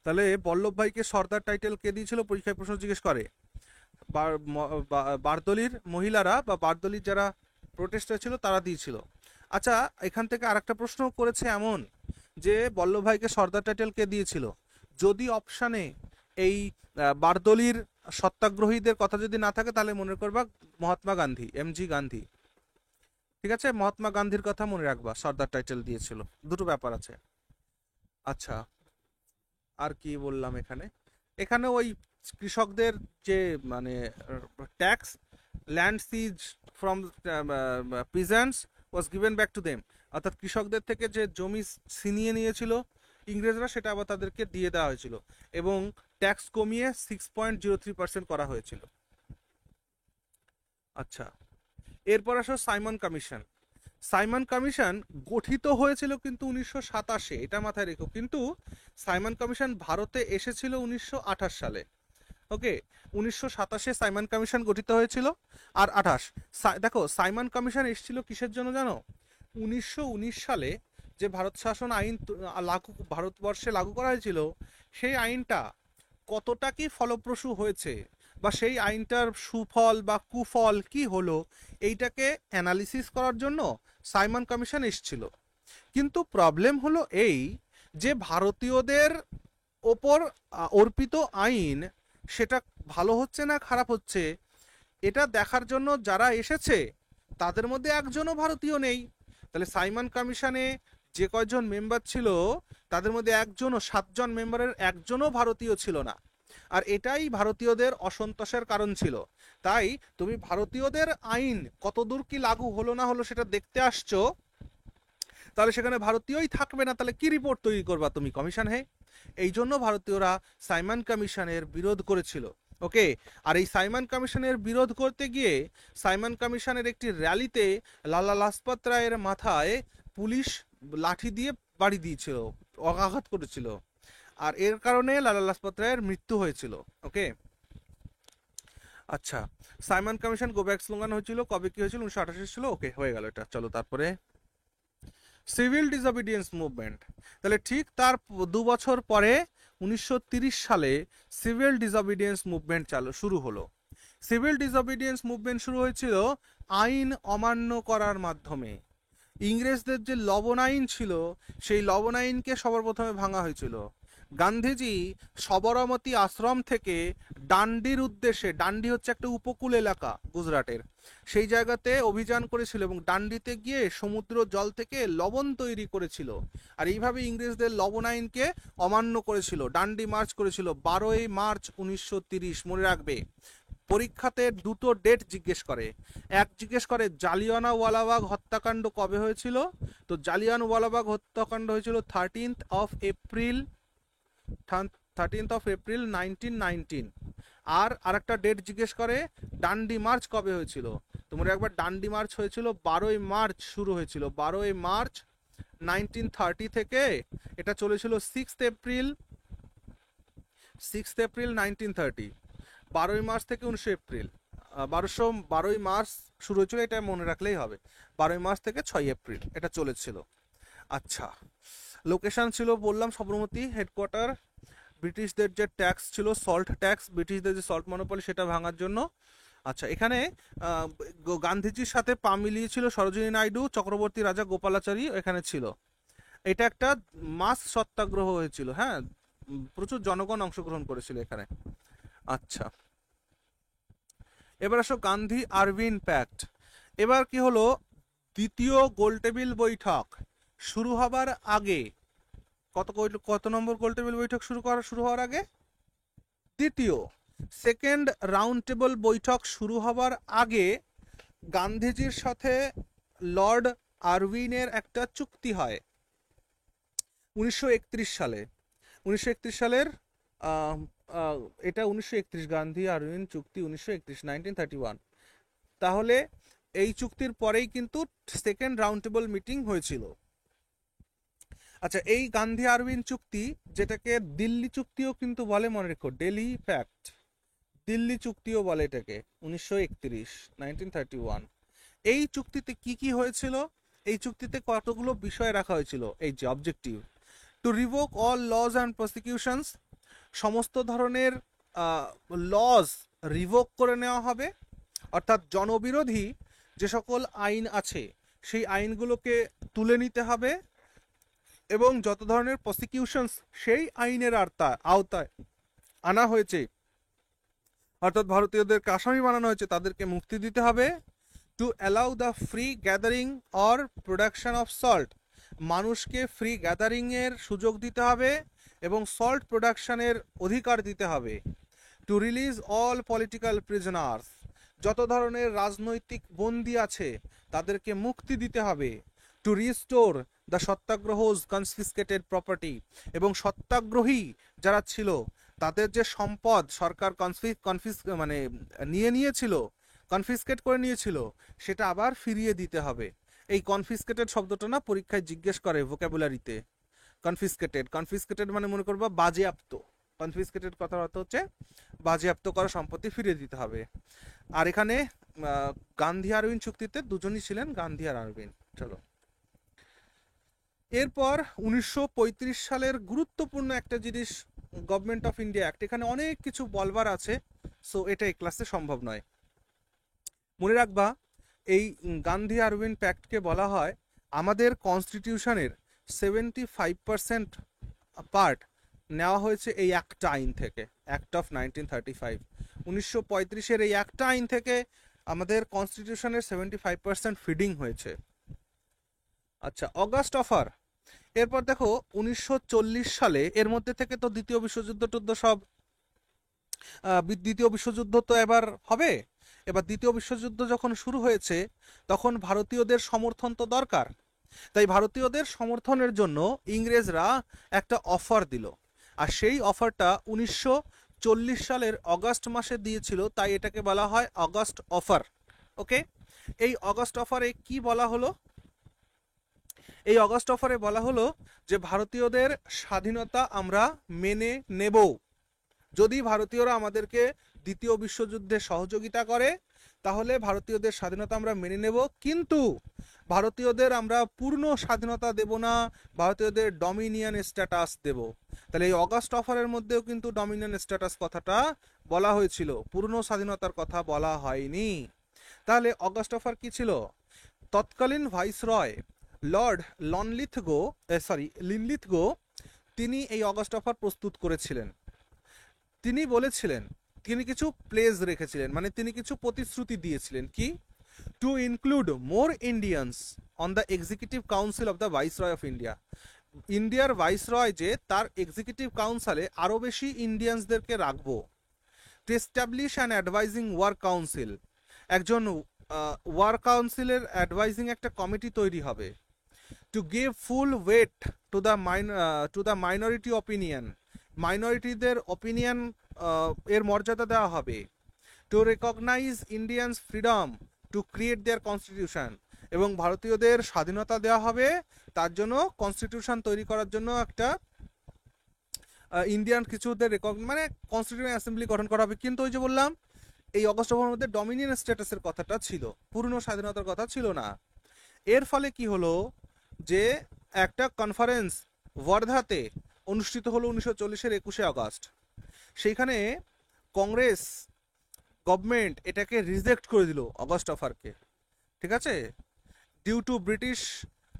[SPEAKER 1] তাহলে বল্লভভাইকে সর্দার টাইটেল কে দিয়েছিল, পরীক্ষায় প্রশ্ন জিজ্ঞেস করে। বারদৌলির মহিলারা বা বারদৌলির যারা প্রোটেস্টার ছিল তারা দিয়েছিল। আচ্ছা, এখান থেকে আরেকটা প্রশ্ন করেছে এমন যে বল্লভভাইকে সর্দার টাইটেল কে দিয়েছিল। যদি অপশানে এই বারদৌলির সত্যাগ্রহীদের কথা যদি না থাকে, তাহলে মনে করবা মহাত্মা গান্ধী, এমজি গান্ধী, ঠিক আছে, মহাত্মা গান্ধীর কথা মনে রাখবা, সর্দার টাইটেল দিয়েছিল। দুটো ব্যাপার আছে। আচ্ছা, আর কি বললাম এখানে ওই কৃষকদের যে মানে tax, land seize from peasants was given back to them, অর্থাৎ কৃষকদের থেকে যে জমি ছিনিয়ে নিয়েছিল ইংরেজরা, সেটা আবার তাদেরকে দিয়ে দেওয়া হয়েছিল, এবং ট্যাক্স কমিয়ে 6.03% করা হয়েছিল। আচ্ছা, এরপর আসো সাইমন কমিশন। সাইমন কমিশন গঠিত হয়েছিল কিন্তু 1927, এটা মাথায় রেখো। কিন্তু সাইমন কমিশন ভারতে এসেছিল 1928 সালে। ওকে, 1927 সাইমন কমিশন গঠিত হয়েছিল, আর 28 দেখো সাইমন কমিশন এসেছিল কিসের জন্য জানো? 1919 সালে যে ভারত শাসন আইন ভারতবর্ষে লাগু করা হয়েছিল, সেই আইনটা কতটা কি ফলপ্রসূ হয়েছে, বা সেই আইনটার সুফল বা কুফল কি হলো, এইটাকে অ্যানালিসিস করার জন্য সাইমন কমিশন এসেছিল। কিন্তু প্রবলেম হলো এই যে ভারতীয়দের ওপর অর্পিত আইন সেটা ভালো হচ্ছে না খারাপ হচ্ছে, এটা দেখার জন্য যারা এসেছে তাদের মধ্যে একজনও ভারতীয় নেই। তাহলে সাইমন কমিশনে যে কয়জন মেম্বার ছিল তাদের মধ্যে একজনও, 7 জন মেম্বারের একজনও ভারতীয় ছিল না। আর এটাই ভারতীয়দের অসন্তোষের কারণ ছিল। তাই তুমি ভারতীয়দের আইন কতদূর কি লাগু হলো না হলো সেটা দেখতে আসছো, তাহলে সেখানে ভারতীয়ই থাকবে না, তাহলে কি রিপোর্ট তৈরি করবা তুমি কমিশন? এই জন্য ভারতীয়রা সাইমন কমিশনের বিরোধ করেছিল। ওকে, আর এই সাইমন কমিশনের বিরোধ করতে গিয়ে সাইমন কমিশনের একটি র্যালিতে লালা লাজপত রায়ের মাথায় পুলিশ লাঠি দিয়ে বাড়ি দিয়েছিল, আঘাত করেছিল, আর এর কারণে লালা লাজপত রায়ের মৃত্যু হয়েছিল। ওকে, আচ্ছা, Simon commission go back slogan হয়েছিল কবে, কি হয়েছিল? 1928 ছিল। ওকে, হয়ে গেল এটা। চলো তারপরে সিভিল ডিসঅবিডিয়েন্স মুভমেন্ট। তাহলে ঠিক তার 2 বছর পরে 1930 সালে সিভিল ডিসঅবিডিয়েন্স মুভমেন্ট শুরু হলো। সিভিল ডিসঅবিডিয়েন্স মুভমেন্ট শুরু হয়েছিল আইন অমান্য করার মাধ্যমে। ইংরেজদের যে লবণ আইন ছিল, সেই লবণ আইনকে সবার প্রথমে ভাঙা হয়েছিল। গান্ধীজি সবরমতী আশ্রম থেকে ডান্ডির উদ্দেশ্যে, ডান্ডি হচ্ছে একটা উপকূল এলাকা গুজরাটের, সেই জায়গাতে অভিযান করেছিল এবং ডান্ডিতে গিয়ে সমুদ্র জল থেকে লবণ তৈরি করেছিল। আর এইভাবে ইংরেজদের লবণ আইনকে অমান্য করেছিল, ডান্ডি মার্চ করেছিল 12ই মার্চ 1930। মনে রাখবে, পরীক্ষাতে দুটো ডেট জিজ্ঞেস করে। এক জিজ্ঞেস করে জালিয়ানওয়ালাবাগ হত্যাকাণ্ড কবে হয়েছিল, তো জালিয়ানওয়ালাবাগ হত্যাকাণ্ড হয়েছিল 13th of April এপ্রিল 1919। আর আরেকটা ডেট জিজ্ঞেস করে ডান্ডি মার্চ কবে হয়েছিল। তোমরা একবার ডান্ডি মার্চ হয়েছিল 12ই মার্চ শুরু হয়েছিল, 12ই মার্চ 1930 থেকে এটা চলেছিল 6 এপ্রিল 1930। 12ই মার্চ থেকে 19 এপ্রিল 12ই মার্চ শুরু হয়েছিল, এটা মনে রাখলেই হবে। 12ই মার্চ থেকে 6 এপ্রিল এটা চলেছিল। আচ্ছা, লোকেশন ছিল বললাম সবরমতী, হেডকোয়ার্টার। ব্রিটিশদের যে ট্যাক্স ছিল সল্ট ট্যাক্স, ব্রিটিশদের যে সল্ট মনোপলি সেটা ভাঙার জন্য। আচ্ছা, এখানে গান্ধীজির সাথে পা মিলিয়েছিল সরোজিনী নাইডু, চক্রবর্তী রাজা গোপালাচারী এখানে ছিল। এটা একটা মাস সত্যাগ্রহ হয়েছিল, হ্যাঁ, প্রচুর জনগণ অংশগ্রহণ করেছিল এখানে। আচ্ছা, এবার আসো গান্ধী আরভিন প্যাক্ট। এবার কি হলো, দ্বিতীয় গোলটেবিল বৈঠক শুরু হবার আগে, কত নম্বর গোলটেবিল বৈঠক শুরু হওয়ার আগে? দ্বিতীয়, সেকেন্ড রাউন্ড টেবল বৈঠক শুরু হবার আগে গান্ধীজির সাথে লর্ড আরউইনের একটা চুক্তি হয় 1931 সালে। 1931 সালের এটা 1931 গান্ধী আরউইন চুক্তি 1931 তাহলে এই চুক্তির পরেই কিন্তু সেকেন্ড রাউন্ড টেবল মিটিং হয়েছিল। আচ্ছা, এই গান্ধী আরউইন চুক্তি, যেটাকে দিল্লি চুক্তিও কিন্তু বলে, মনে রেখো, দিল্লি প্যাক্ট, দিল্লি চুক্তিও বলে এটাকে, 1931 এই চুক্তিতে কি কি হয়েছিল? এই চুক্তিতে কতগুলো বিষয় রাখা হয়েছিল, এই যে objective: to revoke all laws and prosecutions, সমস্ত ধরনের লজ রিভোক করে নেওয়া হবে, অর্থাৎ জনবিরোধী যে সকল আইন আছে সেই আইনগুলোকে তুলে নিতে হবে, এবং যত ধরনের প্রসিকিউশনস সেই আইনের আওতায় আনা হয়েছে, অর্থাৎ ভারতীয়দেরকে আসামি বানানো হয়েছে, তাদেরকে মুক্তি দিতে হবে। To allow the free gathering or production of salt, মানুষকে ফ্রি গ্যাদারিং এর সুযোগ দিতে হবে এবং সল্ট প্রোডাকশনের অধিকার দিতে হবে। To release all political prisoners, যত ধরনের রাজনৈতিক বন্দী আছে তাদেরকে মুক্তি দিতে হবে। To restore the satyagrahis confiscated property, এবং সত্যাগ্রহী যারা ছিল তাদের যে সম্পদ সরকার মানে নিয়েছিল, কনফিসকেট করে নিয়েছিল, সেটা আবার ফিরিয়ে দিতে হবে। এই কনফিসকেটেড শব্দটা না পরীক্ষায় জিজ্ঞেস করে ভোকাবুলারিতে। কনফিসকেটেড মানে মনে করবা বাজেয়াপ্ত। কনফিসকেটেড কথার অর্থ হচ্ছে বাজেয়াপ্ত করা সম্পত্তি ফিরিয়ে দিতে হবে। আর এখানে গান্ধী আরউইন চুক্তিতে দুজনই ছিলেন, গান্ধী আর আরউইন। চলো, এরপর 1935 সালের গুরুত্বপূর্ণ একটা জিনিস, গভর্নমেন্ট অফ ইন্ডিয়া অ্যাক্ট। এখানে অনেক কিছু বলবার আছে, সো এটা এই ক্লাসে সম্ভব নয়। মনে রাখবা, এই গান্ধী আরউইন প্যাক্টকে বলা হয় আমাদের কনস্টিটিউশনের 75% পার্ট নেওয়া হয়েছে এই একটা আইন থেকে, অ্যাক্ট অফ 1935। 1935-এর এই একটা আইন থেকে আমাদের কনস্টিটিউশনের 75% ফিডিং হয়েছে। আচ্ছা, অগাস্ট অফার। এরপর দেখো 1940 সালে, এর মধ্যে থেকে তো দ্বিতীয় বিশ্বযুদ্ধ সব, দ্বিতীয় বিশ্বযুদ্ধ তো এবার হবে। এবার দ্বিতীয় বিশ্বযুদ্ধ যখন শুরু হয়েছে তখন ভারতীয়দের সমর্থন তো দরকার, তাই ভারতীয়দের সমর্থনের জন্য ইংরেজরা একটা অফার দিল, আর সেই অফারটা 1940 সালের অগাস্ট মাসে দিয়েছিল, তাই এটাকে বলা হয় অগাস্ট অফার। ওকে, এই অগাস্ট অফারে কি বলা হলো? এই অগাস্ট অফারে বলা হলো যে ভারতীয়দের স্বাধীনতা আমরা মেনে নেব যদি ভারতীয়রা আমাদেরকে দ্বিতীয় বিশ্বযুদ্ধে সহযোগিতা করে, তাহলে ভারতীয়দের স্বাধীনতা আমরা মেনে নেব, কিন্তু ভারতীয়দের আমরা পূর্ণ স্বাধীনতা দেব না, ভারতীয়দের ডমিনিয়ন স্ট্যাটাস দেব। তাহলে এই অগাস্ট অফারের মধ্যেও কিন্তু ডমিনিয়ন স্ট্যাটাস কথাটা বলা হয়েছিল, পূর্ণ স্বাধীনতার কথা বলা হয়নি। তাহলে অগাস্ট অফার কি ছিল? তৎকালীন ভাইসরয় লর্ড লিনলিথগো তিনি এই অগাস্ট অফার প্রস্তুত করেছিলেন। তিনি বলেছিলেন, তিনি কিছু প্লেজ রেখেছিলেন, মানে তিনি কিছু প্রতিশ্রুতি দিয়েছিলেন, কি? To include more Indians on the executive council of the viceroy of India. ইন্ডিয়ার ভাইসরয় যে তার এক্সিকিউটিভ কাউন্সিলে আরো বেশি ইন্ডিয়ানসদেরকে রাখবো। To establish an advising work council, একজন ওয়ার্ক কাউন্সিলের অ্যাডভাইজিং একটা কমিটি তৈরি হবে। To give full weight to the minority opinion, মাইনরিটিদের অপিনিয়ন এর মর্যাদা দেওয়া হবে, to recognise Indians freedom to create their constitution, এবং ভারতীয়দের স্বাধীনতা দেওয়া হবে তার জন্য কনস্টিটিউশন তৈরি করার জন্য একটা ইন্ডিয়ান কিছুদের মানে কনস্টিটিউশন অ্যাসেম্বলি গঠন করা হবে। কিন্তু ওই যে বললাম এই অগস্ট অফারের মধ্যে ডমিনিয়ন স্ট্যাটাসের কথাটা ছিল, পূর্ণ স্বাধীনতার কথা ছিল না। এর ফলে কি হলো যে একটা কনফারেন্স ওয়ার্ধাতে অনুষ্ঠিত হলো 1940-এর 21শে আগস্ট। সেইখানে কংগ্রেস গভর্নমেন্ট এটাকে রিজেক্ট করে দিল অগস্ট অফারকে, ঠিক আছে, due to British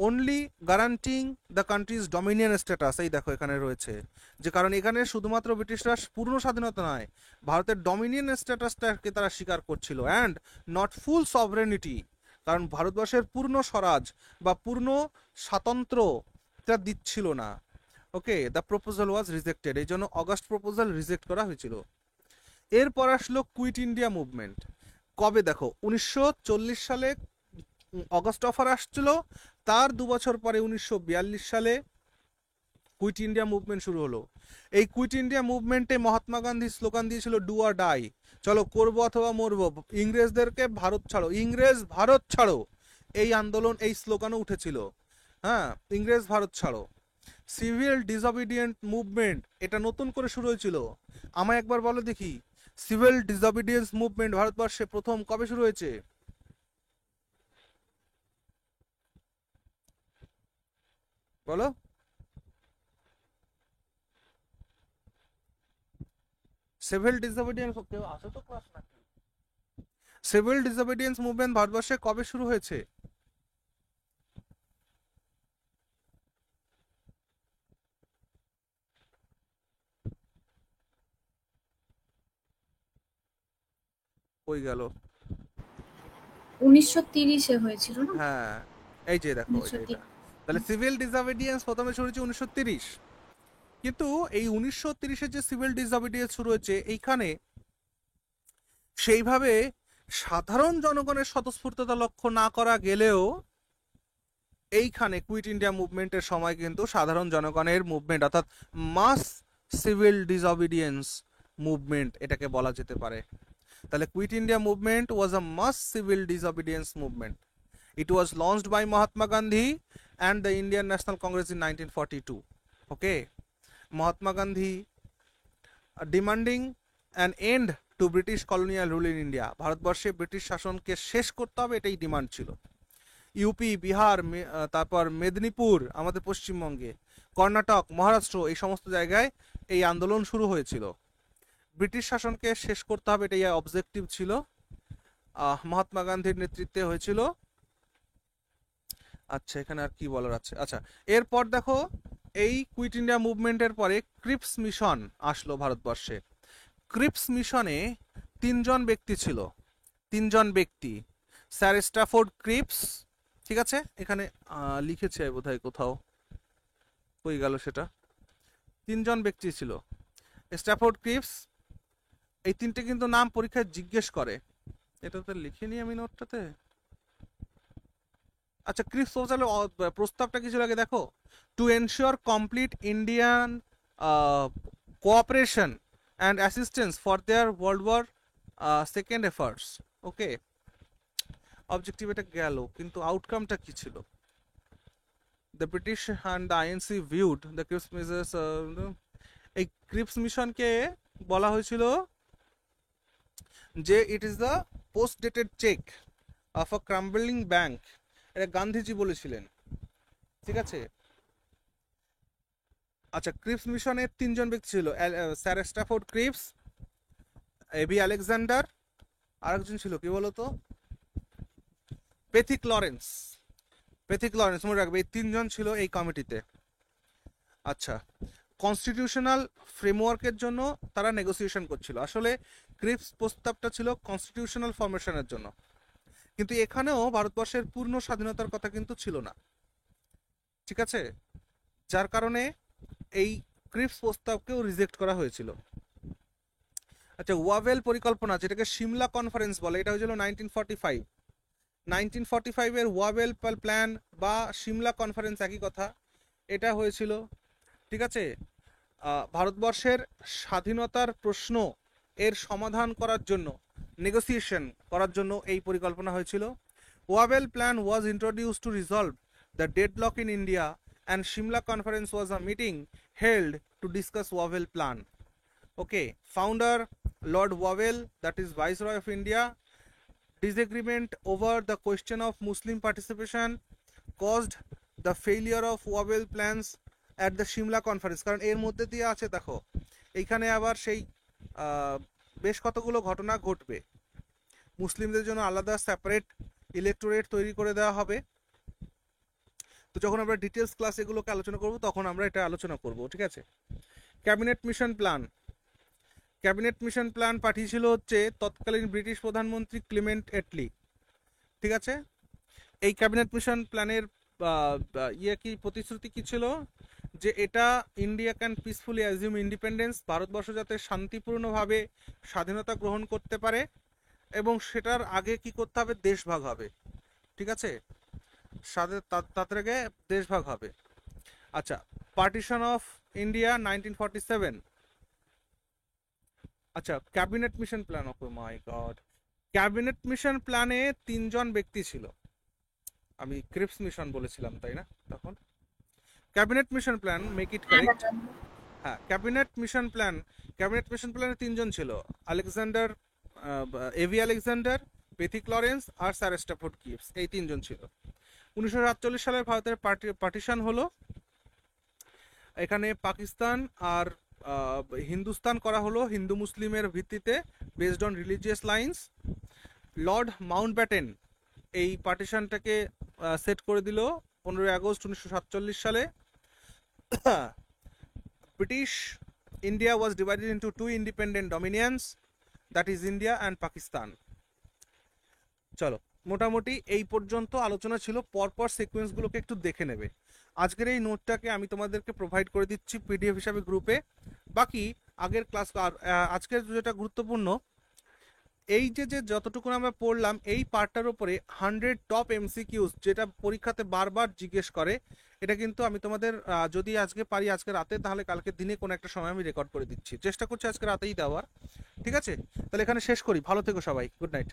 [SPEAKER 1] only guaranteeing the country's dominion status. এই দেখো এখানে রয়েছে যে কারণ এখানে শুধুমাত্র ব্রিটিশরা পূর্ণ স্বাধীনতা নয়, ভারতের ডমিনিয়ন স্ট্যাটাসটাকে তারা স্বীকার করছিল, অ্যান্ড নট ফুল সভরেনিটি, কারণ ভারতবর্ষের পূর্ণ স্বরাজ বা পূর্ণ স্বাতন্ত্র্যটা দিচ্ছিল না। ওকে, দ্য প্রপোজাল ওয়াজ রিজেক্টেড, এই জন্য অগস্ট প্রপোজাল রিজেক্ট করা হয়েছিল। এরপর আসলো কুইট ইন্ডিয়া মুভমেন্ট। কবে দেখো 1940 সালে অগস্ট অফার আসছিল, তার 2 বছর পরে 1942 সালে কুইট ইন্ডিয়া মুভমেন্ট শুরু হলো। এই কুইট ইন্ডিয়া মুভমেন্টে মহাত্মা গান্ধী স্লোগান দিয়েছিল ডু অর ডাই, চলো করবো অথবা মরবো, ইংরেজদেরকে ভারত ছাড়ো, ইংরেজ ভারত ছাড়ো, এই আন্দোলন এই স্লোগানও উঠেছিল। হ্যাঁ, ইংরেজ ভারত ছাড়ো। সিভিল ডিসঅবিডিয়েন্ট মুভমেন্ট এটা নতুন করে শুরু হয়েছিল। আমায় একবার বলো দেখি, সিভিল ডিসঅবিডিয়েন্স মুভমেন্ট ভারতবর্ষে প্রথম কবে শুরু হয়েছে? বলো। সিভিল ডিসঅবিডিয়েন্স, কেউ আসো তো ক্লাস নাকি? সিভিল ডিসঅবিডিয়েন্স মুভমেন্ট ভারতবর্ষে কবে শুরু হয়েছে? কই গেল?
[SPEAKER 6] 1930-এ হয়েছিল না?
[SPEAKER 1] হ্যাঁ, এই যে দেখো এই যে এটা।
[SPEAKER 6] 1930।
[SPEAKER 1] তাহলে সিভিল ডিসঅবিডিয়েন্স প্রথমে শুরু হয়েছে 1930, কিন্তু এই 1930-এ যে সিভিল ডিসঅবিডিয়েন্স শুরু হয়েছে এইখানে সেইভাবে সাধারণ জনগণের স্বতঃস্ফূর্ততা লক্ষ্য না করা গেলেও এইখানে কুইট ইন্ডিয়া মুভমেন্টের সময় কিন্তু সাধারণ জনগণের মুভমেন্ট, অর্থাৎ মাস সিভিল ডিসঅবিডিয়েন্স মুভমেন্ট এটাকে বলা যেতে পারে। তাহলে quit India movement was a mass civil disobedience movement. It was launched by Mahatma Gandhi and the Indian National Congress in 1942. Okay, Mahatma Gandhi demanding an end to British colonial rule in India. ভারতবর্ষে British শাসনকে শেষ করতে হবে, এটাই demand ছিল। UP, Bihar, তারপর মেদিনীপুর আমাদের পশ্চিমবঙ্গে, কর্ণাটক, মহারাষ্ট্র, এই সমস্ত জায়গায় এই আন্দোলন শুরু হয়েছিল। ব্রিটিশ শাসনকে শেষ করতে হবে, এটাই অবজেক্টিভ ছিল। মহাত্মা গান্ধীর নেতৃত্বে হয়েছিল। আচ্ছা, এখানে আর কি বলার আছে? আচ্ছা, এরপর দেখো এই কুইট ইন্ডিয়া মুভমেন্টের পরে ক্রিপস মিশন আসলো ভারতবর্ষে। ক্রিপস মিশনে 3জন ব্যক্তি ছিল, 3জন ব্যক্তি, স্যার স্ট্যাফোর্ড ক্রিপস, ঠিক আছে, এখানে লিখেছে বোধহয় কোথাও, কই গেল সেটা? 3জন ব্যক্তি ছিল, স্ট্যাফোর্ড ক্রিপস, এই 3টে কিন্তু নাম পরীক্ষায় জিজ্ঞেস করে, এটা তো লিখিনি আমি নোটটাতে। আচ্ছা, ক্রিপস প্রস্তাবটা কিছু লাগে দেখো, to ensure complete Indian cooperation and assistance for their World War second efforts. Okay, objective এটা গেল, কিন্তু আউটকামটা কি ছিল? The British and the INC viewed the Cripps measures. এই ক্রিপস মিশনকে বলা হয়েছিল যে it is the post dated cheque of a crumbling bank, এটা গান্ধীজি বলেছিলেন, ঠিক আছে। আচ্ছা, ক্রিপস মিশনের 3জন ব্যক্তি ছিল, sir Stafford Cripps, A V Alexander, আরেকজন ছিল কি বলতো, পেথিক লরেন্স। পেথিক লরেন্স মনে রাখবে, এই 3জন ছিল এই কমিটিতে। আচ্ছা, কনস্টিটিউশনাল ফ্রেমওয়ার্কের জন্য তারা নেগোসিয়েশন করছিল। আসলে ক্রিপস প্রস্তাবটা ছিল কনস্টিটিউশনাল ফরমেশনের জন্য, কিন্তু এখানেও ভারতবর্ষের পূর্ণ স্বাধীনতার কথা কিন্তু ছিল না, ঠিক আছে, যার কারণে এই ক্রিপস প্রস্তাবকেও রিজেক্ট করা হয়েছিল। আচ্ছা, ওয়াভেল পরিকল্পনা, যেটাকে সিমলা কনফারেন্স বলে, এটা হয়েছিল 1945। 1945-এর ওয়াভেল প্ল্যান বা সিমলা কনফারেন্স একই কথা, এটা হয়েছিল, ঠিক আছে। ভারতবর্ষের স্বাধীনতার প্রশ্ন এর সমাধান করার জন্য, নেগোসিয়েশন করার জন্য এই পরিকল্পনা হয়েছিল। Wavell plan was introduce two resolve the deadlock in India and Shimla conference was a meeting held to discuss Wavell plan. Okay, founder Lord Wavell, that is Viceroy of India, disagreement over the question of Muslim participation caused the failure of Wavell plans at the Shimla conference। কারণ এর মধ্যে দিয়ে আছে, দেখো এইখানে আবার সেই বেশ কতগুলো ঘটনা ঘটবে। মুসলিমদের জন্য আলাদা সেপারেট ইলেকটোরেট তৈরি করে দেওয়া হবে। তো যখন আমরা ডিটেলস ক্লাস এগুলোকে আলোচনা করব তখন আমরা এটা আলোচনা করব, ঠিক আছে। Cabinet mission plan, cabinet mission plan পাঠিয়েছিল হচ্ছে তৎকালীন ব্রিটিশ প্রধানমন্ত্রী ক্লিমেন্ট এটলি, ঠিক আছে। এই ক্যাবিনেট মিশন প্ল্যানের কি প্রতিশ্রুতি কি ছিল, যে এটা India can peacefully assume independence, Bharatvarsha যাতে শান্তিপূর্ণভাবে স্বাধীনতা গ্রহণ করতে পারে, এবং সেটার আগে কি করতে হবে, দেশভাগ হবে, ঠিক আছে, তার আগে দেশভাগ হবে। আচ্ছা, পার্টিশন অফ ইন্ডিয়া 1947। আচ্ছা, ক্যাবিনেট মিশন প্ল্যান, ওকে মাই গড, ক্যাবিনেট মিশন প্ল্যানে 3 জন ব্যক্তি ছিল। আমি ক্রিপস মিশন বলেছিলাম তাই না তখন। Cabinet mission plan, make it correct. হ্যাঁ, ক্যাবিনেট মিশন প্ল্যানে 3 জন ছিল, Alexander, AV Alexander, Pethick Lawrence আর স্যার স্ট্যাফোর্ড গিবস, এই 3 জন ছিল। 1947 সালে ভারতের পার্টিশন হলো। এখানে পাকিস্তান আর হিন্দুস্তান করা হলো হিন্দু মুসলিমের ভিত্তিতে, based on religious lines. Lord Mountbatten এই পার্টিশনটাকে সেট করে দিল 15 আগস্ট 1947 সালে। British India was divided into 2 independent dominions, that is India and Pakistan. চলো, মোটামুটি এই পর্যন্ত আলোচনা ছিল। পরপর সিকোয়েন্সগুলোকে একটু দেখে নেবে। আজকের এই নোটটাকে আমি তোমাদেরকে প্রোভাইড করে দিচ্ছি পিডিএফ হিসাবে গ্রুপে। বাকি আগের ক্লাস, আর আজকের যেটা গুরুত্বপূর্ণ, এই যে যতটুকু আমরা পড়লাম এই পার্টটার উপরে 100 টপ এমসিকিউস যেটা পরীক্ষাতে বারবার জিজ্ঞেস করে, এটা কিন্তু আমি তোমাদের যদি আজকে পারি আজকে রাতে, তাহলে কালকে দিনে কোনো একটা সময় আমি রেকর্ড করে দিচ্ছি, চেষ্টা করছি আজকে রাতেই দেওয়ার, ঠিক আছে। তাহলে এখানে শেষ করি, ভালো থেকো সবাই, গুড নাইট।